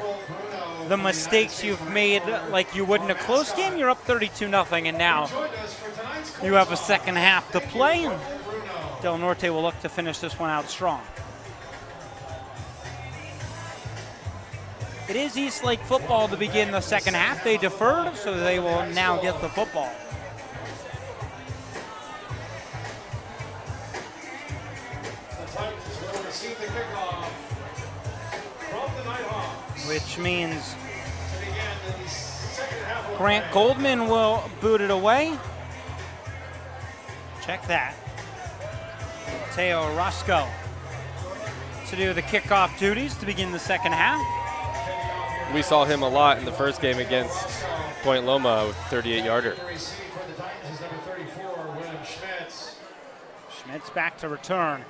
the mistakes you've made like you would in a close game. You're up 32-0, and now you have a second half to play, and Del Norte will look to finish this one out strong. It is Eastlake football to begin the second half. They deferred, so they will now get the football. Which means Grant Goldman will boot it away. Check that. Mateo Roscoe to do the kickoff duties to begin the second half. We saw him a lot in the first game against Point Loma with a 38-yarder. Schmitz back to return.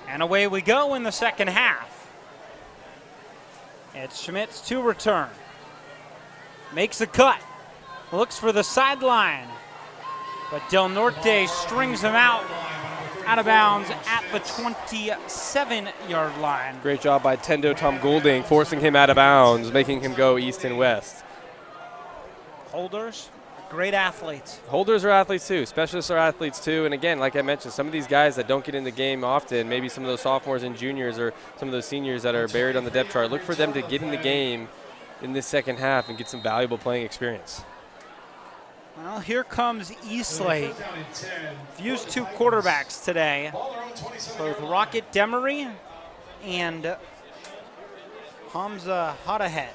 And away we go in the second half. It's Schmitz to return. Makes a cut. Looks for the sideline. But Del Norte strings him out of bounds at the 27-yard line. Great job by Tendo Tom Goulding, forcing him out of bounds, making him go east and west. Holders, great athletes. Holders are athletes too. Specialists are athletes too. And again, like I mentioned, some of these guys that don't get in the game often, maybe some of those sophomores and juniors or some of those seniors that are buried on the depth chart, look for them to get in the game in this second half and get some valuable playing experience. Well, here comes Eastlake. Used two quarterbacks today, both Rocket Demery and Hamza Hadahet.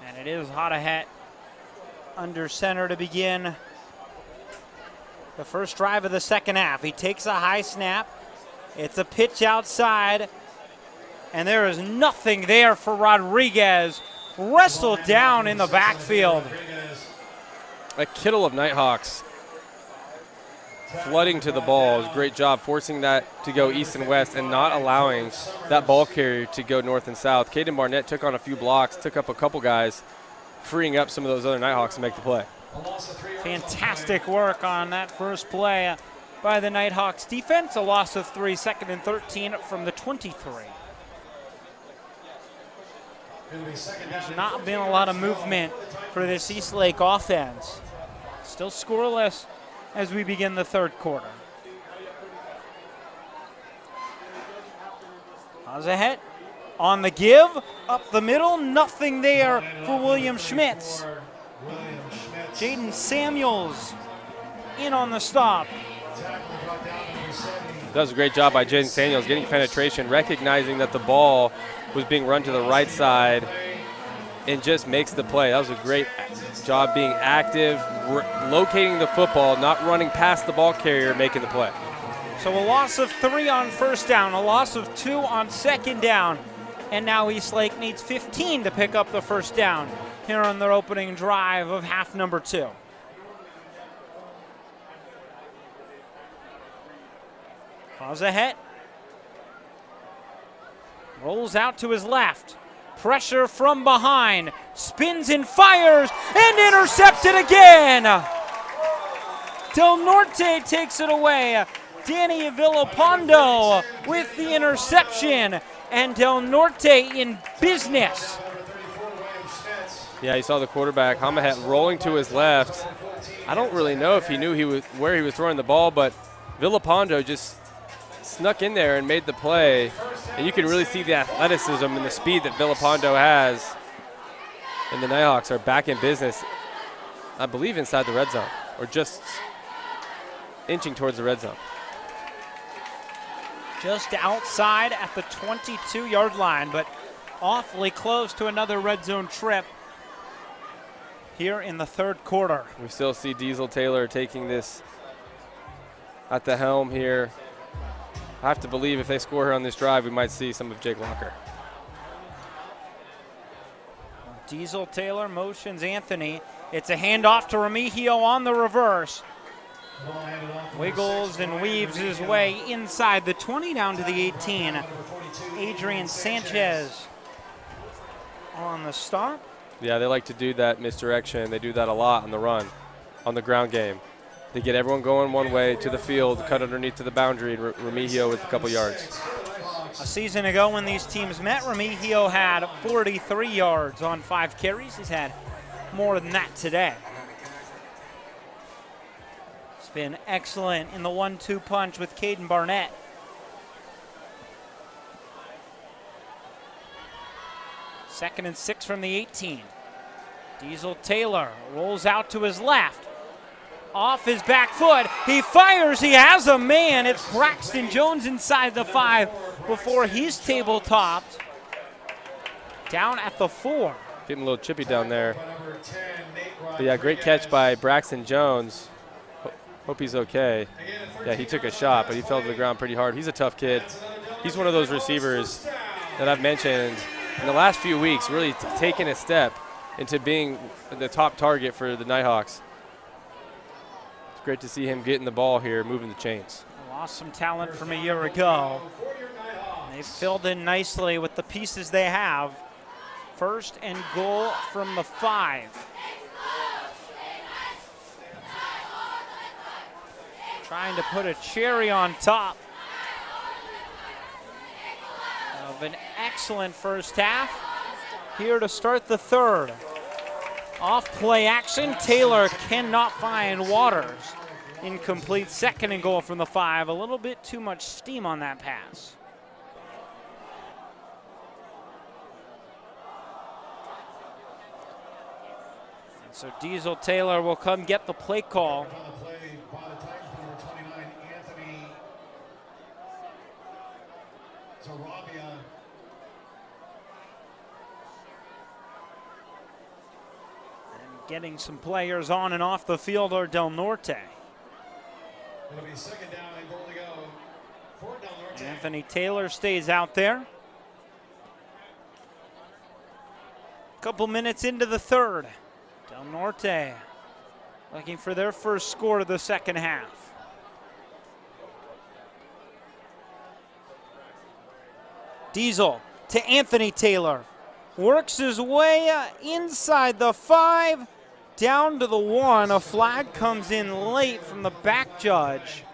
And it is Hadahet under center to begin the first drive of the second half. He takes a high snap. It's a pitch outside, and there is nothing there for Rodriguez. Wrestled down in the backfield. A kittle of Nighthawks flooding to the ball. It was a great job forcing that to go east and west and not allowing that ball carrier to go north and south. Caden Barnett took on a few blocks, took up a couple guys, freeing up some of those other Nighthawks to make the play. Fantastic work on that first play by the Nighthawks defense. A loss of 3, 2nd and 13 from the 23. There's not been a lot of movement for this Eastlake offense. Still scoreless as we begin the third quarter. Hazahet on the give, up the middle, nothing there for William Schmitz. Jaden Samuels in on the stop. Does a great job by Jaden Samuels getting penetration, recognizing that the ball was being run to the right side, and just makes the play. That was a great job being active, locating the football, not running past the ball carrier, making the play. So a loss of 3 on first down, a loss of 2 on second down, and now Eastlake needs 15 to pick up the first down here on their opening drive of half number 2. Paws ahead. Rolls out to his left. Pressure from behind. Spins and fires and intercepted again. Del Norte takes it away. Danny Villapando with the interception, and Del Norte in business. Yeah, you saw the quarterback, Hamahet, rolling to his left. I don't really know if he knew where he was throwing the ball, but Villapando just snuck in there and made the play. And you can really see the athleticism and the speed that Villapando has. And the Nighthawks are back in business, I believe, inside the red zone, or just inching towards the red zone. Just outside at the 22-yard line, but awfully close to another red zone trip here in the third quarter. We still see Diesel Taylor taking this at the helm here. I have to believe if they score here on this drive, we might see some of Jake Locker. Diesel Taylor motions Anthony. It's a handoff to Remigio on the reverse. Wiggles and weaves his way inside the 20 down to the 18. Adrian Sanchez on the stop. Yeah, they like to do that misdirection. They do that a lot on the run, on the ground game. They get everyone going one way to the field, cut underneath to the boundary, and Remigio with a couple yards. A season ago when these teams met, Remigio had 43 yards on 5 carries. He's had more than that today. He's been excellent in the 1-2 punch with Caden Barnett. Second and 6 from the 18. Diesel Taylor rolls out to his left. Off his back foot, he fires, he has a man. It's Braxton Jones inside the 5 before he's table-topped. Down at the 4. Getting a little chippy down there. But yeah, great catch by Braxton Jones. Hope he's okay. Yeah, he took a shot, but he fell to the ground pretty hard. He's a tough kid. He's one of those receivers that I've mentioned in the last few weeks, really taking a step into being the top target for the Nighthawks. Great to see him getting the ball here, moving the chains. Lost some talent from a year ago. They've filled in nicely with the pieces they have. First and goal from the 5. Trying to put a cherry on top of an excellent first half. Here to start the third. Off play action, Taylor cannot find Waters. Incomplete, second and goal from the 5. A little bit too much steam on that pass. And so Diesel Taylor will come get the play call. Getting some players on and off the field are Del Norte. It'll be second down and goal to go for Del Norte. Anthony Taylor stays out there. Couple minutes into the third. Del Norte looking for their first score of the second half. Diesel to Anthony Taylor. Works his way inside the 5. Down to the 1, a flag comes in late from the back judge.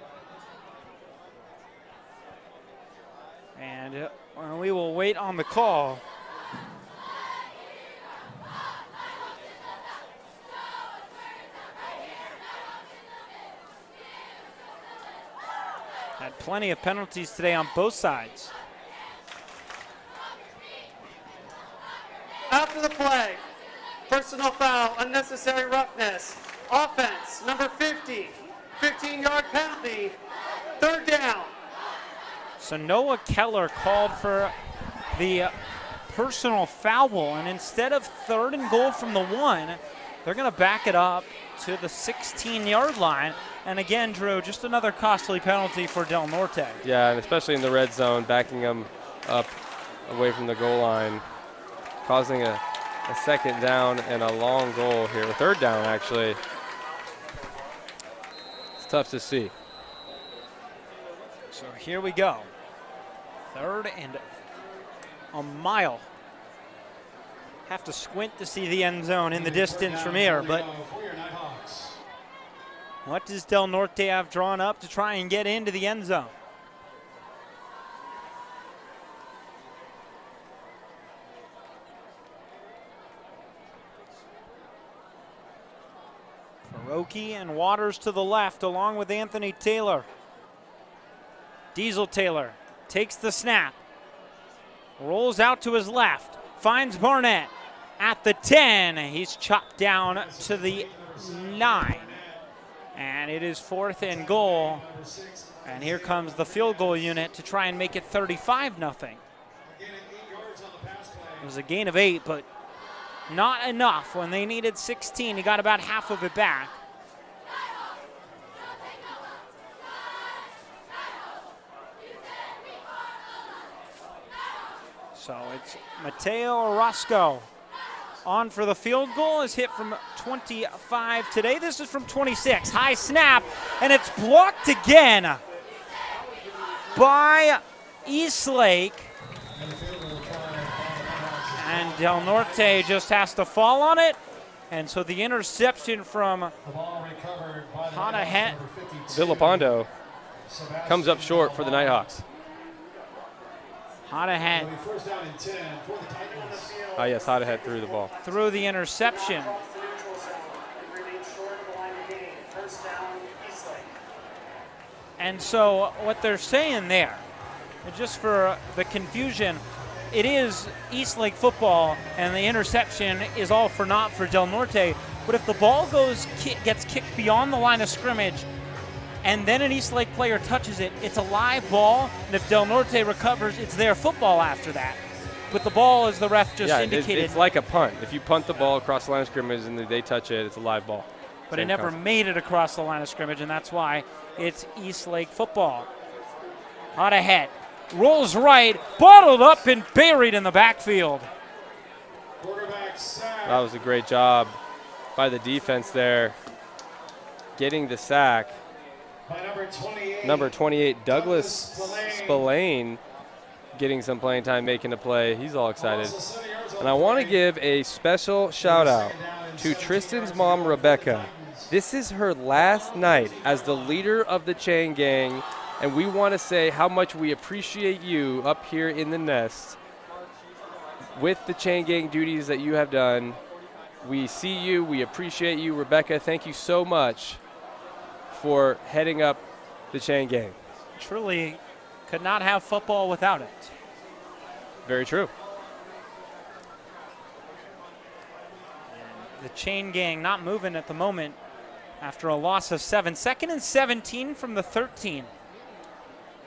And we will wait on the call. Had plenty of penalties today on both sides. After the play, personal foul, unnecessary roughness, offense, number 50, 15-yard penalty, third down. So Noah Keller called for the personal foul, and instead of 3rd and goal from the 1, they're going to back it up to the 16-yard line. And again, Drew, just another costly penalty for Del Norte. Yeah, and especially in the red zone, backing them up away from the goal line, causing a 2nd down and a long goal here. 3rd down, actually. It's tough to see. So here we go. 3rd and a mile. Have to squint to see the end zone in the distance from here, but what does Del Norte have drawn up to try and get into the end zone? Faroki and Waters to the left, along with Anthony Taylor. Diesel Taylor takes the snap, rolls out to his left, finds Barnett at the 10. He's chopped down to the 9. And it is 4th and goal. And here comes the field goal unit to try and make it 35-0. It was a gain of 8, but not enough. When they needed 16, he got about half of it back. So it's Mateo Orozco on for the field goal. Is hit from 25 today. This is from 26. High snap, and it's blocked again by Eastlake. And Del Norte just has to fall on it. And so the interception from Hanahet. Villapando comes up short for the Nighthawks. Hanahet. Yes, Hanahet threw the ball. Threw the interception. And so what they're saying there, just for the confusion, it is Eastlake football, and the interception is all for naught for Del Norte. But if the ball gets kicked beyond the line of scrimmage, and then an Eastlake player touches it, it's a live ball, and if Del Norte recovers, it's their football after that. But the ball, as the ref just indicated. It's like a punt. If you punt the ball across the line of scrimmage and they touch it, it's a live ball. But it never made it across the line of scrimmage, and that's why it's Eastlake football. Out ahead. Rolls right, bottled up and buried in the backfield. That was a great job by the defense there, getting the sack. Number 28, Douglas Spillane, getting some playing time, making a play. He's all excited. And I want to give a special shout out to Tristan's mom, Rebecca. This is her last night as the leader of the chain gang, and we want to say how much we appreciate you up here in the nest with the chain gang duties that you have done. We see you, we appreciate you. Rebecca, thank you so much for heading up the chain gang. Truly could not have football without it. Very true. And the chain gang not moving at the moment after a loss of 7. 2nd and 17 from the 13.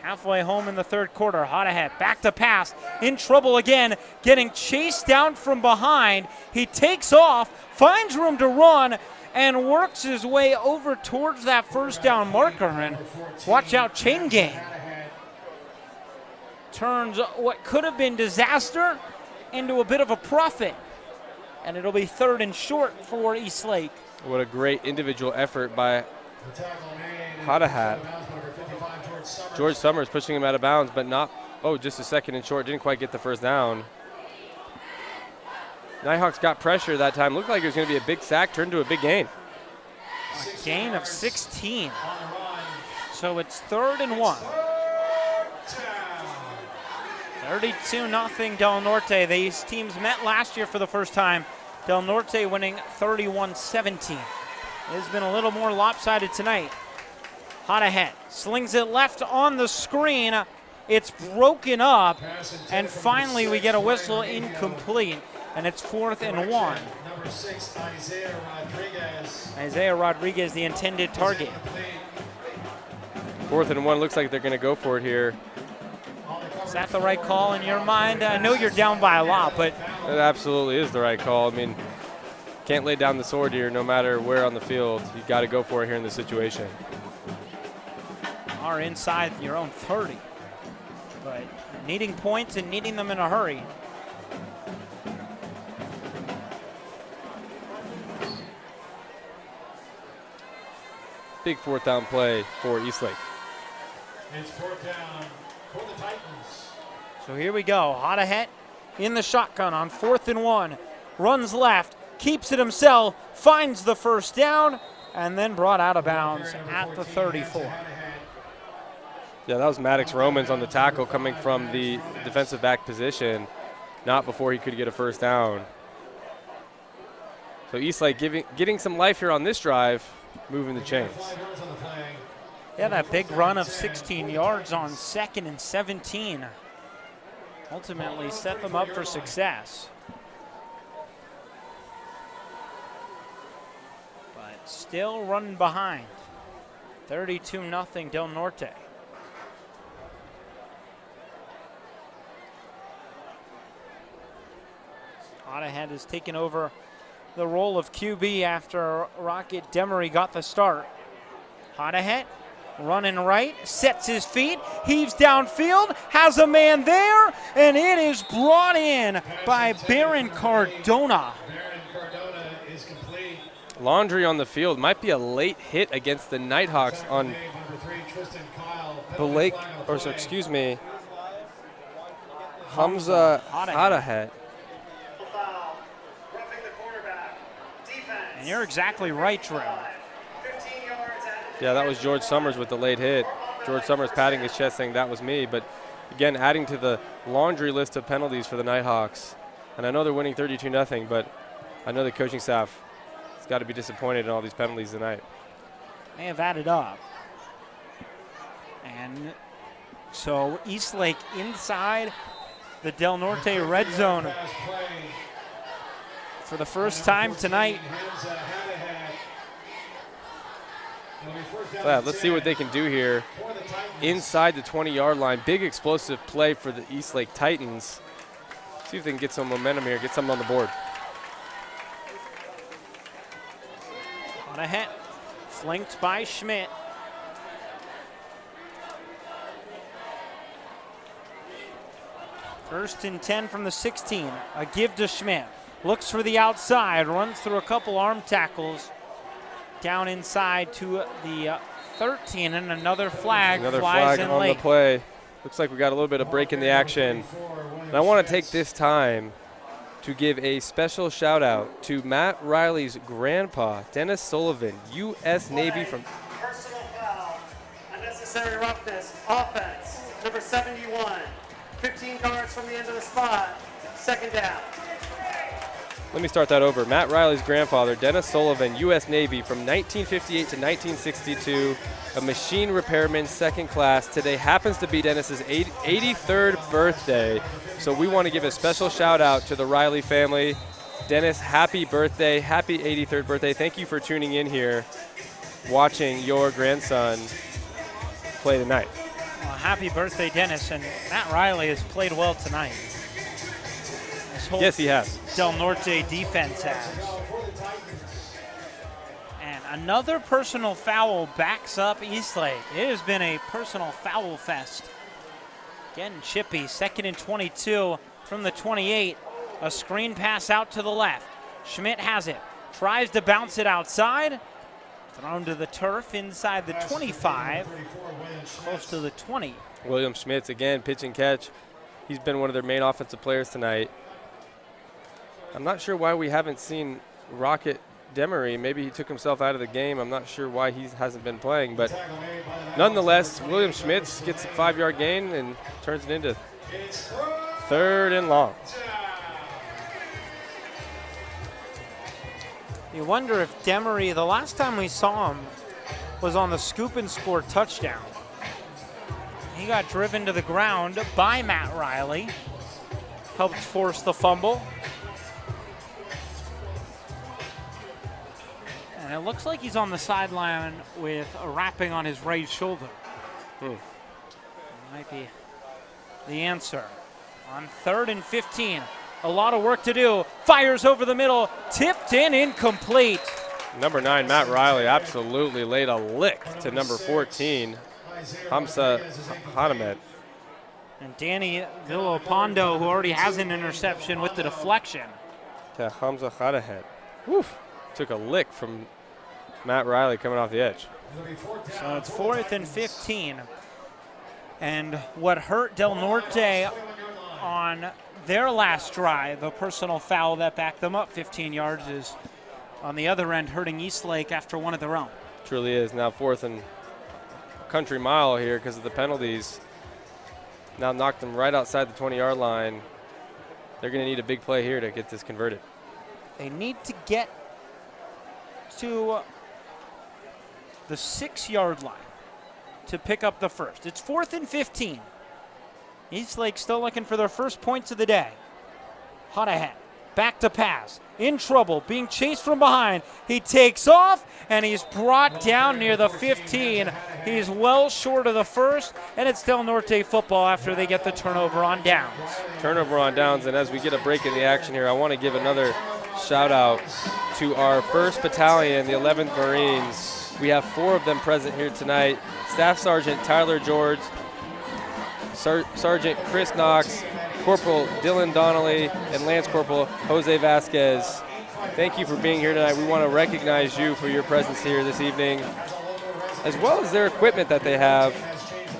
Halfway home in the 3rd quarter. Hot ahead, back to pass, in trouble again, getting chased down from behind. He takes off, finds room to run, and works his way over towards that 1st down marker. And watch out, chain gang turns what could have been disaster into a bit of a profit. And it'll be 3rd and short for Eastlake. What a great individual effort by Hadahat. George Summers pushing him out of bounds, but not, just a 2nd and short. Didn't quite get the 1st down. Nighthawks got pressure that time. Looked like it was going to be a big sack, turned to a big gain. A gain of 16. So it's 3rd and 1. 32-0 Del Norte. These teams met last year for the first time. Del Norte winning 31-17. It has been a little more lopsided tonight. Hot ahead, slings it left on the screen. It's broken up, and finally we get a whistle incomplete, and it's 4th and 1. Number 6, Isaiah Rodriguez. Isaiah Rodriguez, the intended target. 4th and 1, looks like they're going to go for it here. Is that the right call in your mind? I know you're down by a lot, but It absolutely is the right call. I mean, can't lay down the sword here no matter where on the field. You got to go for it here in this situation. are inside your own 30. But needing points and needing them in a hurry. Big fourth down play for Eastlake. It's fourth down for the Titans. So here we go. Hodahet in the shotgun on 4th and 1. Runs left, keeps it himself, finds the first down, and then brought out of bounds at the 34. Yeah, that was Maddox Romans on the tackle coming from the defensive back position, not before he could get a first down. So Eastlake getting some life here on this drive, moving the chains. Yeah, that big run of 16 yards on 2nd and 17 ultimately set them up for success. But still running behind. 32-0 Del Norte. Hodahet has taken over the role of QB after Rocket Demery got the start. Hodahet running right, sets his feet, heaves downfield, has a man there, and it is brought in by Baron Cardona. Laundry on the field. Might be a late hit against the Nighthawks on Hamza Hodahet. And you're exactly right, Drew. Yeah, that was George Summers with the late hit. George Summers patting his chest saying that was me. But again, adding to the laundry list of penalties for the Nighthawks. And I know they're winning 32-0, but I know the coaching staff has got to be disappointed in all these penalties tonight. They have added up. And so Eastlake inside the Del Norte red zone for the first time tonight. So yeah, let's see what they can do here inside the 20-yard line. Big explosive play for the Eastlake Titans. See if they can get some momentum here, get something on the board. Hodahet flanked by Schmidt. First and 10 from the 16. A give to Schmidt. Looks for the outside, runs through a couple arm tackles. Down inside to the 13, and another flag flies in on late. The play. Looks like we got a little bit of break in the action. And I want to take this time to give a special shout out to Matt Riley's grandpa, Dennis Sullivan, U.S. Navy from. Personal foul, unnecessary roughness, offense, number 71, 15 yards from the end of the spot, 2nd down. Let me start that over. Matt Riley's grandfather, Dennis Sullivan, U.S. Navy from 1958 to 1962, a machine repairman, 2nd class. Today happens to be Dennis's 83rd birthday, so we want to give a special shout out to the Riley family. Dennis, happy birthday, happy 83rd birthday. Thank you for tuning in here, watching your grandson play tonight. Well, happy birthday, Dennis, and Matt Riley has played well tonight. Yes, he has. Del Norte defense has. And another personal foul backs up Eastlake. It has been a personal foul fest. Getting chippy, 2nd and 22 from the 28. A screen pass out to the left. Schmidt has it. Tries to bounce it outside. Thrown to the turf inside the 25. Close to the 20. William Schmitz, again, pitch and catch. He's been one of their main offensive players tonight. I'm not sure why we haven't seen Rocket Demery. Maybe he took himself out of the game. I'm not sure why he hasn't been playing. But nonetheless, William Schmitz gets a 5-yard gain and turns it into 3rd and long. You wonder if Demery, the last time we saw him was on the scoop and score touchdown. He got driven to the ground by Matt Riley. Helped force the fumble. And it looks like he's on the sideline with a wrapping on his right shoulder. Might be the answer. On 3rd and 15, a lot of work to do. Fires over the middle, tipped in, incomplete. Number 9, Matt Riley, absolutely laid a lick to number 14, Hamza Hanamed. And Danny Villalpando, who already has an interception with the deflection. To Hamza Hanamed. Woof. Took a lick from Matt Riley coming off the edge. So it's 4th and 15. And what hurt Del Norte on their last drive, a personal foul that backed them up 15 yards, is on the other end hurting Eastlake after one of their own. Truly is. Now 4th and country mile here because of the penalties. Now knocked them right outside the 20-yard line. They're going to need a big play here to get this converted. They need to get to the 6-yard line to pick up the first. It's 4th and 15. Eastlake still looking for their first points of the day. Honahan, back to pass. In trouble, being chased from behind. He takes off, and he's brought down near the 15. He's well short of the first, and it's Del Norte football after they get the turnover on downs. Turnover on downs, and as we get a break in the action here, I want to give another shout out to our 1st Battalion, the 11th Marines. We have 4 of them present here tonight. Staff Sergeant Tyler George, Sergeant Chris Knox, Corporal Dylan Donnelly, and Lance Corporal Jose Vasquez. Thank you for being here tonight. We want to recognize you for your presence here this evening, as well as their equipment that they have,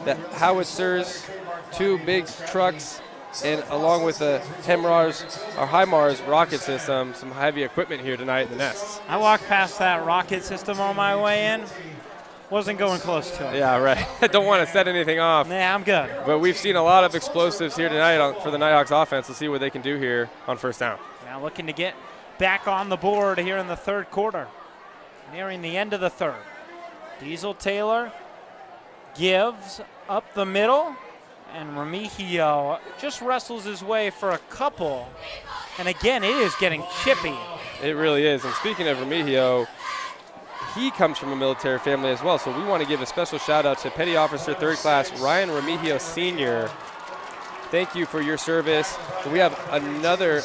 the howitzers, 2 big trucks, and along with the HIMARS rocket system, some heavy equipment here tonight in the nests. I walked past that rocket system on my way in. Wasn't going close to it. Yeah, right. I don't want to set anything off. Nah, I'm good. But we've seen a lot of explosives here tonight for the Nighthawks offense. Let's see what they can do here on 1st down. Now looking to get back on the board here in the 3rd quarter. Nearing the end of the 3rd. Diesel Taylor gives up the middle, and Remigio just wrestles his way for a couple. And again, it is getting chippy. It really is. And speaking of Remigio, he comes from a military family as well, so we want to give a special shout out to Petty Officer 3rd Class Ryan Remigio Sr. Thank you for your service. We have another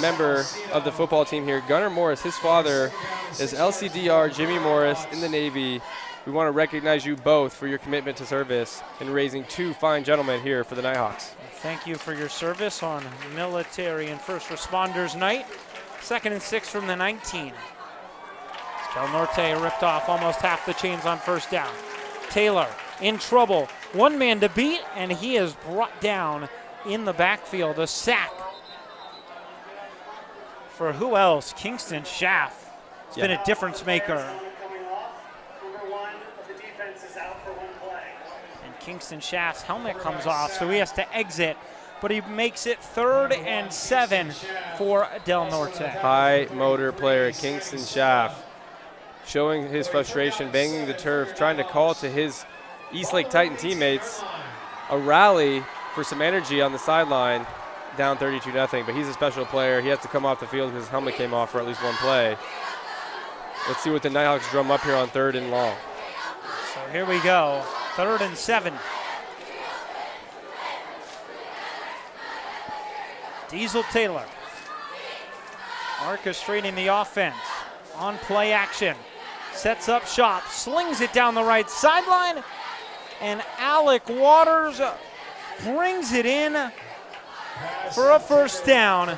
member of the football team here, Gunnar Morris. His father is LCDR Jimmy Morris in the Navy. We want to recognize you both for your commitment to service and raising 2 fine gentlemen here for the Nighthawks. Thank you for your service on Military and First Responders Night. 2nd and 6 from the 19. Del Norte ripped off almost half the chains on 1st down. Taylor in trouble. 1 man to beat, and he is brought down in the backfield. A sack for who else? Kingston Schaff. It's been a difference maker. And Kingston Schaff's helmet comes off, so he has to exit. But he makes it 3rd and 7 for Del Norte. High motor player Kingston Schaff, showing his frustration, banging the turf, trying to call to his Eastlake Titan teammates a rally for some energy on the sideline, down 32-0, but he's a special player. He has to come off the field because his helmet came off for at least 1 play. Let's see what the Nighthawks drum up here on 3rd and long. So here we go, 3rd and 7. Diesel Taylor orchestrating the offense on play action. Sets up shop, slings it down the right sideline, and Alec Waters brings it in for a 1st down.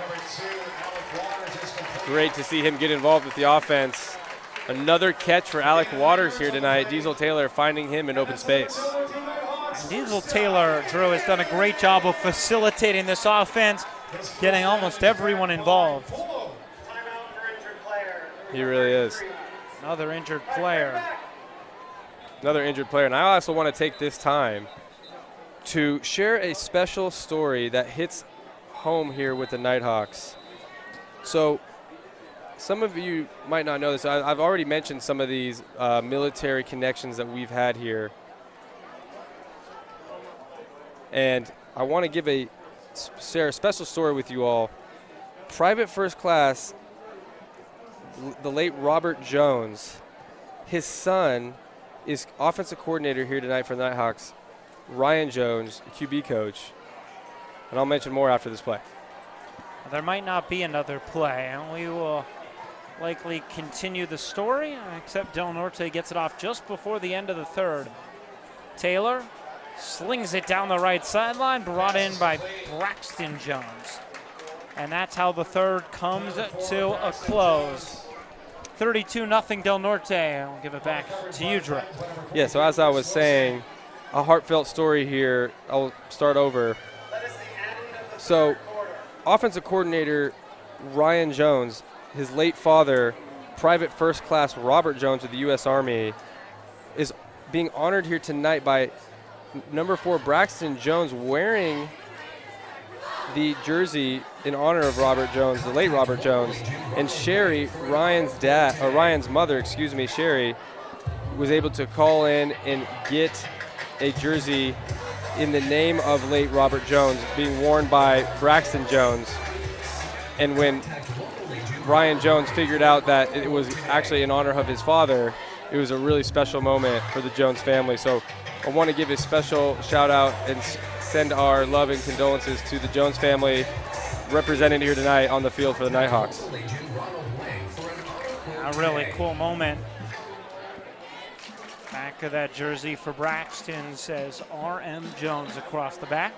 Great to see him get involved with the offense. Another catch for Alec Waters here tonight. Diesel Taylor finding him in open space. And Diesel Taylor, Drew, has done a great job of facilitating this offense, getting almost everyone involved. He really is. Another injured player. Another injured player. And I also want to take this time to share a special story that hits home here with the Nighthawks. So some of you might not know this. I've already mentioned some of these military connections that we've had here. And I want to share a special story with you all. Private First Class, the late Robert Jones, his son is offensive coordinator here tonight for the Nighthawks, Ryan Jones, QB coach. And I'll mention more after this play. There might not be another play, and we will likely continue the story, except Del Norte gets it off just before the end of the third. Taylor slings it down the right sideline, brought in by Braxton Jones. And that's how the third comes to a close. 32-0 Del Norte. I'll give it back to you, Drew. Yeah, so as I was saying, a heartfelt story here. I'll start over. So, offensive coordinator Ryan Jones, his late father, Private First Class Robert Jones of the U.S. Army, is being honored here tonight by number 4 Braxton Jones wearing the jersey in honor of Robert Jones, the late Robert Jones. And Sherry, Ryan's mother, Sherry, was able to call in and get a jersey in the name of late Robert Jones being worn by Braxton Jones. And when Ryan Jones figured out that it was actually in honor of his father, it was a really special moment for the Jones family. So I want to give a special shout out and send our love and condolences to the Jones family represented here tonight on the field for the Nighthawks. A really cool moment. Back of that jersey for Braxton says R.M. Jones across the back.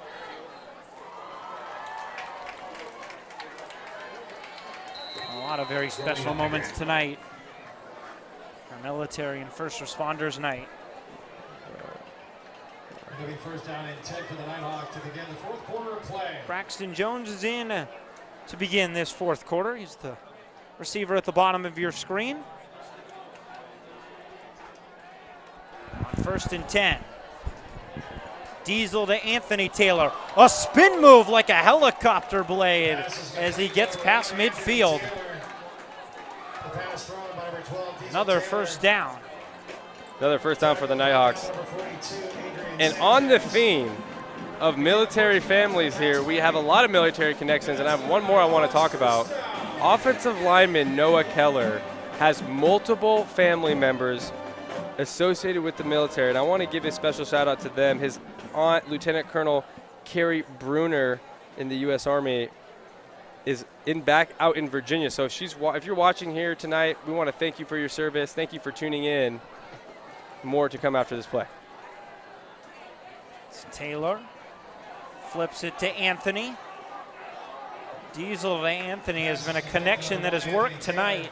A lot of very special moments tonight for military and first responders night. First down and 10 for the Nighthawks to begin the fourth quarter of play. Braxton Jones is in to begin this fourth quarter. He's the receiver at the bottom of your screen. On 1st and 10. Diesel to Anthony Taylor. A spin move like a helicopter blade as he gets past midfield. Another first down. Another first down for the Nighthawks. And on the theme of military families here, we have a lot of military connections, and I have one more I want to talk about. Offensive lineman Noah Keller has multiple family members associated with the military, and I want to give a special shout out to them. His aunt, Lieutenant Colonel Carrie Bruner in the U.S. Army, is out in Virginia. So if you're watching here tonight, we want to thank you for your service. Thank you for tuning in. More to come after this play. Taylor flips it to Anthony. Diesel to Anthony has been a connection that has worked tonight.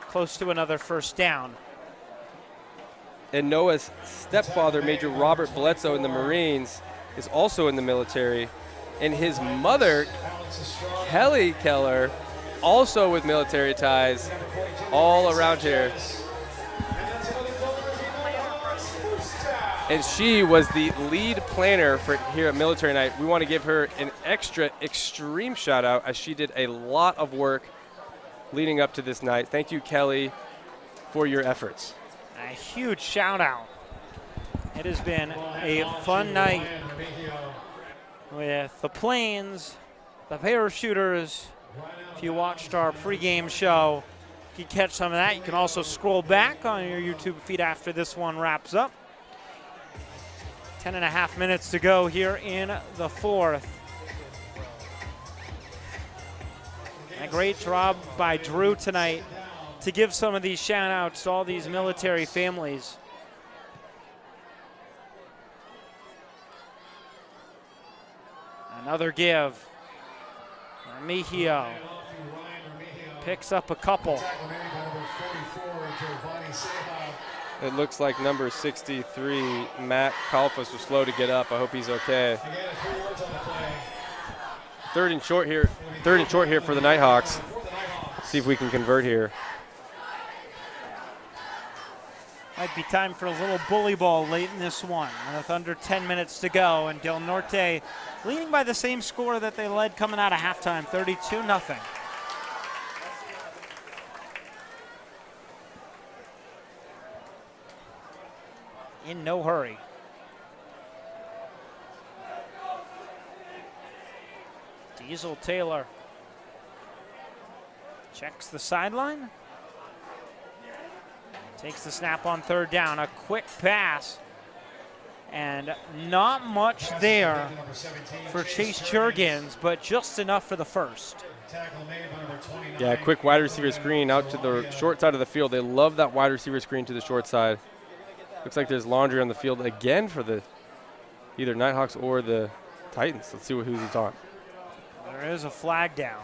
Close to another first down. And Noah's stepfather, Major Robert Bledsoe in the Marines, is also in the military. And his mother, Kelly Keller, also with military ties, all around here. And she was the lead planner for here at Military Night. We want to give her an extra extreme shout out as she did a lot of work leading up to this night. Thank you, Kelly, for your efforts. A huge shout out. It has been a fun night with the planes, the parachuters. If you watched our pregame show, you can catch some of that. You can also scroll back on your YouTube feed after this one wraps up. 10.5 minutes to go here in the fourth. A great job by Drew tonight to give some of these shout outs to all these military families. Another give. Remigio picks up a couple. It looks like number 63, Matt Kalfas, was slow to get up. I hope he's okay. Third and short here for the Nighthawks. See if we can convert here. Might be time for a little bully ball late in this one with under 10 minutes to go, and Del Norte leading by the same score that they led coming out of halftime, 32-0. In no hurry. Diesel Taylor checks the sideline. Takes the snap on third down. A quick pass. And not much there for Chase Jurgens, but just enough for the first. Yeah, quick wide receiver screen out to the short side of the field. They love that wide receiver screen to the short side. Looks like there's laundry on the field again for the either Nighthawks or the Titans. Let's see who's he's on. There is a flag down.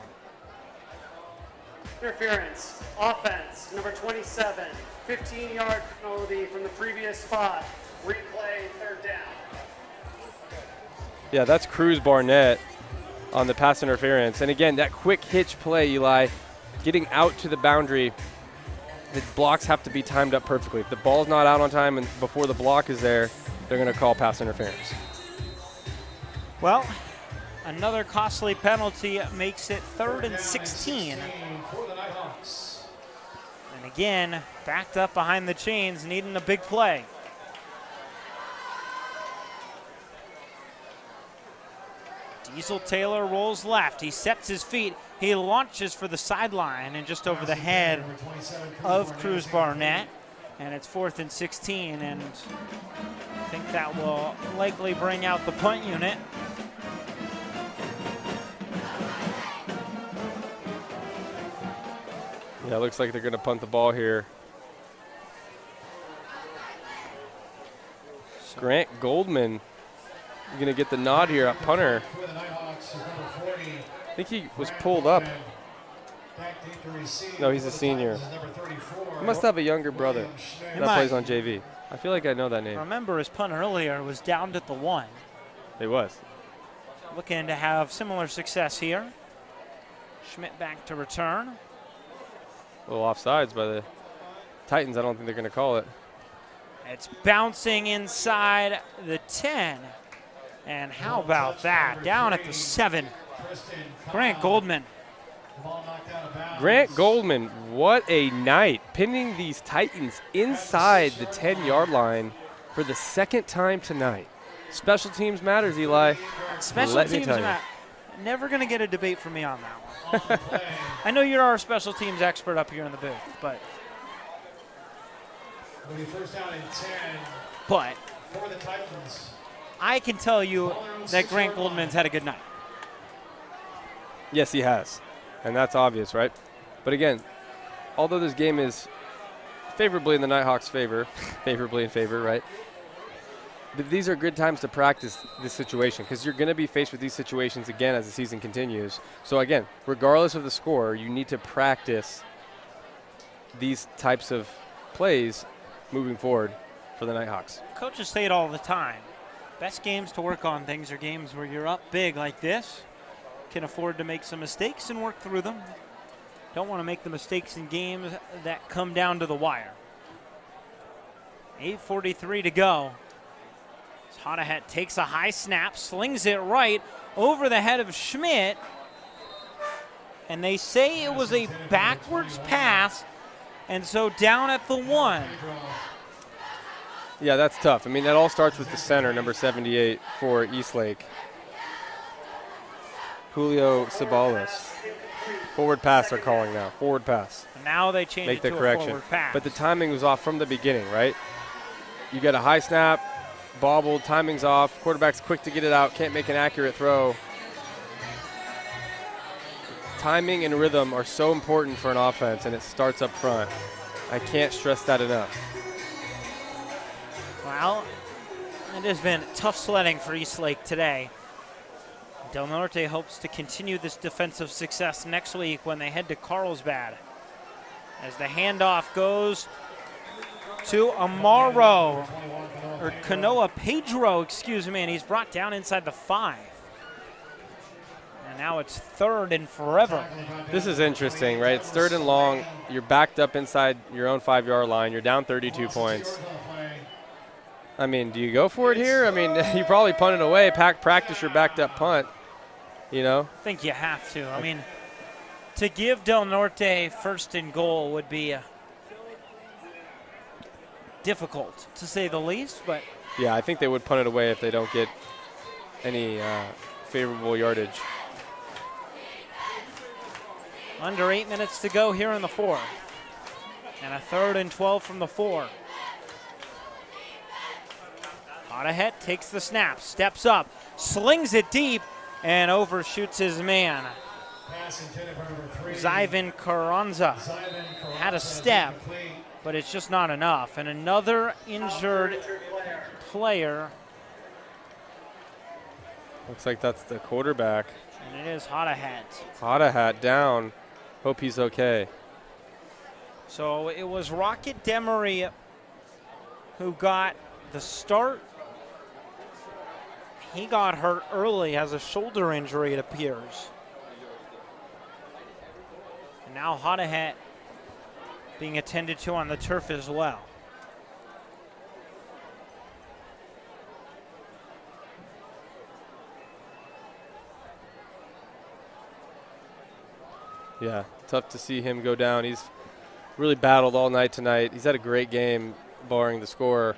Interference, offense, number 27, 15-yard penalty from the previous spot. Replay, third down. Yeah, that's Cruz Barnett on the pass interference. And again, that quick hitch play, Eli, getting out to the boundary, the blocks have to be timed up perfectly. If the ball's not out on time and before the block is there, they're going to call pass interference. Well, another costly penalty makes it 3rd and 16. And again, backed up behind the chains, needing a big play. Diesel Taylor rolls left. He sets his feet. He launches for the sideline and just over the head of Cruz Barnett. And it's 4th and 16. And I think that will likely bring out the punt unit. Yeah, it looks like they're going to punt the ball here. Grant Goldman going to get the nod here at punter. I think he was pulled up. No, he's a senior. He must have a younger brother that plays on JV. I feel like I know that name. Remember his punt earlier was downed at the 1. It was. Looking to have similar success here. Schmidt back to return. A little offsides by the Titans. I don't think they're going to call it. It's bouncing inside the 10. And how about that? Down at the 7. Grant Goldman. Grant Goldman, what a night. Pinning these Titans inside the 10-yard line for the 2nd time tonight. Special teams matters, Eli. Special teams matter. Never going to get a debate from me on that one. I know you're our special teams expert up here in the booth, but. But for the Titans, I can tell you that Grant Goldman's had a good night. Yes, he has. And that's obvious, right? But again, although this game is favorably in the Nighthawks' favor, favorably in favor, right? But these are good times to practice this situation because you're going to be faced with these situations again as the season continues. So again, regardless of the score, you need to practice these types of plays moving forward for the Nighthawks. Coaches say it all the time. Best games to work on things are games where you're up big like this, can afford to make some mistakes and work through them. Don't want to make the mistakes in games that come down to the wire. 8:43 to go. Honahat takes a high snap, slings it right over the head of Schmidt. And they say it was a backwards pass, and so down at the 1. Yeah, that's tough. I mean, that all starts with the center, number 78 for Eastlake. Julio Ceballos. Forward pass they're calling now. Forward pass. And now they change Make it the to correction. a forward pass. But the timing was off from the beginning, right? You get a high snap, bobbled, timing's off, quarterback's quick to get it out, can't make an accurate throw. Timing and rhythm are so important for an offense, and it starts up front. I can't stress that enough. Well, it has been tough sledding for Eastlake today. Del Norte hopes to continue this defensive success next week when they head to Carlsbad. As the handoff goes to Amaro, or Canoa Pedro, excuse me, and he's brought down inside the 5. And now it's 3rd and forever. This is interesting, right? It's 3rd and long. You're backed up inside your own 5-yard line. You're down 32 points. I mean, do you go for it here? I mean, you probably punt it away, practice your backed up punt, you know? I think you have to. I mean, to give Del Norte 1st and goal would be difficult, to say the least, but. Yeah, I think they would punt it away if they don't get any favorable yardage. Under 8 minutes to go here in the 4th. And a 3rd and 12 from the 4. Hodahet takes the snap, steps up, slings it deep, and overshoots his man. Pass intended for number 3. Zyvan Carranza had a step, but it's just not enough. And another injured player. Looks like that's the quarterback. And it is Hodahet. Hodahet down. Hope he's okay. So it was Rocket Demery who got the start. He got hurt early, has a shoulder injury, it appears. And now Hodahet being attended to on the turf as well. Yeah, tough to see him go down. He's really battled all night tonight. He's had a great game, barring the score.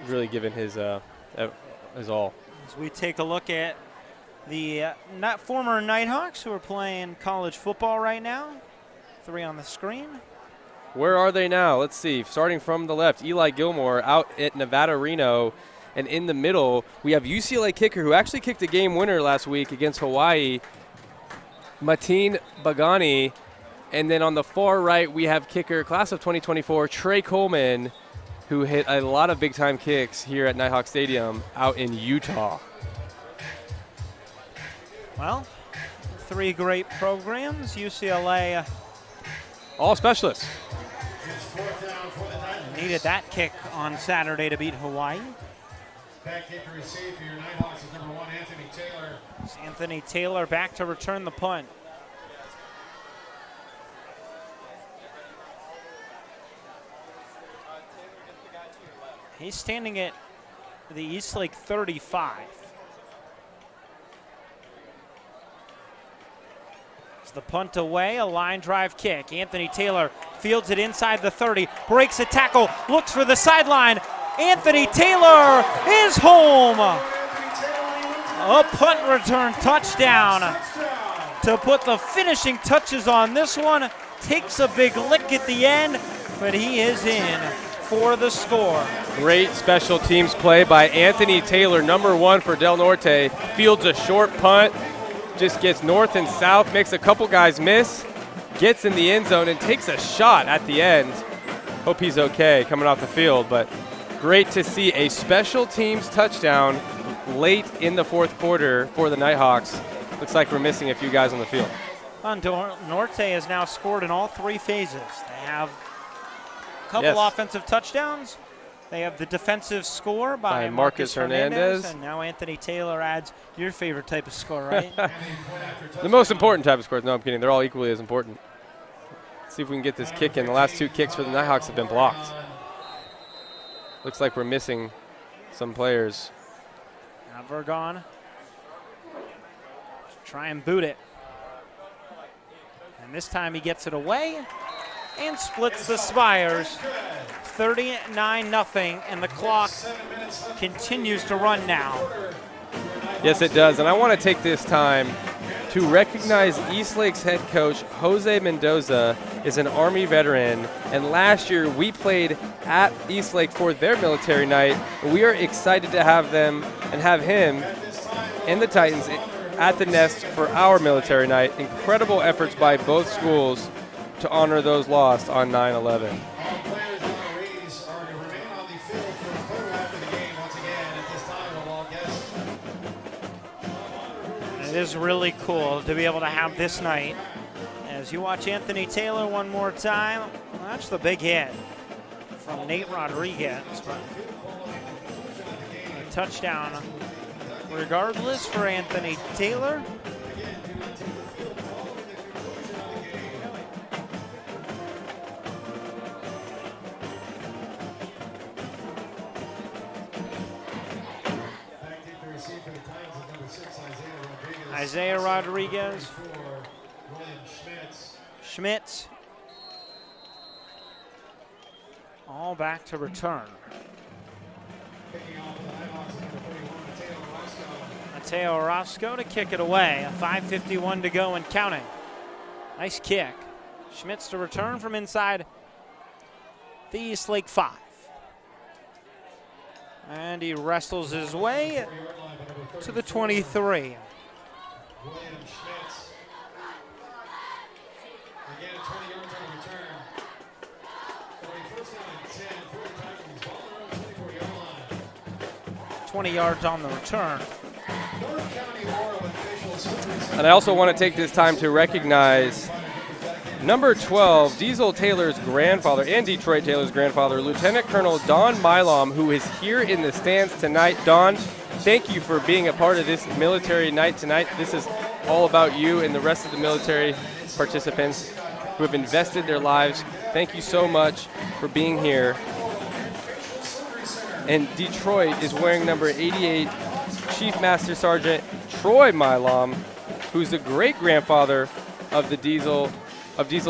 Really given his all. As we take a look at the former Nighthawks who are playing college football right now. 3 on the screen. Where are they now? Let's see. Starting from the left, Eli Gilmore out at Nevada Reno. And in the middle, we have UCLA kicker who actually kicked a game winner last week against Hawaii, Mateen Bagani. And then on the far right, we have kicker, class of 2024, Trey Coleman, who hit a lot of big-time kicks here at Nighthawk Stadium out in Utah. Well, 3 great programs. UCLA. All specialists. Needed that kick on Saturday to beat Hawaii. Back kick to receive for your Nighthawks is number 1, Anthony Taylor. It's Anthony Taylor back to return the punt. He's standing at the Eastlake 35. It's the punt away, a line drive kick. Anthony Taylor fields it inside the 30, breaks a tackle, looks for the sideline. Anthony Taylor is home. A punt return touchdown to put the finishing touches on this one. Takes a big lick at the end, but he is in for the score. Great special teams play by Anthony Taylor, number 1 for Del Norte. Fields a short punt, just gets north and south, makes a couple guys miss, gets in the end zone and takes a shot at the end. Hope he's okay coming off the field, but great to see a special teams touchdown late in the 4th quarter for the Nighthawks. Looks like we're missing a few guys on the field. Norte has now scored in all 3 phases. They have a couple offensive touchdowns. They have the defensive score by Marcus Hernandez. And now Anthony Taylor adds your favorite type of score, right? The most important type of score. No, I'm kidding. They're all equally as important. Let's see if we can get this kick in. The last 2 kicks for the Nighthawks have been blocked. Looks like we're missing some players. Now Vergon. Try and boot it. And this time he gets it away and splits the Spires. 39-0, and the clock continues to run now. Yes, it does. And I want to take this time to recognize Eastlake's head coach, Jose Mendoza, is an Army veteran. And last year we played at Eastlake for their military night. We are excited to have them and have him and the Titans at the nest for our military night. Incredible efforts by both schools to honor those lost on 9/11. It is really cool to be able to have this night. As you watch Anthony Taylor one more time, well, that's the big hit from Nate Rodriguez. But a touchdown regardless for Anthony Taylor. Isaiah Rodriguez. Schmitz. All back to return. Mateo Orozco to kick it away. 5:51 to go and counting. Nice kick. Schmitz to return from inside the Eastlake 5. And he wrestles his way to the 23. Again, 20 yards on the return. For a first down and 10 for the Titans. Ball around the 24-yard line. 20 yards on the return. North County Oral officials. And I also want to take this time to recognize number 12, Diesel Taylor's grandfather and Detroit Taylor's grandfather, Lieutenant Colonel Don Milam, who is here in the stands tonight. Don, thank you for being a part of this military night tonight. This is all about you and the rest of the military participants who have invested their lives. Thank you so much for being here. And Detroit is wearing number 88, Chief Master Sergeant Troy Milam, who's the great-grandfather of the Diesel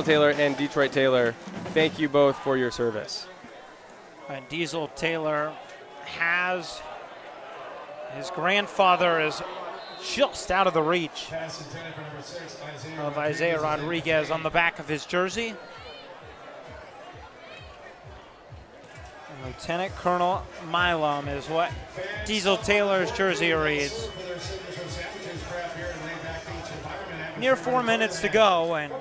Taylor and Detroit Taylor. Thank you both for your service. And Diesel Taylor has his grandfather is just out of the reach of Isaiah Rodriguez on the back of his jersey. And Lieutenant Colonel Milam is what Diesel Taylor's jersey reads. Near 4 minutes to go, and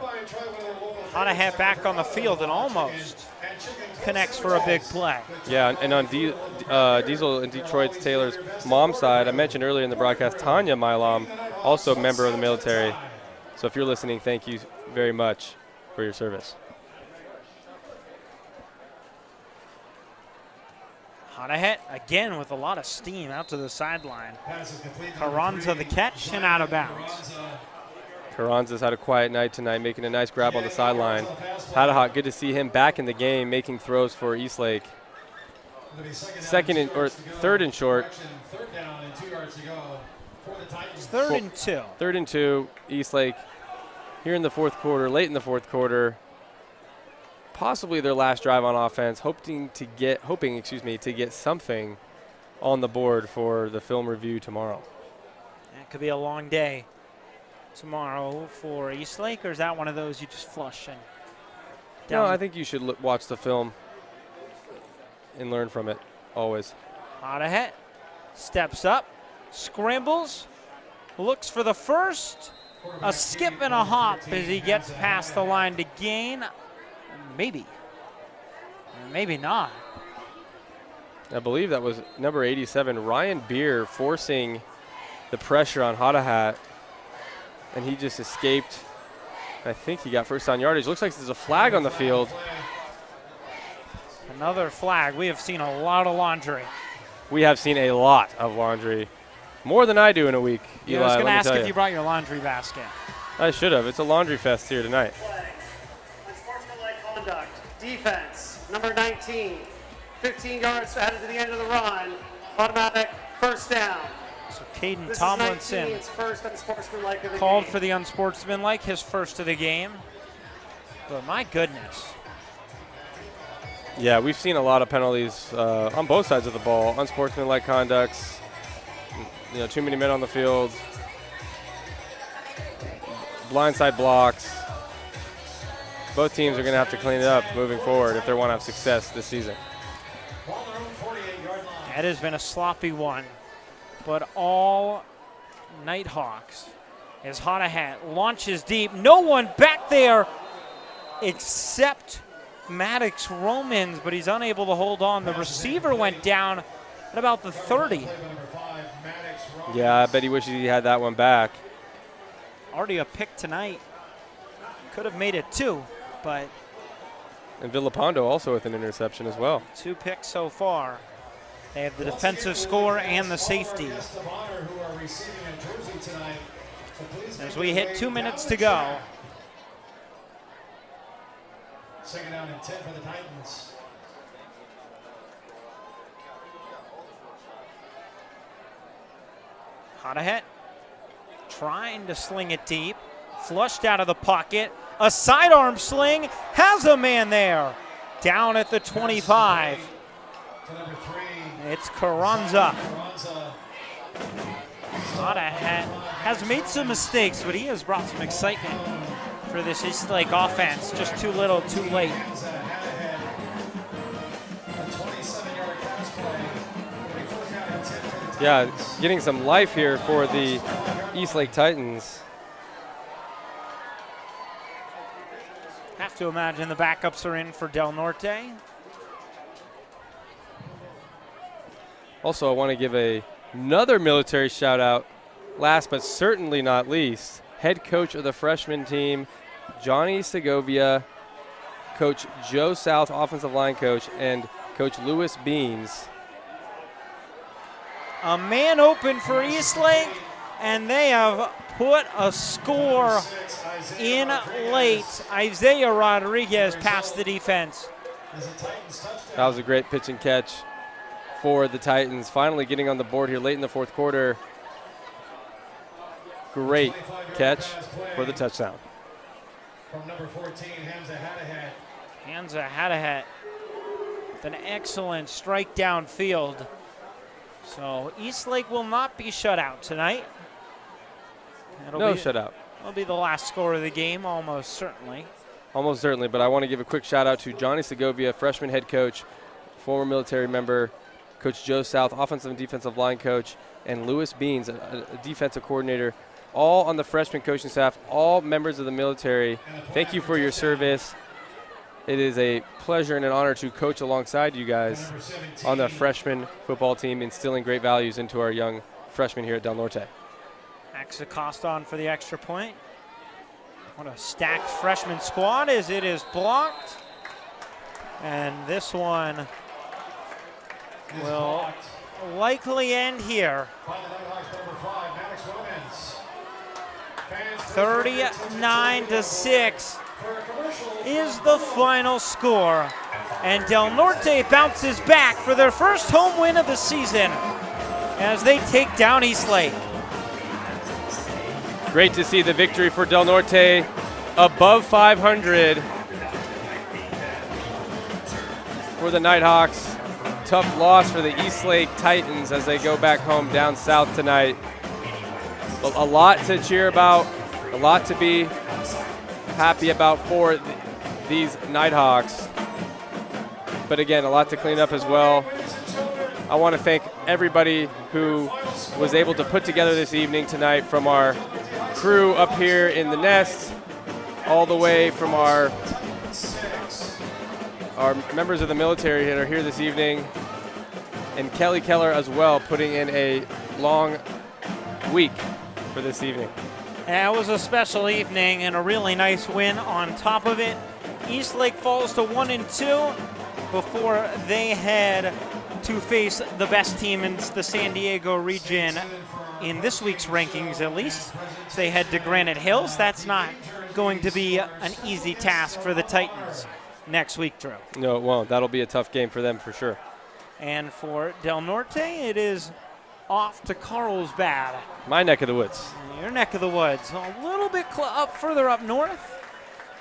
Honahat back on the field and almost connects for a big play. Yeah, and on Diesel and Detroit Taylor's mom's side, I mentioned earlier in the broadcast, Tanya Milam, also a member of the military. So if you're listening, thank you very much for your service. Honahat again with a lot of steam out to the sideline. Carranza the catch and out of bounds. Carranza's had a quiet night tonight, making a nice grab on the sideline. Hadahot, good to see him back in the game, making throws for Eastlake. Third and short. Third and two. Third and two, Eastlake here in the fourth quarter, late in the fourth quarter. Possibly their last drive on offense, hoping to get something on the board for the film review tomorrow. It could be a long day tomorrow for Eastlake, or is that one of those you just flush and down? No, I think you should watch the film and learn from it always. Honahat steps up, scrambles, looks for the first, a skip and a hop as he gets past the line to gain. Maybe, maybe not. I believe that was number 87, Ryan Beer, forcing the pressure on Honahat, and he just escaped. I think he got first down yardage. Looks like there's a flag on the field. Another flag. We have seen a lot of laundry. We have seen a lot of laundry. More than I do in a week, Eli. I was going to ask if you brought your laundry basket. I should have. It's a laundry fest here tonight. Unsportsmanlike conduct. Defense, number 19. 15 yards added to the end of the run. Automatic first down. So Caden Tomlinson first unsportsmanlike of the called game. for the unsportsmanlike, his first of the game. But my goodness. Yeah, we've seen a lot of penalties on both sides of the ball. Unsportsmanlike conducts, too many men on the field, blindside blocks. Both teams are going to have to clean it up moving forward if they want to have success this season. That has been a sloppy one, but all Nighthawks as Honahat launches deep. No one back there except Maddox Romans, but he's unable to hold on. The receiver went down at about the 30. Yeah, I bet he wishes he had that one back. Already a pick tonight. Could have made it two, but. And Villapando also with an interception as well. 2 picks so far. They have the defensive score and the safety. As we hit 2 minutes to go. Second down and 10 for the Titans. Honahat trying to sling it deep. Flushed out of the pocket. A sidearm sling. Has a man there. Down at the 25. It's Carranza. Honahat has made some mistakes, but he has brought some excitement for this Eastlake offense. Just too little, too late. Yeah, getting some life here for the Eastlake Titans. Have to imagine the backups are in for Del Norte. Also, I want to give another military shout out, last but certainly not least, head coach of the freshman team, Johnny Segovia, Coach Joe South, offensive line coach, and Coach Lewis Beans. A man open for Eastlake, and they have put a score in late. Isaiah Rodriguez passed the defense. That was a great pitch and catch for the Titans, finally getting on the board here late in the fourth quarter. Great catch for the touchdown. From number 14, Hamza Hadahat. Hamza Hadahat with an excellent strike downfield. So Eastlake will not be shut out tonight. No shutout. That'll be the last score of the game, almost certainly. Almost certainly, but I want to give a quick shout out to Johnny Segovia, freshman head coach, former military member, Coach Joe South, offensive and defensive line coach, and Lewis Beans, a defensive coordinator, all on the freshman coaching staff, all members of the military. Thank you for your service. It is a pleasure and an honor to coach alongside you guys on the freshman football team, instilling great values into our young freshmen here at Del Norte. Max Acosta on for the extra point. What a stacked freshman squad as it is blocked. And this one will likely end here. 39-6 is the final score. And Del Norte bounces back for their first home win of the season as they take down Eastlake. Great to see the victory for Del Norte, above 500 for the Nighthawks. Tough loss for the Eastlake Titans as they go back home down south tonight. But a lot to cheer about, a lot to be happy about for these Nighthawks. But again, a lot to clean up as well. I want to thank everybody who was able to put together this evening tonight, from our crew up here in the nest, all the way from our members of the military that are here this evening, and Kelly Keller as well, putting in a long week for this evening. That was a special evening and a really nice win on top of it. Eastlake falls to 1-2 before they head to face the best team in the San Diego region in this week's rankings, at least. They head to Granite Hills. That's not going to be an easy task for the Titans next week, Drew. No, it won't. That'll be a tough game for them for sure. And for Del Norte, it is off to Carlsbad. My neck of the woods. Your neck of the woods. A little bit further up north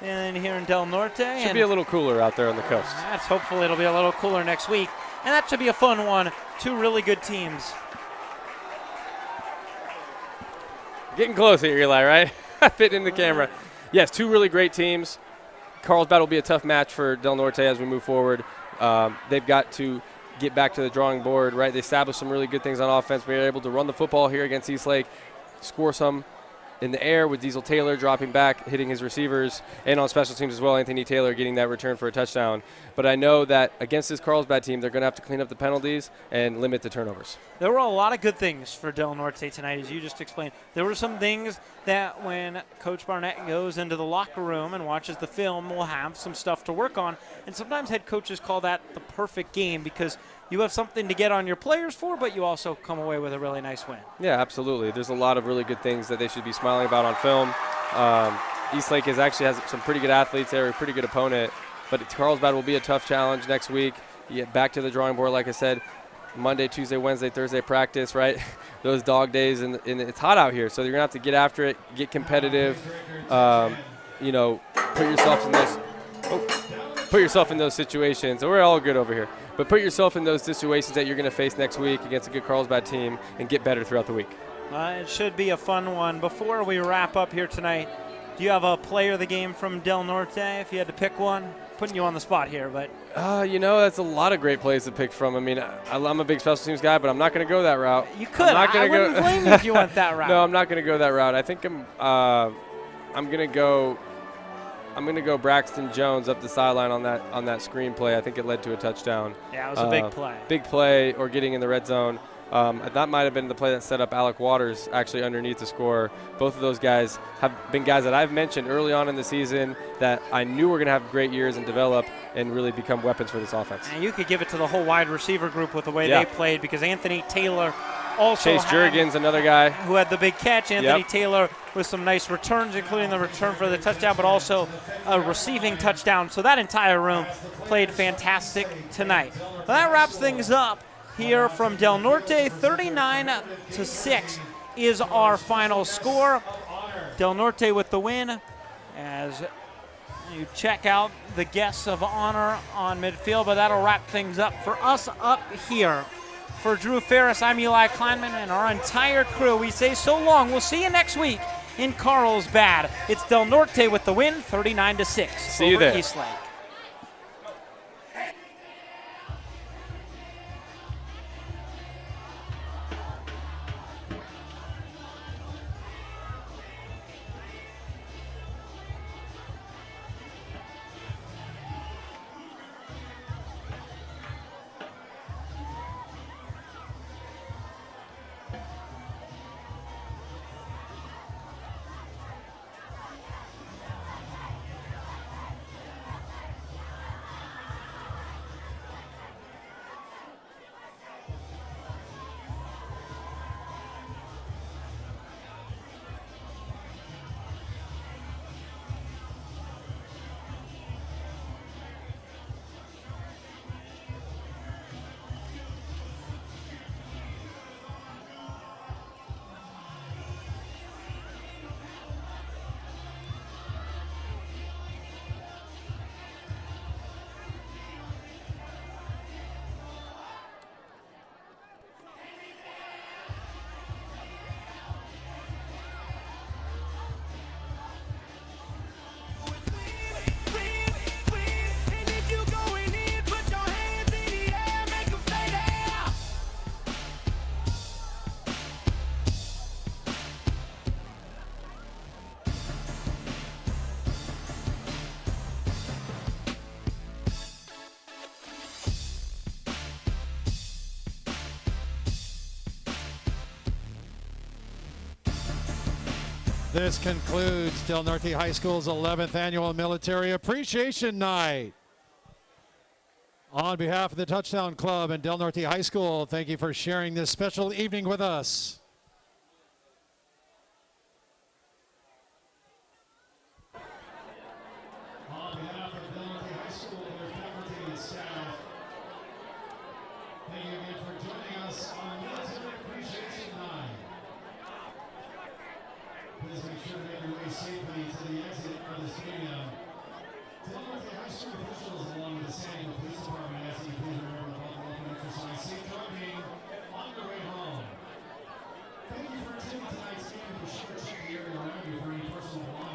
than here in Del Norte. Should be a little cooler out there on the coast. That's hopefully it'll be a little cooler next week. And that should be a fun one. Two really good teams. Getting close here, Eli, right? Fit in the camera. Yes, two really great teams. Carlsbad will be a tough match for Del Norte as we move forward. They've got to get back to the drawing board, right? They established some really good things on offense. We were able to run the football here against Eastlake, score some in the air with Diesel Taylor dropping back, hitting his receivers, and on special teams as well, Anthony Taylor getting that return for a touchdown. But I know that against this Carlsbad team, they're going to have to clean up the penalties and limit the turnovers. There were a lot of good things for Del Norte tonight, as you just explained. There were some things that when Coach Barnett goes into the locker room and watches the film, we'll have some stuff to work on. And sometimes head coaches call that the perfect game because you have something to get on your players for, but you also come away with a really nice win. Yeah, absolutely. There's a lot of really good things that they should be smiling about on film. Eastlake actually has some pretty good athletes. They're a pretty good opponent. But Carlsbad will be a tough challenge next week. You get back to the drawing board, like I said, Monday, Tuesday, Wednesday, Thursday practice, right? Those dog days, and it's hot out here, so you're going to have to get after it, get competitive, put yourself in those situations. We're all good over here. But put yourself in those situations that you're going to face next week against a good Carlsbad team and get better throughout the week. It should be a fun one. Before we wrap up here tonight, do you have a player of the game from Del Norte if you had to pick one? putting you on the spot here, but that's a lot of great plays to pick from. I mean, I'm a big special teams guy, but I'm not going to go that route. You could. I wouldn't blame you if you went that route. No, I'm not going to go that route. I think I'm going to go Braxton Jones up the sideline on that screen play. I think it led to a touchdown. Yeah, it was a big play. Big play, or getting in the red zone. That might have been the play that set up Alec Waters actually underneath the score. Both of those guys have been guys that I've mentioned early on in the season that I knew were going to have great years and develop and really become weapons for this offense. And you could give it to the whole wide receiver group with the way they played, because Anthony Taylor also Chase Jurgens, another guy who had the big catch. Anthony Taylor with some nice returns, including the return for the touchdown, but also a receiving touchdown. So that entire room played fantastic tonight. Well, that wraps things up here from Del Norte. 39-6 is our final score. Del Norte with the win. As you check out the guests of honor on midfield, but that'll wrap things up for us up here. For Drew Ferris, I'm Eli Kleinman, and our entire crew, we say so long. We'll see you next week in Carlsbad. It's Del Norte with the win, 39-6. See you there. Eastlake. This concludes Del Norte High School's 11th Annual Military Appreciation Night. On behalf of the Touchdown Club and Del Norte High School, thank you for sharing this special evening with us. On behalf of Del Norte High School, their faculty and staff, thank you again for joining us on Military Appreciation Night. Please make sure to make your way safely to the exit of the stadium. Del Norte High School officials, along with the San Diego Police Department, ask you please remember to welcome exercise safe driving on your way home. Thank you for attending tonight's game. Be sure to check the area around you for any personal belongings.